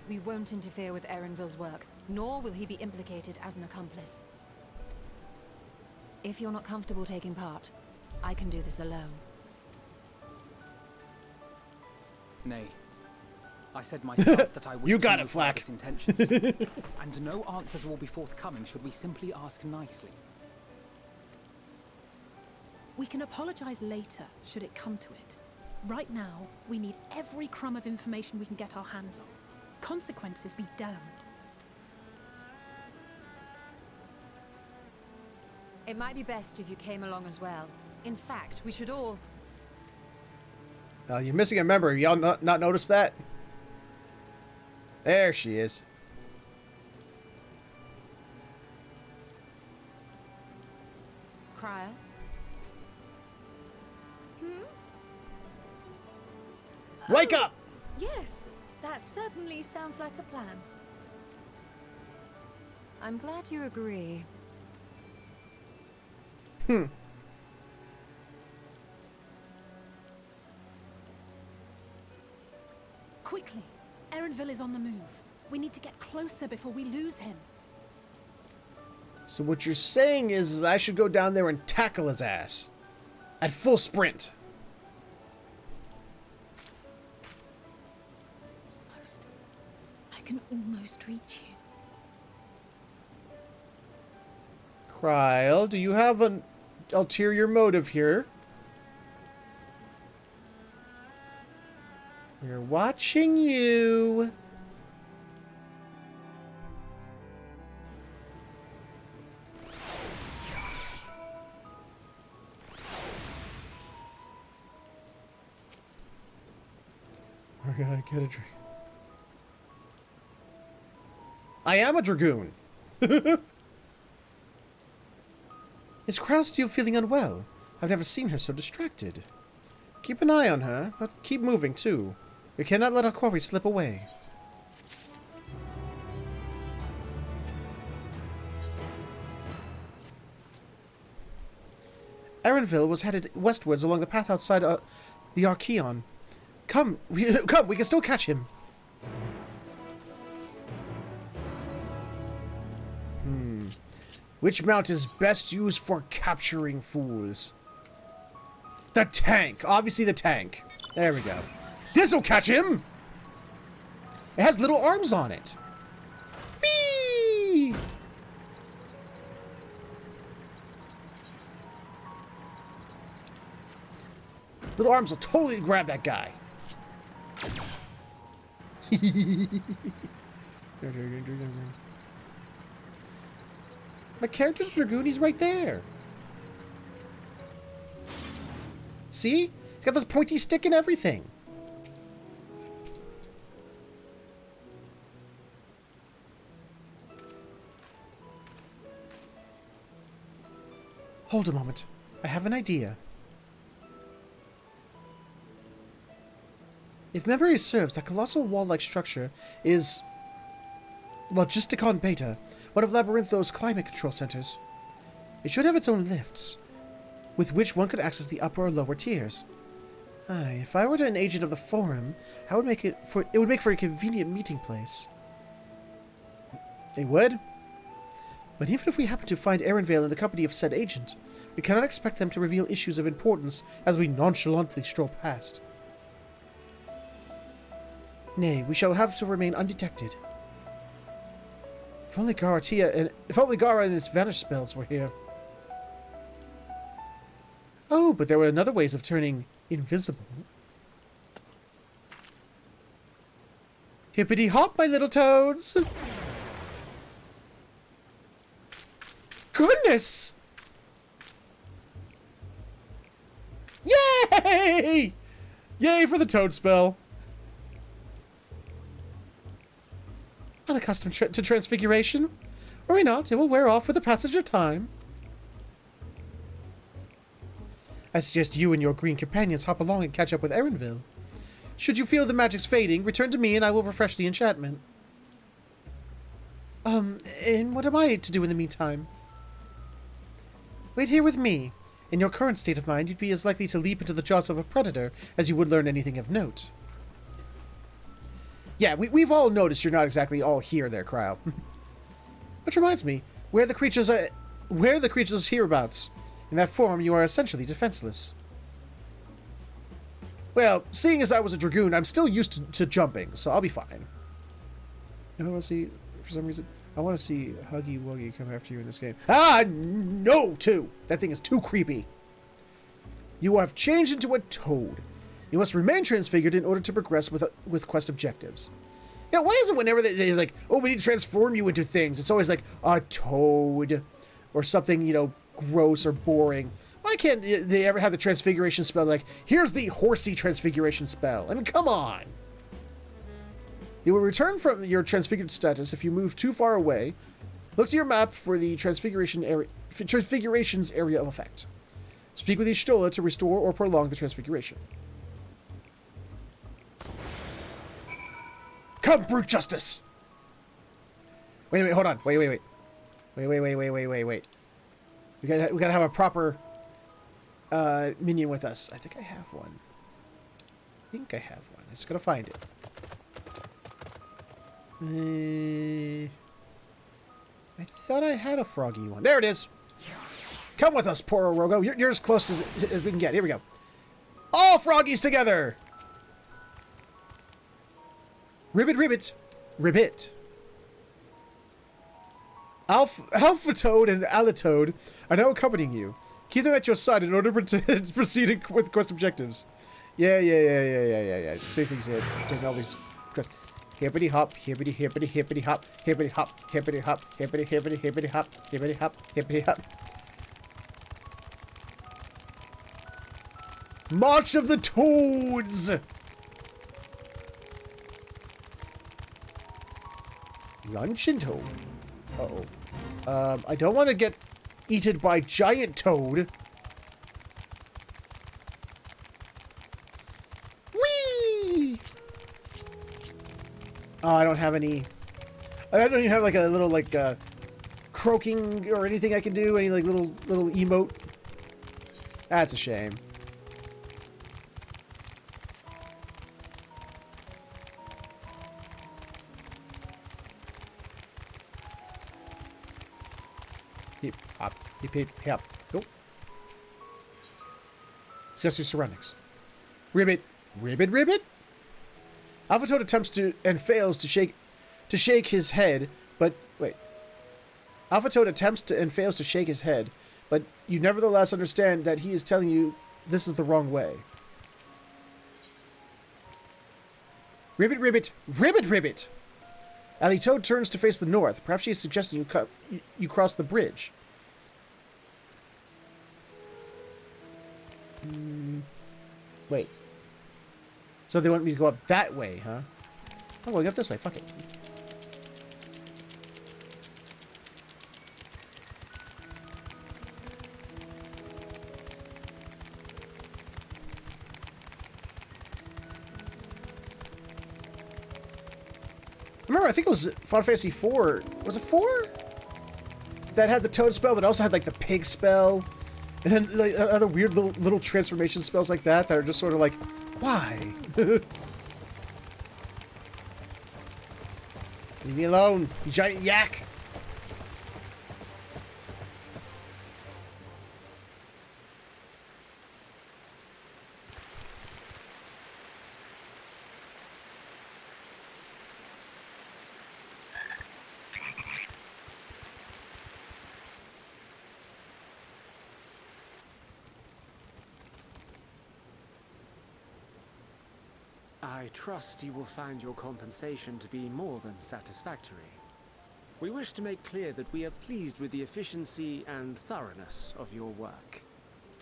We won't interfere with Erenville's work, nor will he be implicated as an accomplice. If you're not comfortable taking part, I can do this alone. Nay. I said myself that I wish You to got know it, Flack. his intentions, and no answers will be forthcoming should we simply ask nicely. We can apologize later, should it come to it. Right now, we need every crumb of information we can get our hands on. Consequences be damned. It might be best if you came along as well. In fact, we should all... You're missing a member. Y'all not noticed that? There she is. Cryo? Wake up! Yes, that certainly sounds like a plan. I'm glad you agree. Quickly! Erenville is on the move. We need to get closer before we lose him. So what you're saying is I should go down there and tackle his ass. At full sprint. I can almost reach you. Kryl, do you have an ulterior motive here? We're watching you. I gotta get a drink. I am a dragoon. Is Kryl still feeling unwell? I've never seen her so distracted. Keep an eye on her, but keep moving too. We cannot let our quarry slip away. Erenville was headed westwards along the path outside the Archaeon. Come, we can still catch him. Which mount is best used for capturing fools? The tank. Obviously the tank. There we go. This'll catch him! It has little arms on it. Whee! Little arms will totally grab that guy. My character's dragoon, he's right there. See? He's got this pointy stick and everything. Hold a moment. I have an idea. If memory serves, that colossal wall-like structure is Logisticon Beta, one of Labyrinthos' climate control centers. It should have its own lifts, with which one could access the upper or lower tiers. If I were an agent of the Forum, it would make for a convenient meeting place. They would? But even if we happen to find Erenville in the company of said agent, we cannot expect them to reveal issues of importance as we nonchalantly stroll past. Nay, we shall have to remain undetected. If only Gara and his vanish spells were here. Oh, but there were other ways of turning invisible. Hippity hop, my little toads! Goodness! Yay! Yay for the toad spell! Unaccustomed to transfiguration? Worry not, it will wear off with the passage of time. I suggest you and your green companions hop along and catch up with Erenville. Should you feel the magic's fading, return to me and I will refresh the enchantment. And what am I to do in the meantime? Wait here with me. In your current state of mind, you'd be as likely to leap into the jaws of a predator as you would learn anything of note. Yeah, we've all noticed you're not exactly all here there, Cryo. Which reminds me, where are the creatures hereabouts? In that form, you are essentially defenseless. Well, seeing as I was a Dragoon, I'm still used to jumping, so I'll be fine. You know what I want to see, for some reason? I want to see Huggy Wuggy come after you in this game. Ah, no, too! That thing is too creepy. You have changed into a toad. You must remain transfigured in order to progress with quest objectives. You know, why is it whenever they're like, oh, we need to transform you into things, it's always like a toad or something, you know, gross or boring? Why can't they ever have the transfiguration spell like, here's the horsey transfiguration spell? I mean, come on. You will return from your transfigured status if you move too far away. Look to your map for the transfiguration's area of effect. Speak with Y'shtola to restore or prolong the transfiguration. Come, brute justice! Wait, hold on. Wait. We gotta have a proper minion with us. I think I have one. I just gotta find it. I thought I had a froggy one. There it is! Come with us, poor Orogo. You're as close as we can get. Here we go. All froggies together! Ribbit. Alpha Toad and Alitoad are now accompanying you. Keep them at your side in order to proceed with quest objectives. Yeah. Same thing you said. Taking all these quests. Hippity hop, hippity hippity hippity hop, hippity hop, hippity hop, hippity hippity hippity hop, hippity hop, hippity hop. March of the Toads! Luncheon Toad. Uh-oh. I don't want to get eaten by Giant Toad. Whee! Oh, I don't have any... I don't even have like a little like croaking or anything I can do. Any like little emote. That's a shame. Hop. Go. Assess your surroundings. Ribbit. Alpha Toad attempts to and fails to shake his head, but wait. Alpha Toad attempts to and fails to shake his head, but you nevertheless understand that he is telling you this is the wrong way. Ribbit. Alitoad turns to face the north. Perhaps she is suggesting you cross the bridge. Wait. So they want me to go up that way, huh? I'm going up this way. Fuck it. Remember, I think it was Final Fantasy IV. Was it 4? That had the toad spell, but also had like the pig spell. And then like other weird little transformation spells like that are just sort of like, why? Leave me alone, you giant yak! I trust you will find your compensation to be more than satisfactory. We wish to make clear that we are pleased with the efficiency and thoroughness of your work.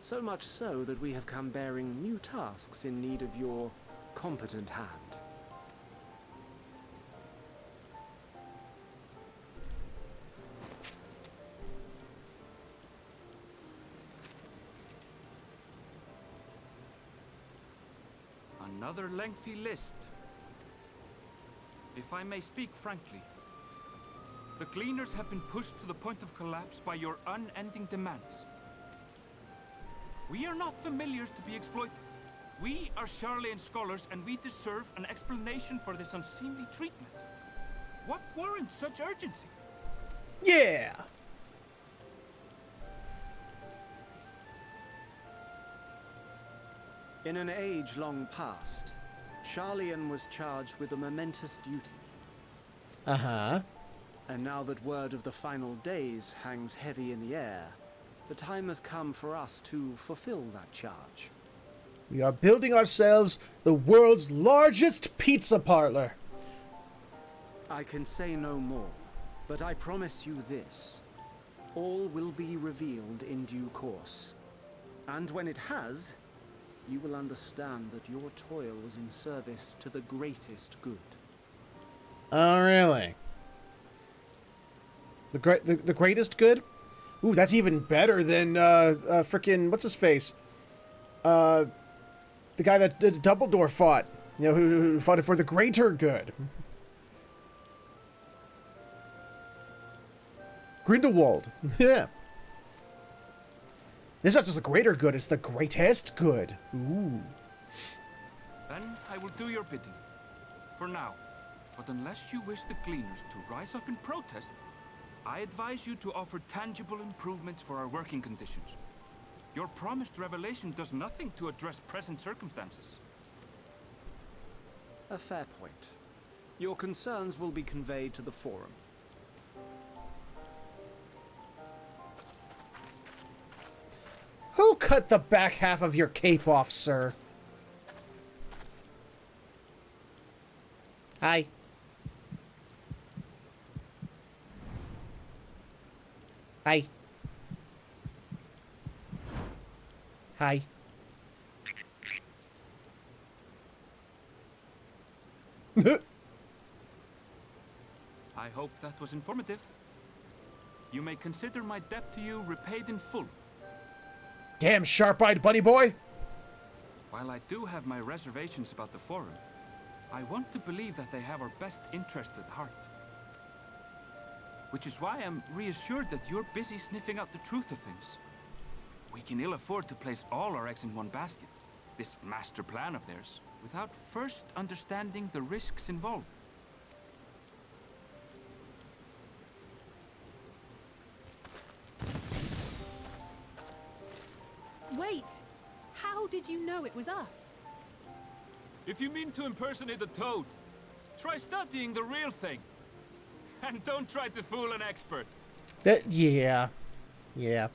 So much so that we have come bearing new tasks in need of your competent hand. Another lengthy list. If I may speak frankly, the Gleaners have been pushed to the point of collapse by your unending demands. We are not familiars to be exploited. We are Sharlayan scholars, and we deserve an explanation for this unseemly treatment. What warrants such urgency? Yeah! In an age long past, Sharlayan was charged with a momentous duty. Uh-huh. And now that word of the final days hangs heavy in the air, the time has come for us to fulfill that charge. We are building ourselves the world's largest pizza parlor. I can say no more, but I promise you this. All will be revealed in due course. And when it has, you will understand that your toil was in service to the greatest good. Oh, really? The greatest good? Ooh, that's even better than frickin' what's his face? The guy that Dumbledore fought. You know, who fought it for the greater good. Grindelwald. Yeah. It's not just the greater good, it's the greatest good. Ooh. Then I will do your bidding. For now. But unless you wish the Gleaners to rise up in protest, I advise you to offer tangible improvements for our working conditions. Your promised revelation does nothing to address present circumstances. A fair point. Your concerns will be conveyed to the Forum. Who cut the back half of your cape off, sir? Hi. Hi. Hi. I hope that was informative. You may consider my debt to you repaid in full. Damn sharp-eyed bunny boy! While I do have my reservations about the Forum, I want to believe that they have our best interests at heart. Which is why I'm reassured that you're busy sniffing out the truth of things. We can ill afford to place all our eggs in one basket, this master plan of theirs, without first understanding the risks involved. Wait! How did you know it was us? If you mean to impersonate a toad, try studying the real thing. And don't try to fool an expert. Yeah. Yeah.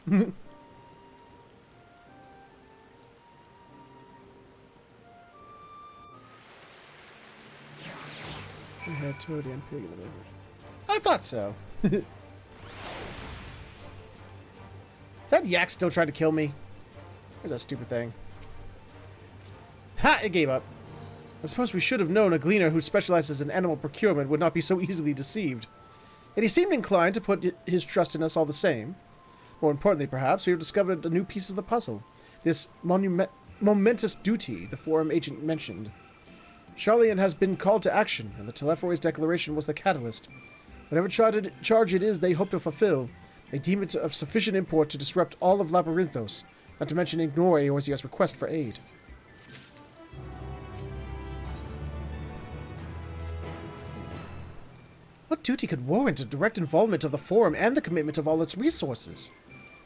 I thought so. Is that yak still trying to kill me? Where's that stupid thing? Ha! It gave up. I suppose we should have known a gleaner who specializes in animal procurement would not be so easily deceived. Yet he seemed inclined to put his trust in us all the same. More importantly, perhaps, we have discovered a new piece of the puzzle. This momentous duty the Forum agent mentioned. Sharlayan has been called to action, and the Telephory's declaration was the catalyst. Whatever charge it is they hope to fulfill, they deem it of sufficient import to disrupt all of Labyrinthos, not to mention ignore Eorzea's request for aid. What duty could warrant a direct involvement of the Forum and the commitment of all its resources?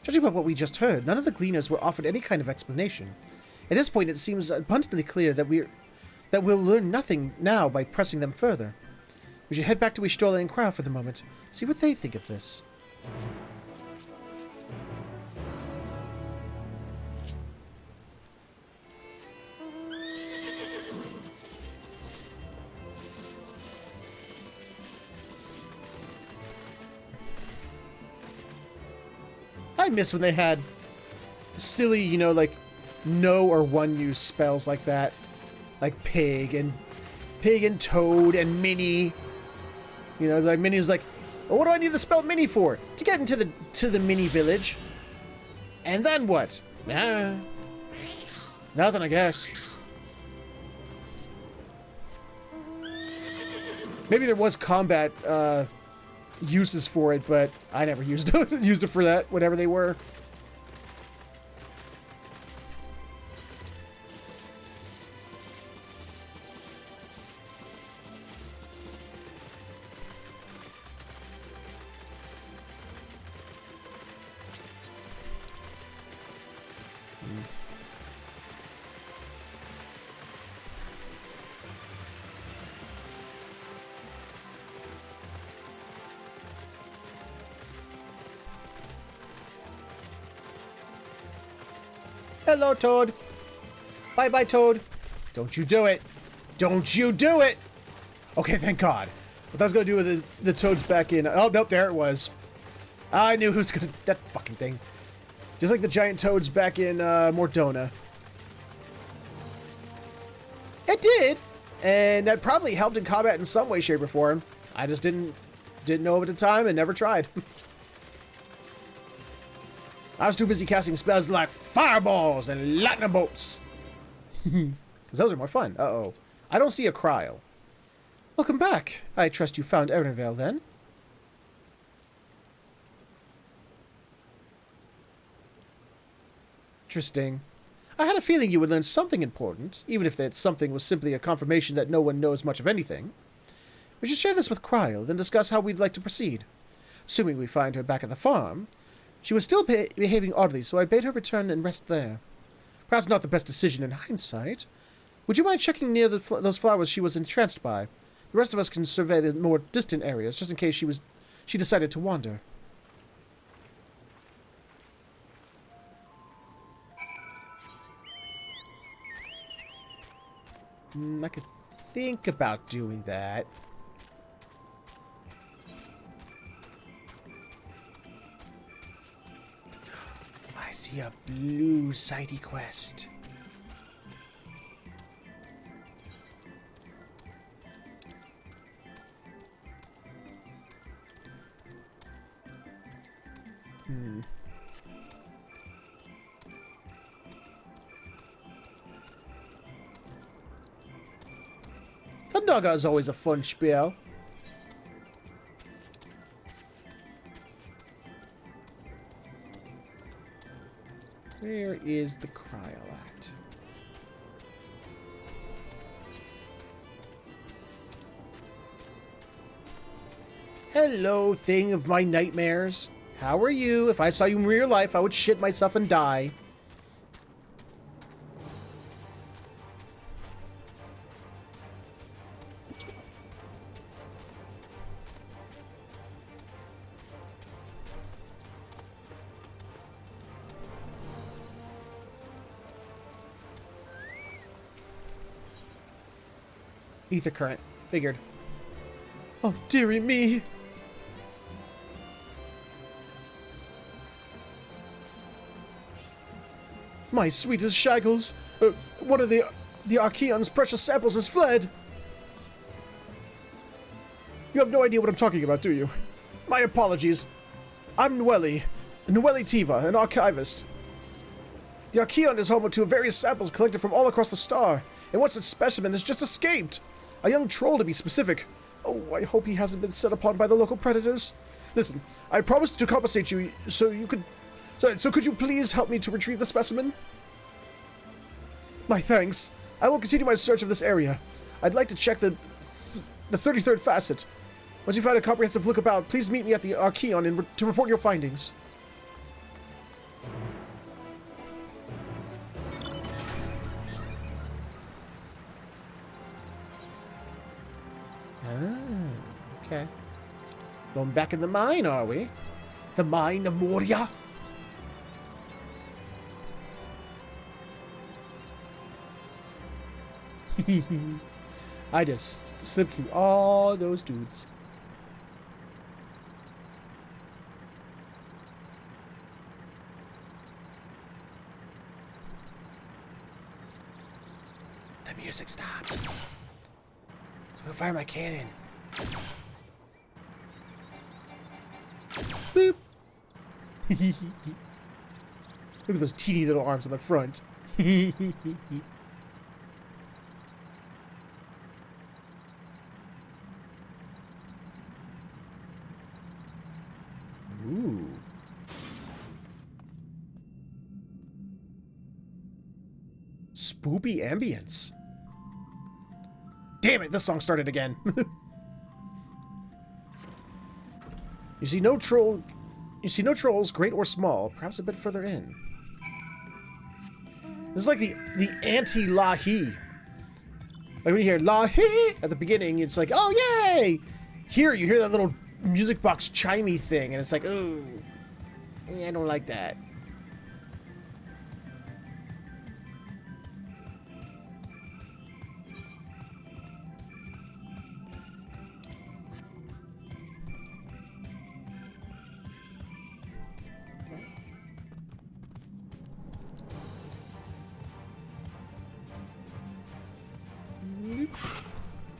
Judging by what we just heard, none of the Gleaners were offered any kind of explanation. At this point, it seems abundantly clear that we'll learn nothing now by pressing them further. We should head back to Y'shtola and Crow for the moment, see what they think of this. I miss when they had silly, you know, like no or one use spells like that. Like pig and toad and mini. You know, like mini's like, well, what do I need the spell mini for? To get into the mini village. And then what? Nah. Nothing, I guess. Maybe there was combat uses for it, but I never used it, used it for that, whatever they were. Hello, Toad. Bye-bye, Toad. Don't you do it. Don't you do it. Okay, thank God. What I was going to do with the Toads back in... Oh, nope, there it was. I knew who was going to... That fucking thing. Just like the giant Toads back in Mordona. It did. And that probably helped in combat in some way, shape, or form. I just didn't know of it at the time and never tried. I was too busy casting spells like fireballs and lightning bolts. Because those are more fun. Uh-oh. I don't see a Kryl. Welcome back. I trust you found Erenvale then. Interesting. I had a feeling you would learn something important, even if that something was simply a confirmation that no one knows much of anything. We should share this with Kryl, then discuss how we'd like to proceed. Assuming we find her back at the farm. She was still behaving oddly, so I bade her return and rest there. Perhaps not the best decision in hindsight. Would you mind checking near those flowers she was entranced by? The rest of us can survey the more distant areas, just in case she decided to wander. I could think about doing that. I see a blue sidey quest. Thundaga is always a fun spiel. Where is the Kryl at? Hello, thing of my nightmares. How are you? If I saw you in real life, I would shit myself and die. Ether current. Figured. Oh, dearie me. My sweetest shaggles. One of the Archaeon's precious samples has fled. You have no idea what I'm talking about, do you? My apologies. I'm Nweli Tiva, an archivist. The Archaeon is home to various samples collected from all across the star, and one such specimen has just escaped. A young troll, to be specific. Oh, I hope he hasn't been set upon by the local predators. Listen, I promised to compensate you, so could you please help me to retrieve the specimen? My thanks. I will continue my search of this area. I'd like to check the 33rd facet. Once you've had a comprehensive look about, please meet me at the Archaeon to report your findings. Okay. Going back in the mine, are we? The mine of Moria? I just slipped through all those dudes. The music stopped. So I'm gonna fire my cannon. Boop. Look at those teeny little arms on the front. Spoopy ambience. Damn it, this song started again. You see no trolls, great or small, perhaps a bit further in. This is like the anti-Lahi. Like when you hear Lahi at the beginning, it's like, oh yay! Here you hear that little music box chimey thing, and it's like, ooh, I don't like that.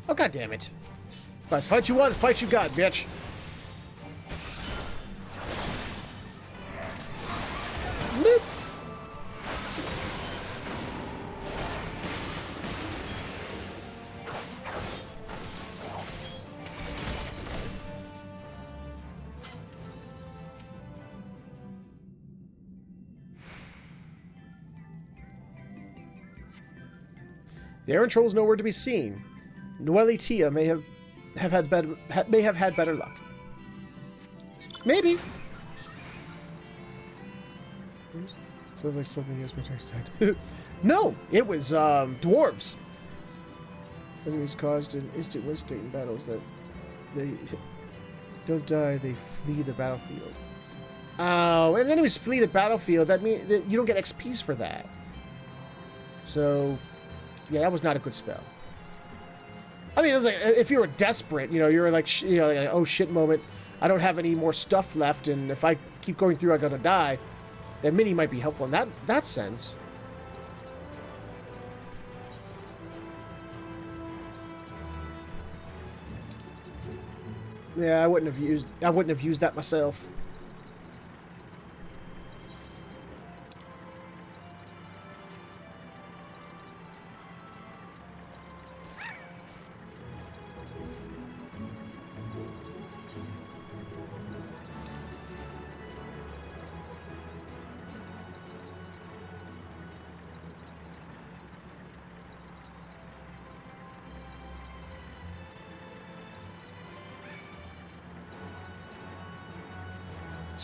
Oh, god damn it. Let's fight you want, fight you got, bitch. Bloop. The errant troll is nowhere to be seen. Noelle Tia may have had better luck. Maybe. Sounds like something has been said. No, it was dwarves. Enemies caused an instant win state in battles that they don't die, they flee the battlefield. Oh, and enemies flee the battlefield. That means that you don't get XPs for that. So, yeah, that was not a good spell. I mean, it was like, if you were desperate, you know, you're like, you know, like, oh shit moment, I don't have any more stuff left, and if I keep going through, I'm gonna die. Then mini might be helpful in that sense. Yeah, I wouldn't have used that myself.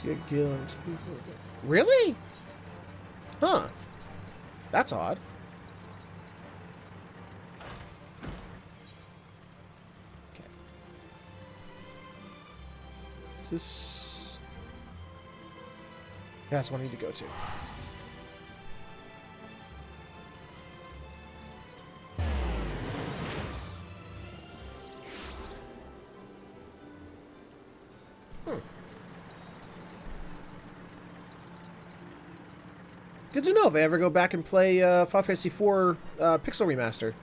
Get Gil and people. Really? Huh. That's odd. Okay. Is this... That's what I need to go to. Good to know if I ever go back and play Final Fantasy IV Pixel Remaster.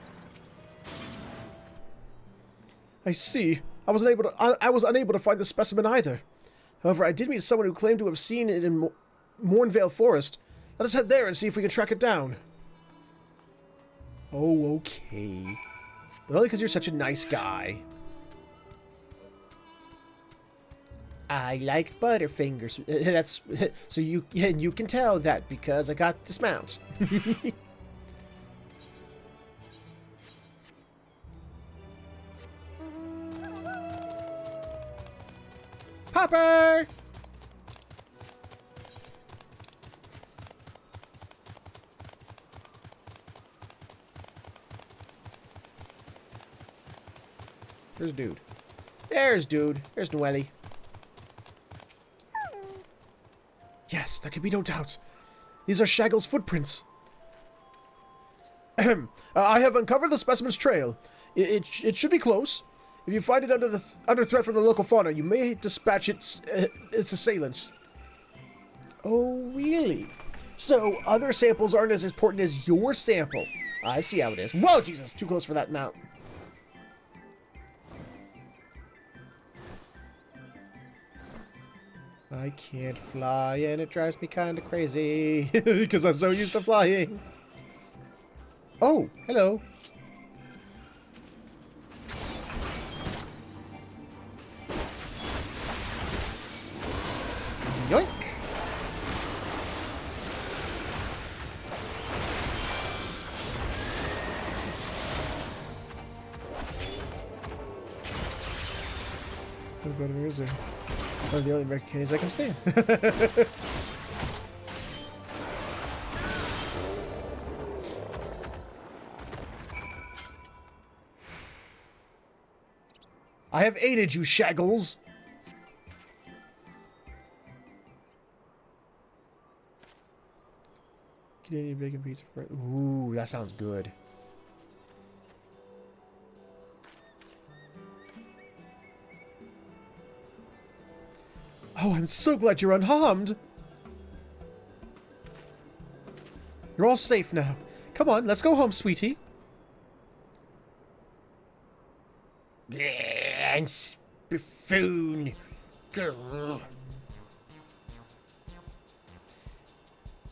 I see. I was unable to find the specimen either. However, I did meet someone who claimed to have seen it in Mornvale Forest. Let us head there and see if we can track it down. Oh, okay. But only because you're such a nice guy. I like Butterfingers. That's so you can tell that because I got this mount. Popper! There's dude. There's dude. There's Noelle. Yes, there can be no doubt. These are Shaggle's footprints. I have uncovered the specimen's trail. It should be close. If you find it under threat from the local fauna, you may dispatch its assailants. Oh, really? So, other samples aren't as important as your sample. I see how it is. Whoa, Jesus, too close for that mount. I can't fly, and it drives me kind of crazy, because I'm so used to flying. Oh, hello. Yoink. predators are one of the only American candies I can stand. I have aided you, Shaggles. Canadian bacon pizza. Ooh, that sounds good. Oh, I'm so glad you're unharmed. You're all safe now. Come on, let's go home, sweetie. And buffoon. The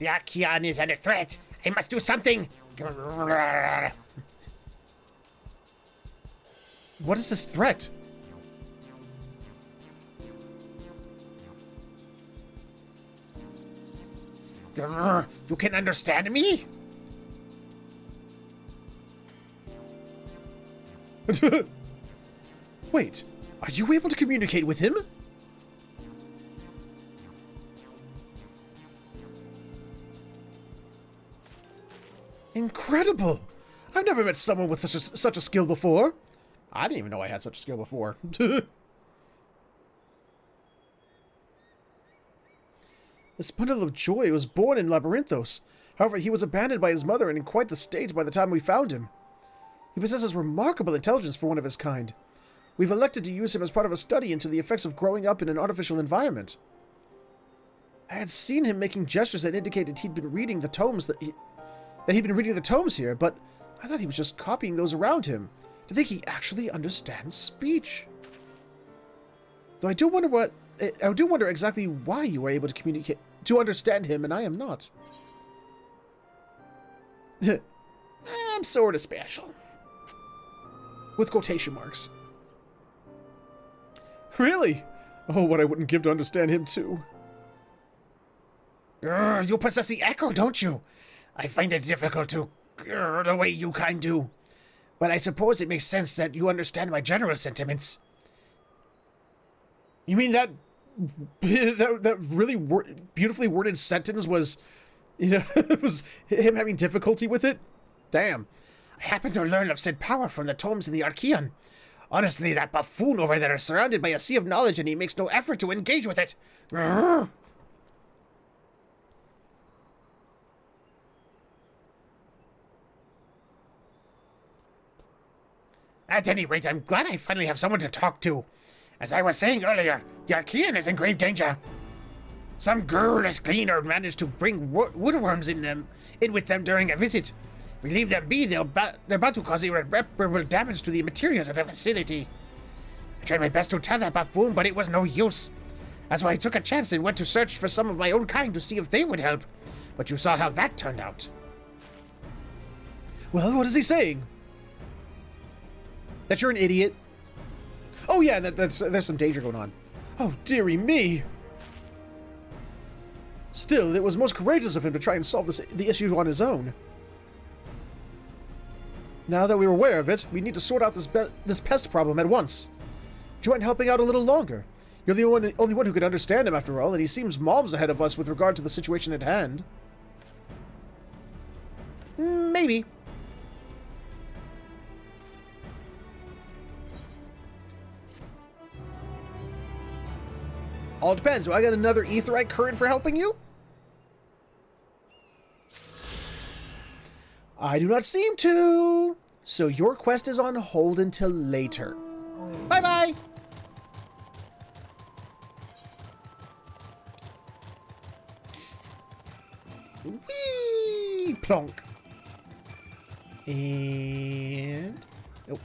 Archaeon is under threat. I must do something. What is this threat? You can understand me? Wait, are you able to communicate with him? Incredible! I've never met someone with such a skill before. I didn't even know I had such a skill before. This bundle of joy was born in Labyrinthos. However, he was abandoned by his mother and in quite the state by the time we found him. He possesses remarkable intelligence for one of his kind. We've elected to use him as part of a study into the effects of growing up in an artificial environment. I had seen him making gestures that indicated he'd been reading the tomes here, but I thought he was just copying those around him. To think he actually understands speech. Though I do wonder exactly why you were able to understand him and I am not. I'm sort of special. With quotation marks. Really? Oh, what I wouldn't give to understand him too. You possess the echo, don't you? I find it difficult to the way you kind do. But I suppose it makes sense that you understand my general sentiments. You mean that really beautifully worded sentence was, was him having difficulty with it? Damn. I happen to learn of said power from the tomes in the Archaeon. Honestly, that buffoon over there is surrounded by a sea of knowledge and he makes no effort to engage with it. At any rate, I'm glad I finally have someone to talk to. As I was saying earlier, the Archaeon is in grave danger. Some girlless cleaner managed to bring woodworms in with them during a visit. If we leave them be, they're about to cause irreparable damage to the materials at the facility. I tried my best to tell that buffoon, but it was no use. That's why I took a chance and went to search for some of my own kind to see if they would help. But you saw how that turned out. Well, what is he saying? That you're an idiot? Oh yeah, there's some danger going on. Oh, dearie me. Still, it was most courageous of him to try and solve the issue on his own. Now that we're aware of it, we need to sort out this pest problem at once. Do you mind helping out a little longer? You're the only one who can understand him after all, and he seems mom's ahead of us with regard to the situation at hand. Maybe. All depends. Do I get another aetheryte current for helping you? I do not seem to. So your quest is on hold until later. Bye-bye. Whee! Plonk. And... Oh.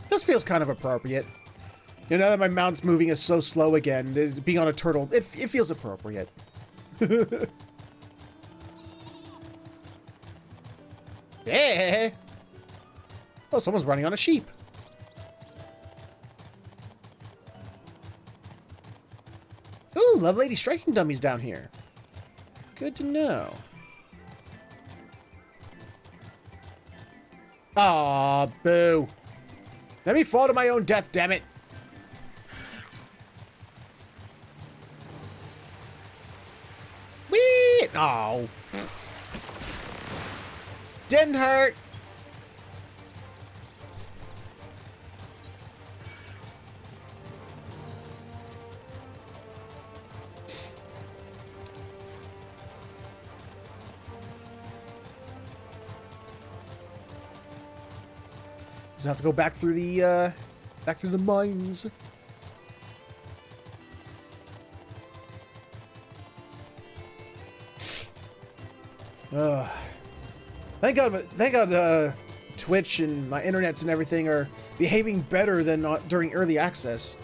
This feels kind of appropriate. You know, now that my mount's moving is so slow again, being on a turtle, it feels appropriate. Yeah. Oh, someone's running on a sheep. Ooh, Ooh, Love Lady striking dummies down here. Good to know. Aw, boo. Let me fall to my own death, damn it. Whee! Oh. Didn't hurt. Just have to go back through the mines. Thank God, Twitch and my internets and everything are behaving better than during early access.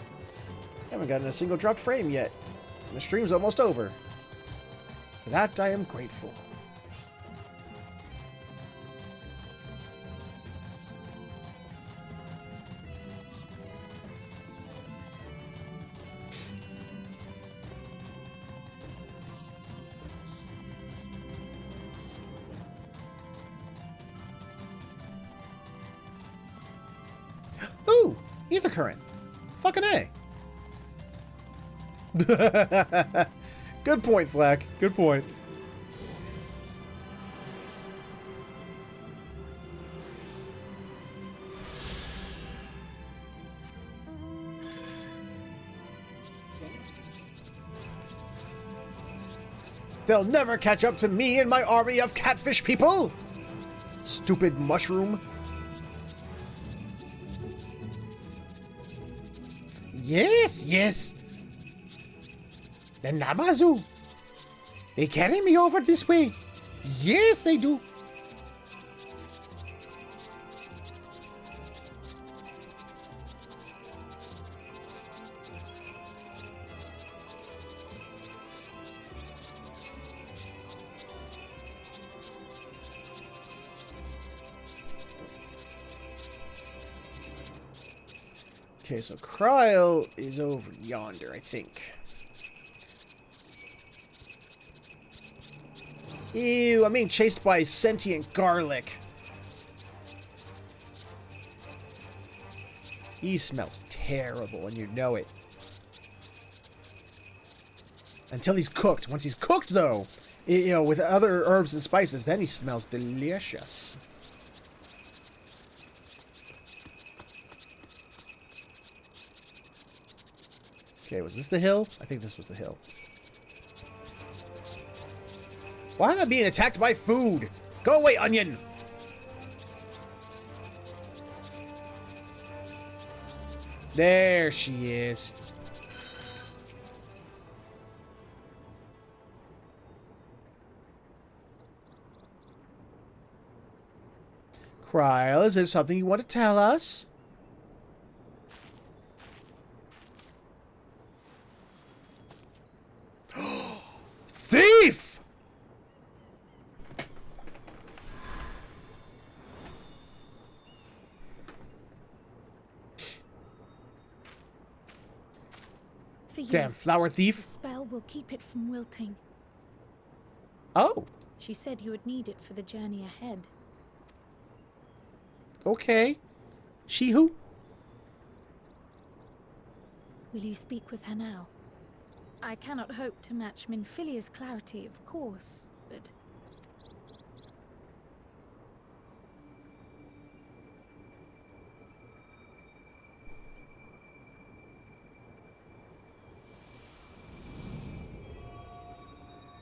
I haven't gotten a single dropped frame yet. And the stream's almost over. For that, I am grateful. Ooh, ether current. Fucking A. Good point, Flack. Good point. They'll never catch up to me and my army of catfish people! Stupid mushroom. Yes, yes. The Namazu. They carry me over this way. Yes, they do. Okay, so Cryle is over yonder, I think. Ew, I'm being chased by sentient garlic. He smells terrible, and you know it. Until he's cooked. Once he's cooked, though, you know, with other herbs and spices, then he smells delicious. Okay, was this the hill? I think this was the hill. Why am I being attacked by food? Go away, onion! There she is. Cryle, is there something you want to tell us? Thief! For you, damn flower thief. the spell will keep it from wilting. Oh. She said you would need it for the journey ahead. Okay. She who? Will you speak with her now? I cannot hope to match Minfilia's clarity, of course, but...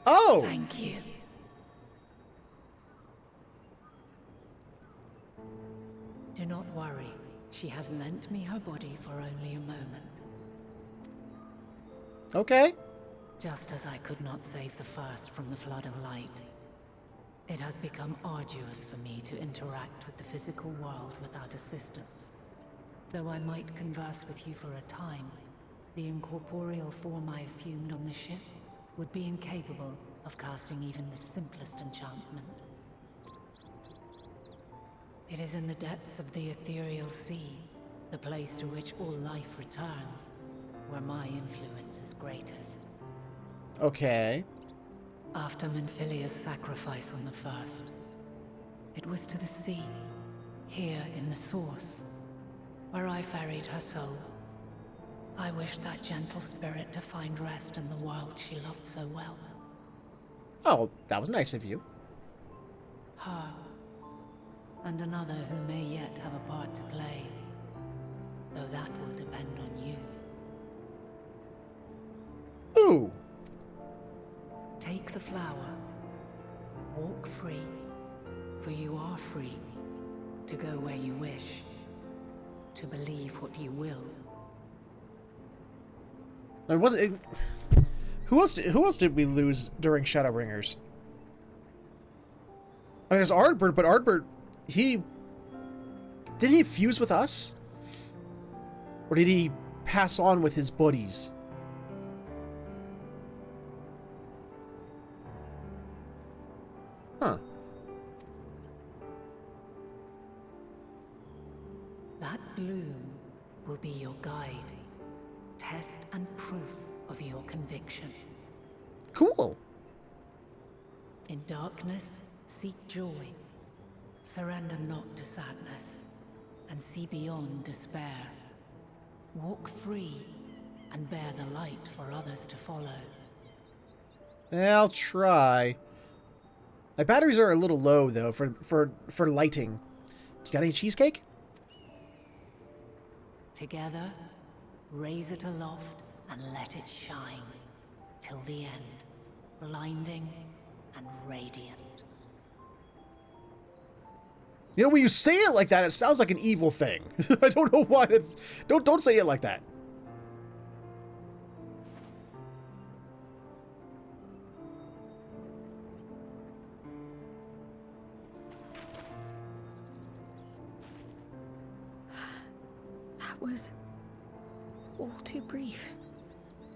Oh! Thank you. Do not worry. She has lent me her body for only a moment. Okay. Just as I could not save the first from the flood of light, it has become arduous for me to interact with the physical world without assistance. Though I might converse with you for a time, the incorporeal form I assumed on the ship would be incapable of casting even the simplest enchantment. It is in the depths of the ethereal sea, the place to which all life returns, where my influence is greatest. Okay. After Menphilia's sacrifice on the first, it was to the sea, here in the source, where I ferried her soul. I wished that gentle spirit to find rest in the world she loved so well. Oh, that was nice of you. Her, and another who may yet have a part to play, though that will depend on you. Ooh. Take the flower, walk free, for you are free, to go where you wish, to believe what you will. It wasn't. Who else did we lose during Shadowbringers? I mean, there's Ardbert, but Ardbert, did he fuse with us, or did he pass on with his buddies? Huh. That bloom will be your guide, test and proof of your conviction. Cool. In darkness, seek joy. Surrender not to sadness, and see beyond despair. Walk free, and bear the light for others to follow. I'll try. My batteries are a little low though for lighting. You got any cheesecake? Together, raise it aloft and let it shine till the end, blinding and radiant. You know, when you say it like that, it sounds like an evil thing. I don't know why that's... Don't say it like that. That was all too brief.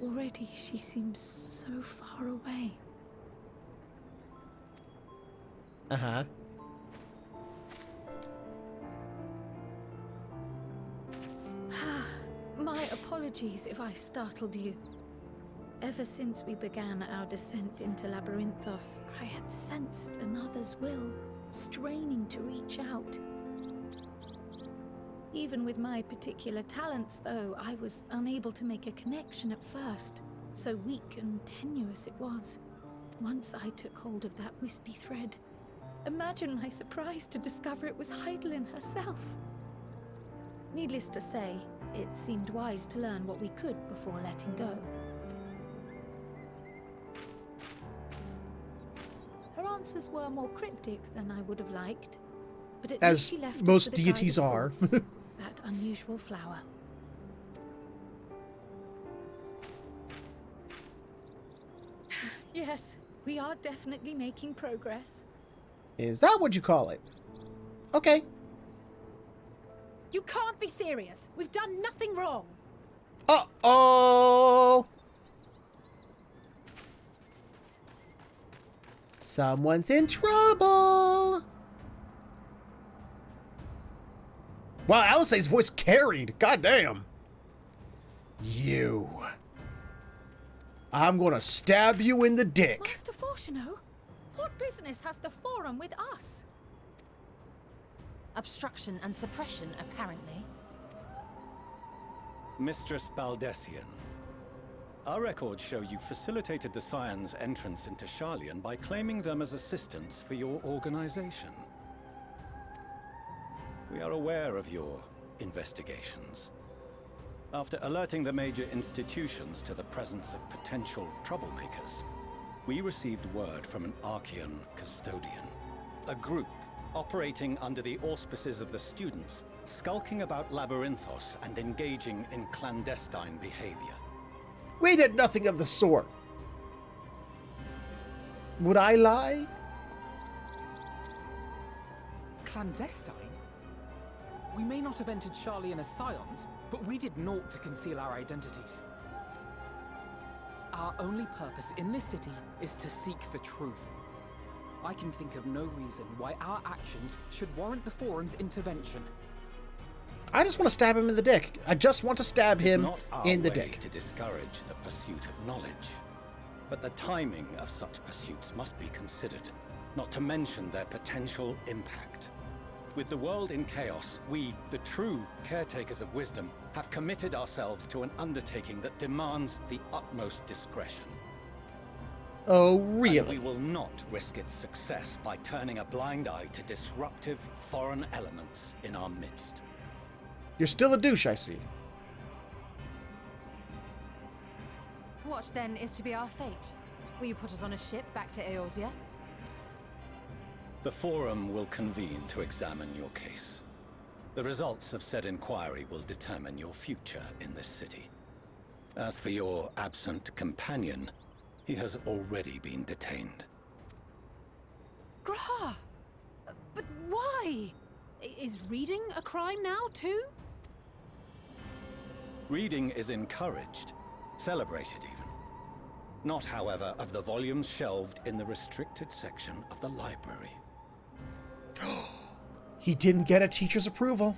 Already she seems so far away. Uh-huh. My apologies if I startled you. Ever since we began our descent into Labyrinthos, I had sensed another's will, straining to reach out. Even with my particular talents, though, I was unable to make a connection at first. So weak and tenuous it was. Once I took hold of that wispy thread. Imagine my surprise to discover it was Heidelin herself. Needless to say, it seemed wise to learn what we could before letting go. Her answers were more cryptic than I would have liked, but at least she left us most with a deities guide of are. sorts, that unusual flower. Yes, we are definitely making progress. Is that what you call it? Okay. You can't be serious. We've done nothing wrong. Uh-oh! Someone's in trouble! Wow, Alisaie's voice carried. Goddamn. You. I'm gonna stab you in the dick. Master Fortuno, what business has the Forum with us? Obstruction and suppression, apparently. Mistress Baldessian, our records show you facilitated the Scions' entrance into Sharlayan by claiming them as assistants for your organization. We are aware of your investigations. After alerting the major institutions to the presence of potential troublemakers, we received word from an Archaeon custodian, a group operating under the auspices of the students, skulking about Labyrinthos and engaging in clandestine behavior. We did nothing of the sort. Would I lie? Clandestine? We may not have entered Sharlayan as Scions, but we did naught to conceal our identities. Our only purpose in this city is to seek the truth. I can think of no reason why our actions should warrant the Forum's intervention. I just want to stab him in the dick. I just want to stab him It is not our in the way dick. to discourage the pursuit of knowledge. But the timing of such pursuits must be considered, not to mention their potential impact. With the world in chaos, we, the true caretakers of wisdom, have committed ourselves to an undertaking that demands the utmost discretion. Oh, really? And we will not risk its success by turning a blind eye to disruptive foreign elements in our midst. You're still a douche, I see. What, then, is to be our fate? Will you put us on a ship back to Eorzea? The Forum will convene to examine your case. The results of said inquiry will determine your future in this city. As for your absent companion, he has already been detained. Grah! But why? Is reading a crime now, too? Reading is encouraged, celebrated even. Not, however, of the volumes shelved in the restricted section of the library. He didn't get a teacher's approval.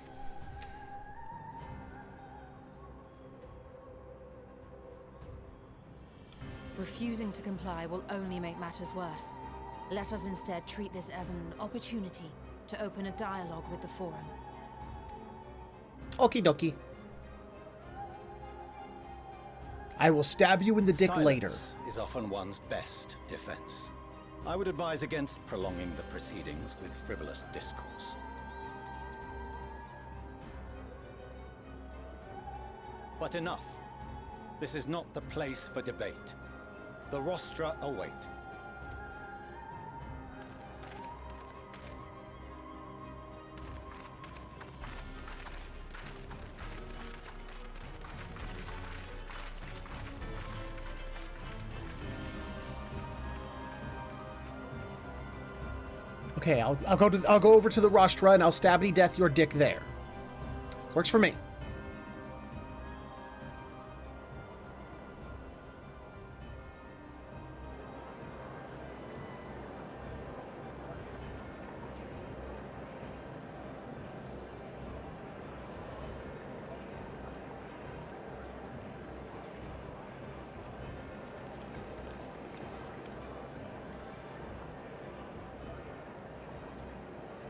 Refusing to comply will only make matters worse. Let us instead treat this as an opportunity to open a dialogue with the Forum. Okie dokie. I will stab you in the dick later. Silence is often one's best defense. I would advise against prolonging the proceedings with frivolous discourse. But enough. This is not the place for debate. The rostra await. Okay, I'll go over to the rostra and I'll stabby death your dick there. Works for me.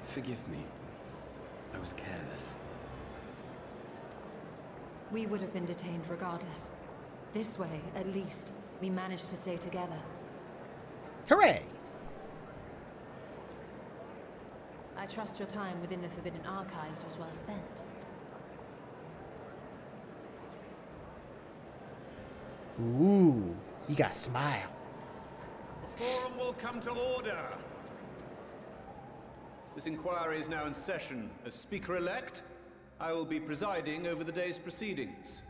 Forgive me. I was careless. We would have been detained regardless. This way, at least, we managed to stay together. Hooray! I trust your time within the Forbidden Archives was well spent. Ooh, you got a smile. The Forum will come to order. This inquiry is now in session. As Speaker-elect, I will be presiding over the day's proceedings.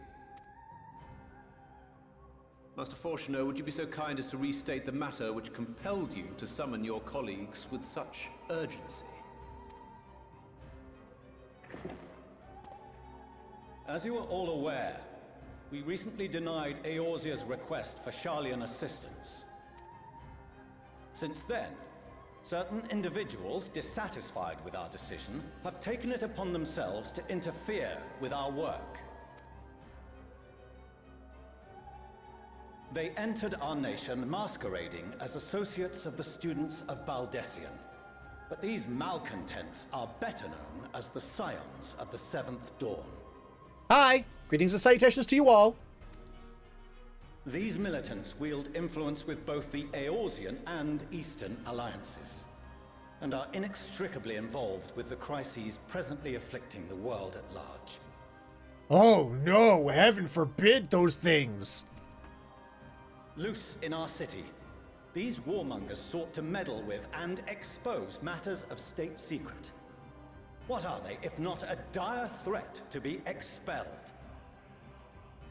Master Fortuner, would you be so kind as to restate the matter which compelled you to summon your colleagues with such urgency? As you are all aware, we recently denied Eorzea's request for Sharlayan assistance. Since then, certain individuals dissatisfied with our decision have taken it upon themselves to interfere with our work. They entered our nation masquerading as associates of the students of Baldesion. But these malcontents are better known as the Scions of the Seventh Dawn. Hi! Greetings and salutations to you all. These militants wield influence with both the Eorzean and Eastern alliances, and are inextricably involved with the crises presently afflicting the world at large. Oh no, heaven forbid those things! Loose in our city, these warmongers sought to meddle with and expose matters of state secret. What are they, if not a dire threat to be expelled?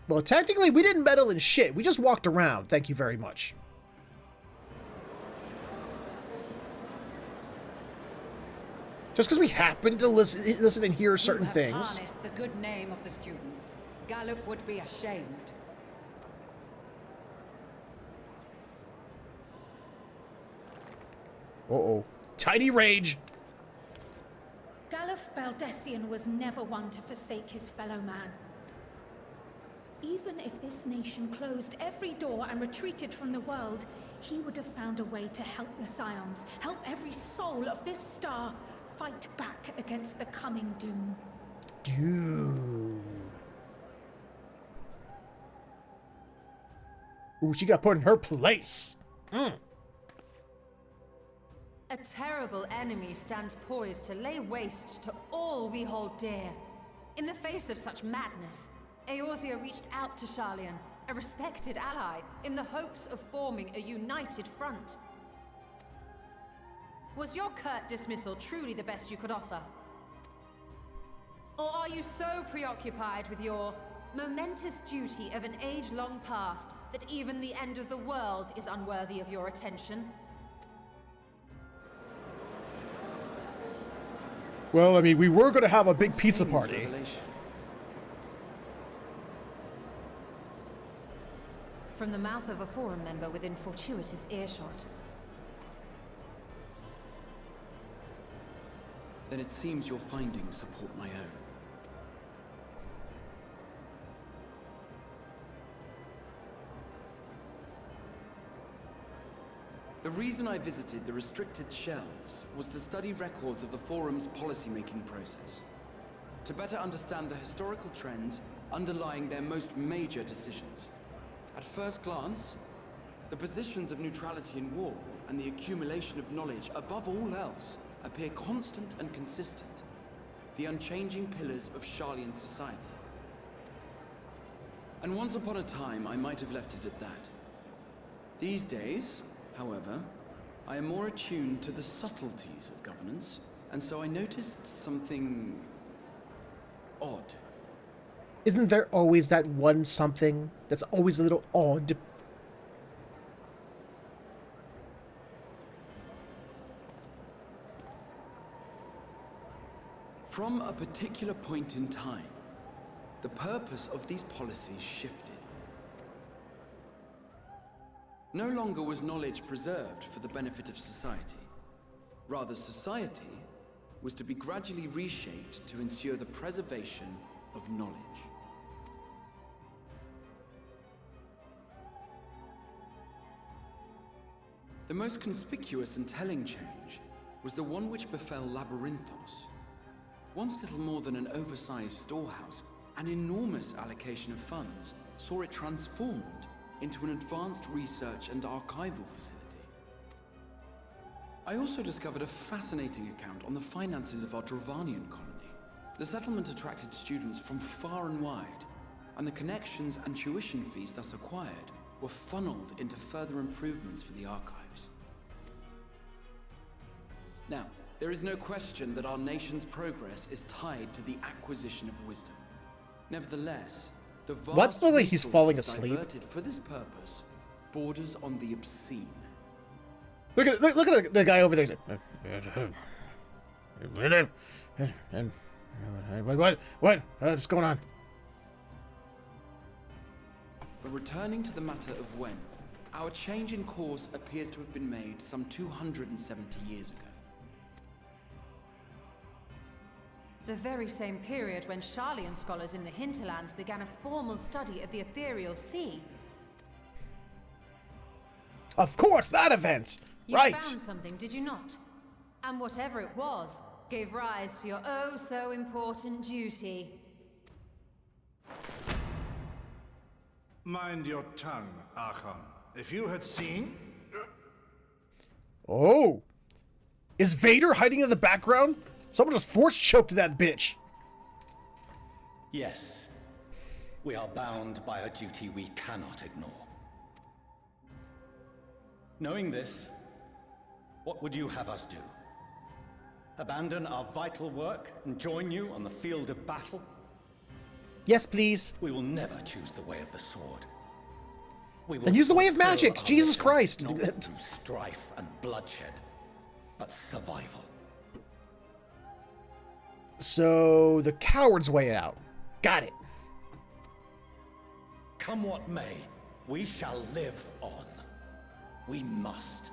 Well, technically, we didn't meddle in shit. We just walked around. Thank you very much. Just because we happen to listen and hear certain things. You have tarnished the good name of the students. Galuf would be ashamed. Uh-oh. Tiny rage. Galuf Baldessian was never one to forsake his fellow man. Even if this nation closed every door and retreated from the world, he would have found a way to help the Scions, help every soul of this star fight back against the coming doom. Dude. Ooh, she got put in her place. A terrible enemy stands poised to lay waste to all we hold dear. In the face of such madness, Eorzea reached out to Sharlayan, a respected ally, in the hopes of forming a united front. Was your curt dismissal truly the best you could offer? Or are you so preoccupied with your momentous duty of an age long past that even the end of the world is unworthy of your attention? Well, I mean, we were going to have a big pizza party. From the mouth of a forum member within fortuitous earshot. Then it seems your findings support my own. The reason I visited the restricted shelves was to study records of the Forum's policy-making process, to better understand the historical trends underlying their most major decisions. At first glance, the positions of neutrality in war and the accumulation of knowledge above all else appear constant and consistent, the unchanging pillars of Sharlayan society. And once upon a time, I might have left it at that. These days, however, I am more attuned to the subtleties of governance, and so I noticed something odd. Isn't there always that one something that's always a little odd? From a particular point in time, the purpose of these policies shifted. No longer was knowledge preserved for the benefit of society. Rather, society was to be gradually reshaped to ensure the preservation of knowledge. The most conspicuous and telling change was the one which befell Labyrinthos. Once little more than an oversized storehouse, an enormous allocation of funds saw it transformed into an advanced research and archival facility. I also discovered a fascinating account on the finances of our Dravanian colony. The settlement attracted students from far and wide, and the connections and tuition fees thus acquired were funneled into further improvements for the archives. Now, there is no question that our nation's progress is tied to the acquisition of wisdom. Nevertheless, the vast What's the way he's falling resources asleep? diverted for this purpose borders on the obscene. Look at the guy over there. What's going on? But returning to the matter of when, our change in course appears to have been made some 270 years ago. The very same period when Sharlayan scholars in the hinterlands began a formal study of the ethereal sea. Of course, that event! You Right! found something, did you not? And whatever it was, gave rise to your oh-so-important duty. Mind your tongue, Archaeon. If you had seen... Oh! Is Vader hiding in the background? Someone just force choked that bitch. Yes. We are bound by a duty we cannot ignore. Knowing this, what would you have us do? Abandon our vital work and join you on the field of battle? Yes, please. We will never choose the way of the sword. We will Then use the way of fulfill magic, our Jesus mission, Christ. Not through strife and bloodshed, but survival. So, the coward's way out. Got it. Come what may, we shall live on. We must.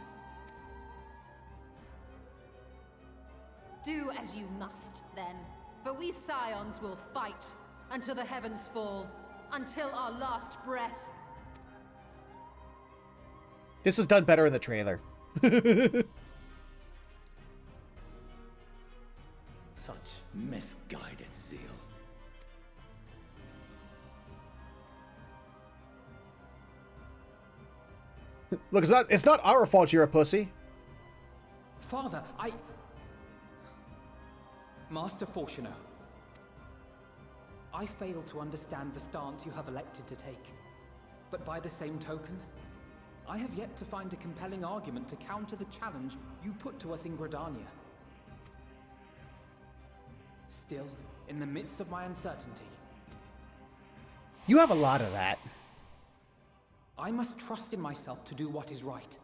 Do as you must, then. But we Scions will fight until the heavens fall. until our last breath. This was done better in the trailer. Such misguided zeal. Look, it's not our fault you're a pussy. Father, Master Fortuner, I fail to understand the stance you have elected to take. But by the same token, I have yet to find a compelling argument to counter the challenge you put to us in Gridania. Still, in the midst of my uncertainty, You have a lot of that. I must trust in myself to do what is right,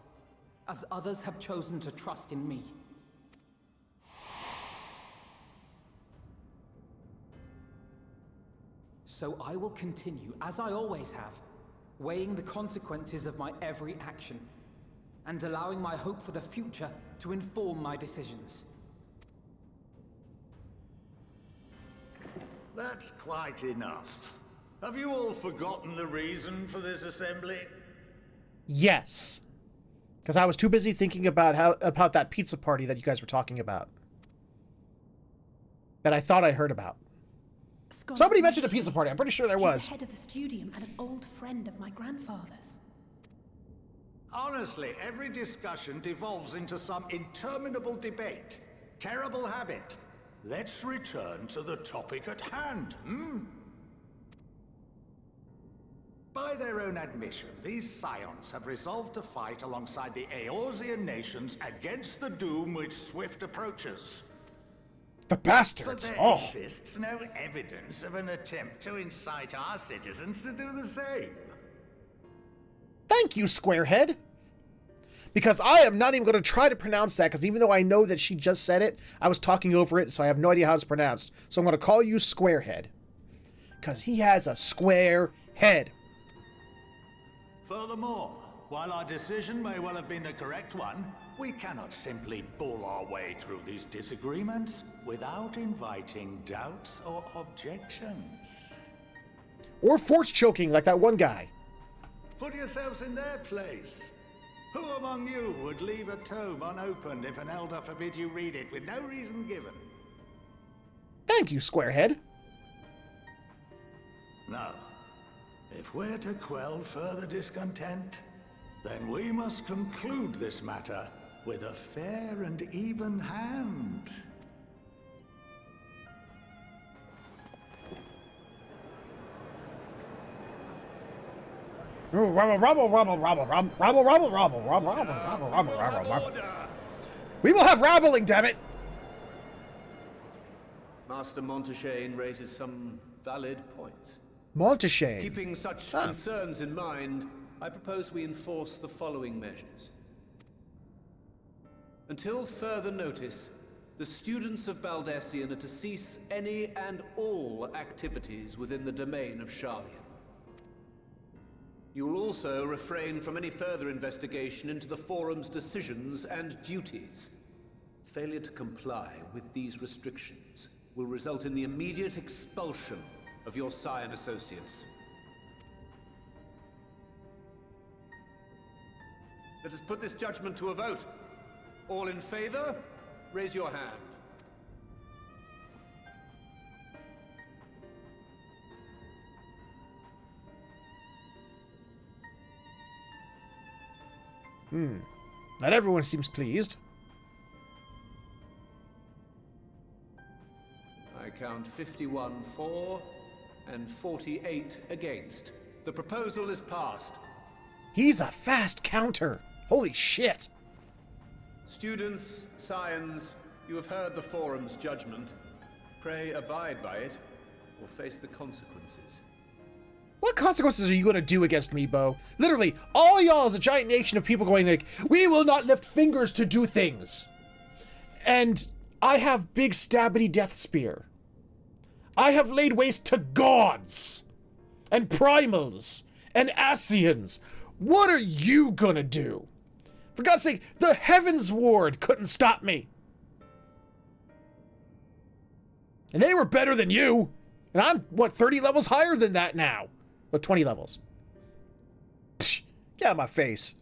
as others have chosen to trust in me. So I will continue, as I always have, weighing the consequences of my every action, and allowing my hope for the future to inform my decisions. That's quite enough. Have you all forgotten the reason for this assembly? Yes. Because I was too busy thinking about that pizza party that you guys were talking about. That I thought I heard about. Somebody mentioned a pizza party. I'm pretty sure there was. He's the head of the studium and an old friend of my grandfather's. Honestly, every discussion devolves into some interminable debate. Terrible habit. Let's return to the topic at hand, By their own admission, these Scions have resolved to fight alongside the Eorzean nations against the doom which swift approaches. The bastards! But there exists no evidence of an attempt to incite our citizens to do the same. Thank you, Squarehead! Because I am not even going to try to pronounce that, because even though I know that she just said it, I was talking over it, so I have no idea how it's pronounced. So I'm going to call you Squarehead. Because he has a square head. Furthermore, while our decision may well have been the correct one, we cannot simply bull our way through these disagreements without inviting doubts or objections. Or force choking like that one guy. Put yourselves in their place. Who among you would leave a tome unopened if an elder forbid you read it with no reason given? Thank you, Squarehead. Now, if we're to quell further discontent, then we must conclude this matter with a fair and even hand. We will have rabbling, damn it! Master Montaigne raises some valid points. Montaigne. Keeping such concerns in mind, I propose we enforce the following measures. Until further notice, the students of Baldesion are to cease any and all activities within the domain of Sharlayan. You will also refrain from any further investigation into the Forum's decisions and duties. Failure to comply with these restrictions will result in the immediate expulsion of your Scion associates. Let us put this judgment to a vote. All in favor, raise your hand. Not everyone seems pleased. I count 51 for and 48 against. The proposal is passed. He's a fast counter. Holy shit. Students, Scions, you have heard the Forum's judgment. Pray abide by it, or face the consequences. What consequences are you going to do against me, Bo? Literally, all y'all is a giant nation of people going like, we will not lift fingers to do things. And I have big stabbity death spear. I have laid waste to gods and primals and Ascians. What are you gonna do? For God's sake, the Heavens Ward couldn't stop me. And they were better than you. And I'm, what, 30 levels higher than that now? Well, 20 levels. Psh, get out of my face.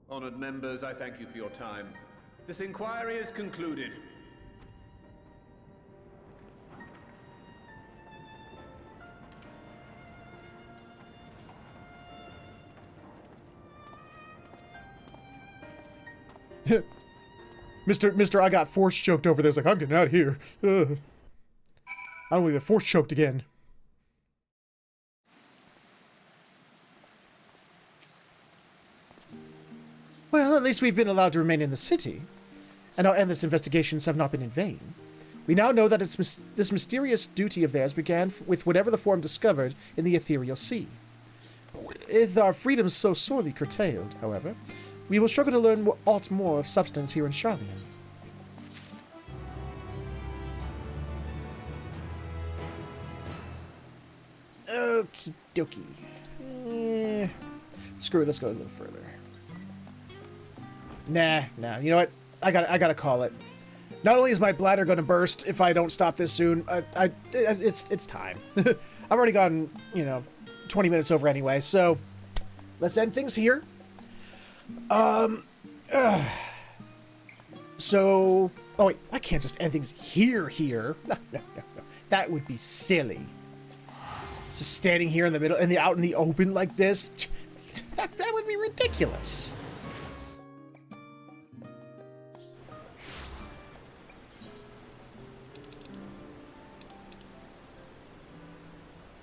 Honored members, I thank you for your time. This inquiry is concluded. Mr. I got force choked over there. It's like, I'm getting out of here. Ugh. I don't want to get force choked again. Well, at least we've been allowed to remain in the city, and our endless investigations have not been in vain. We now know that this mysterious duty of theirs began with whatever the form discovered in the ethereal sea. With our freedoms so sorely curtailed, however, we will struggle to learn aught more of substance here in Sharlayan. Okie dokie. Screw it, let's go a little further. Nah. You know what? I gotta call it. Not only is my bladder gonna burst if I don't stop this soon, it's time. I've already gone, 20 minutes over anyway, so let's end things here. So, oh wait, I can't just end things here. No. That would be silly. Just standing here in the middle, out in the open like this, that would be ridiculous.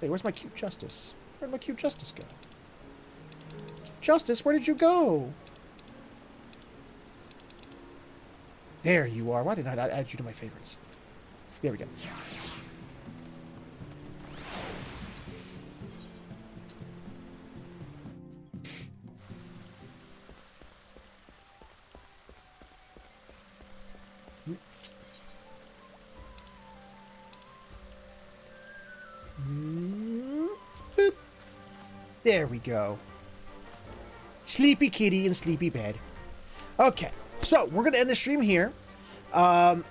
Hey, where's my cute Justice? Where'd my cute Justice go? Justice, where did you go? There you are. Why didn't I add you to my favorites? There we go. Boop. There we go. Sleepy kitty in sleepy bed. Okay, so we're going to end the stream here. But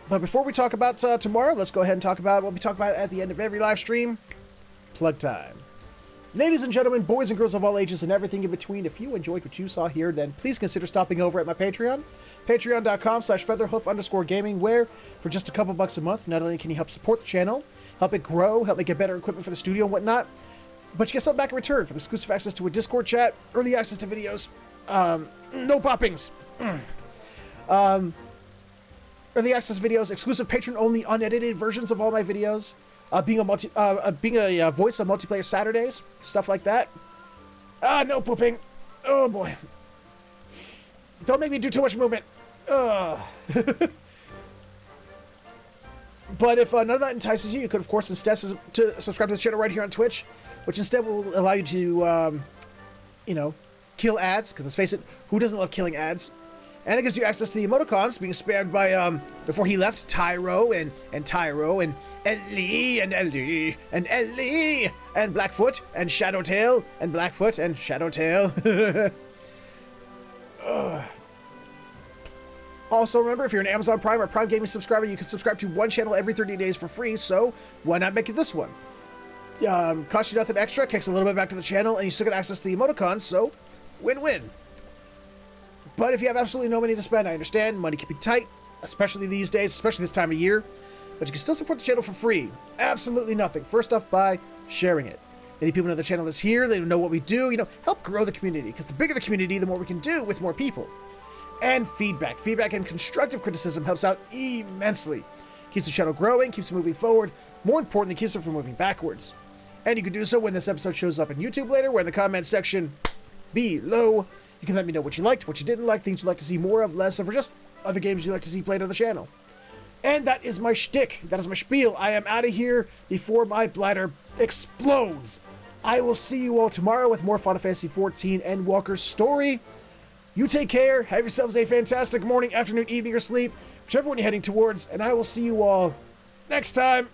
before we talk about tomorrow, let's go ahead and talk about what we talk about at the end of every live stream. Plug time. Ladies and gentlemen, boys and girls of all ages and everything in between, if you enjoyed what you saw here, then please consider stopping over at my Patreon. Patreon.com/featherhoof_gaming, where for just a couple bucks a month, not only can you help support the channel, help it grow, help me get better equipment for the studio and whatnot, but you get something back in return, from exclusive access to a Discord chat, early access to videos, no poppings, early access videos, exclusive patron-only unedited versions of all my videos, being a voice on multiplayer Saturdays, stuff like that. No pooping. Oh boy. Don't make me do too much movement. But if none of that entices you, you could of course instead to subscribe to the channel right here on Twitch, which instead will allow you to, kill ads, because let's face it, who doesn't love killing ads? And it gives you access to the emoticons being spammed by, before he left, Tyro and Tyro and Ellie and Ellie and Ellie and Blackfoot and Shadowtail and Blackfoot and Shadowtail. Also, remember, if you're an Amazon Prime or Prime Gaming subscriber, you can subscribe to one channel every 30 days for free, so why not make it this one? Costs you nothing extra, kicks a little bit back to the channel, and you still get access to the emoticons, so win-win. But if you have absolutely no money to spend, I understand, money can be tight, especially these days, especially this time of year, but you can still support the channel for free. Absolutely nothing. First off, by sharing it. Many people know the channel is here, they know what we do, help grow the community, because the bigger the community, the more we can do with more people. And feedback. Feedback and constructive criticism helps out immensely. Keeps the channel growing, keeps it moving forward, more importantly, keeps it from moving backwards. And you can do so when this episode shows up on YouTube later, where in the comments section below, you can let me know what you liked, what you didn't like, things you'd like to see more of, less of, or just other games you'd like to see played on the channel. And that is my shtick. That is my spiel. I am out of here before my bladder explodes. I will see you all tomorrow with more Final Fantasy XIV Endwalker story. You take care. Have yourselves a fantastic morning, afternoon, evening, or sleep, whichever one you're heading towards, and I will see you all next time.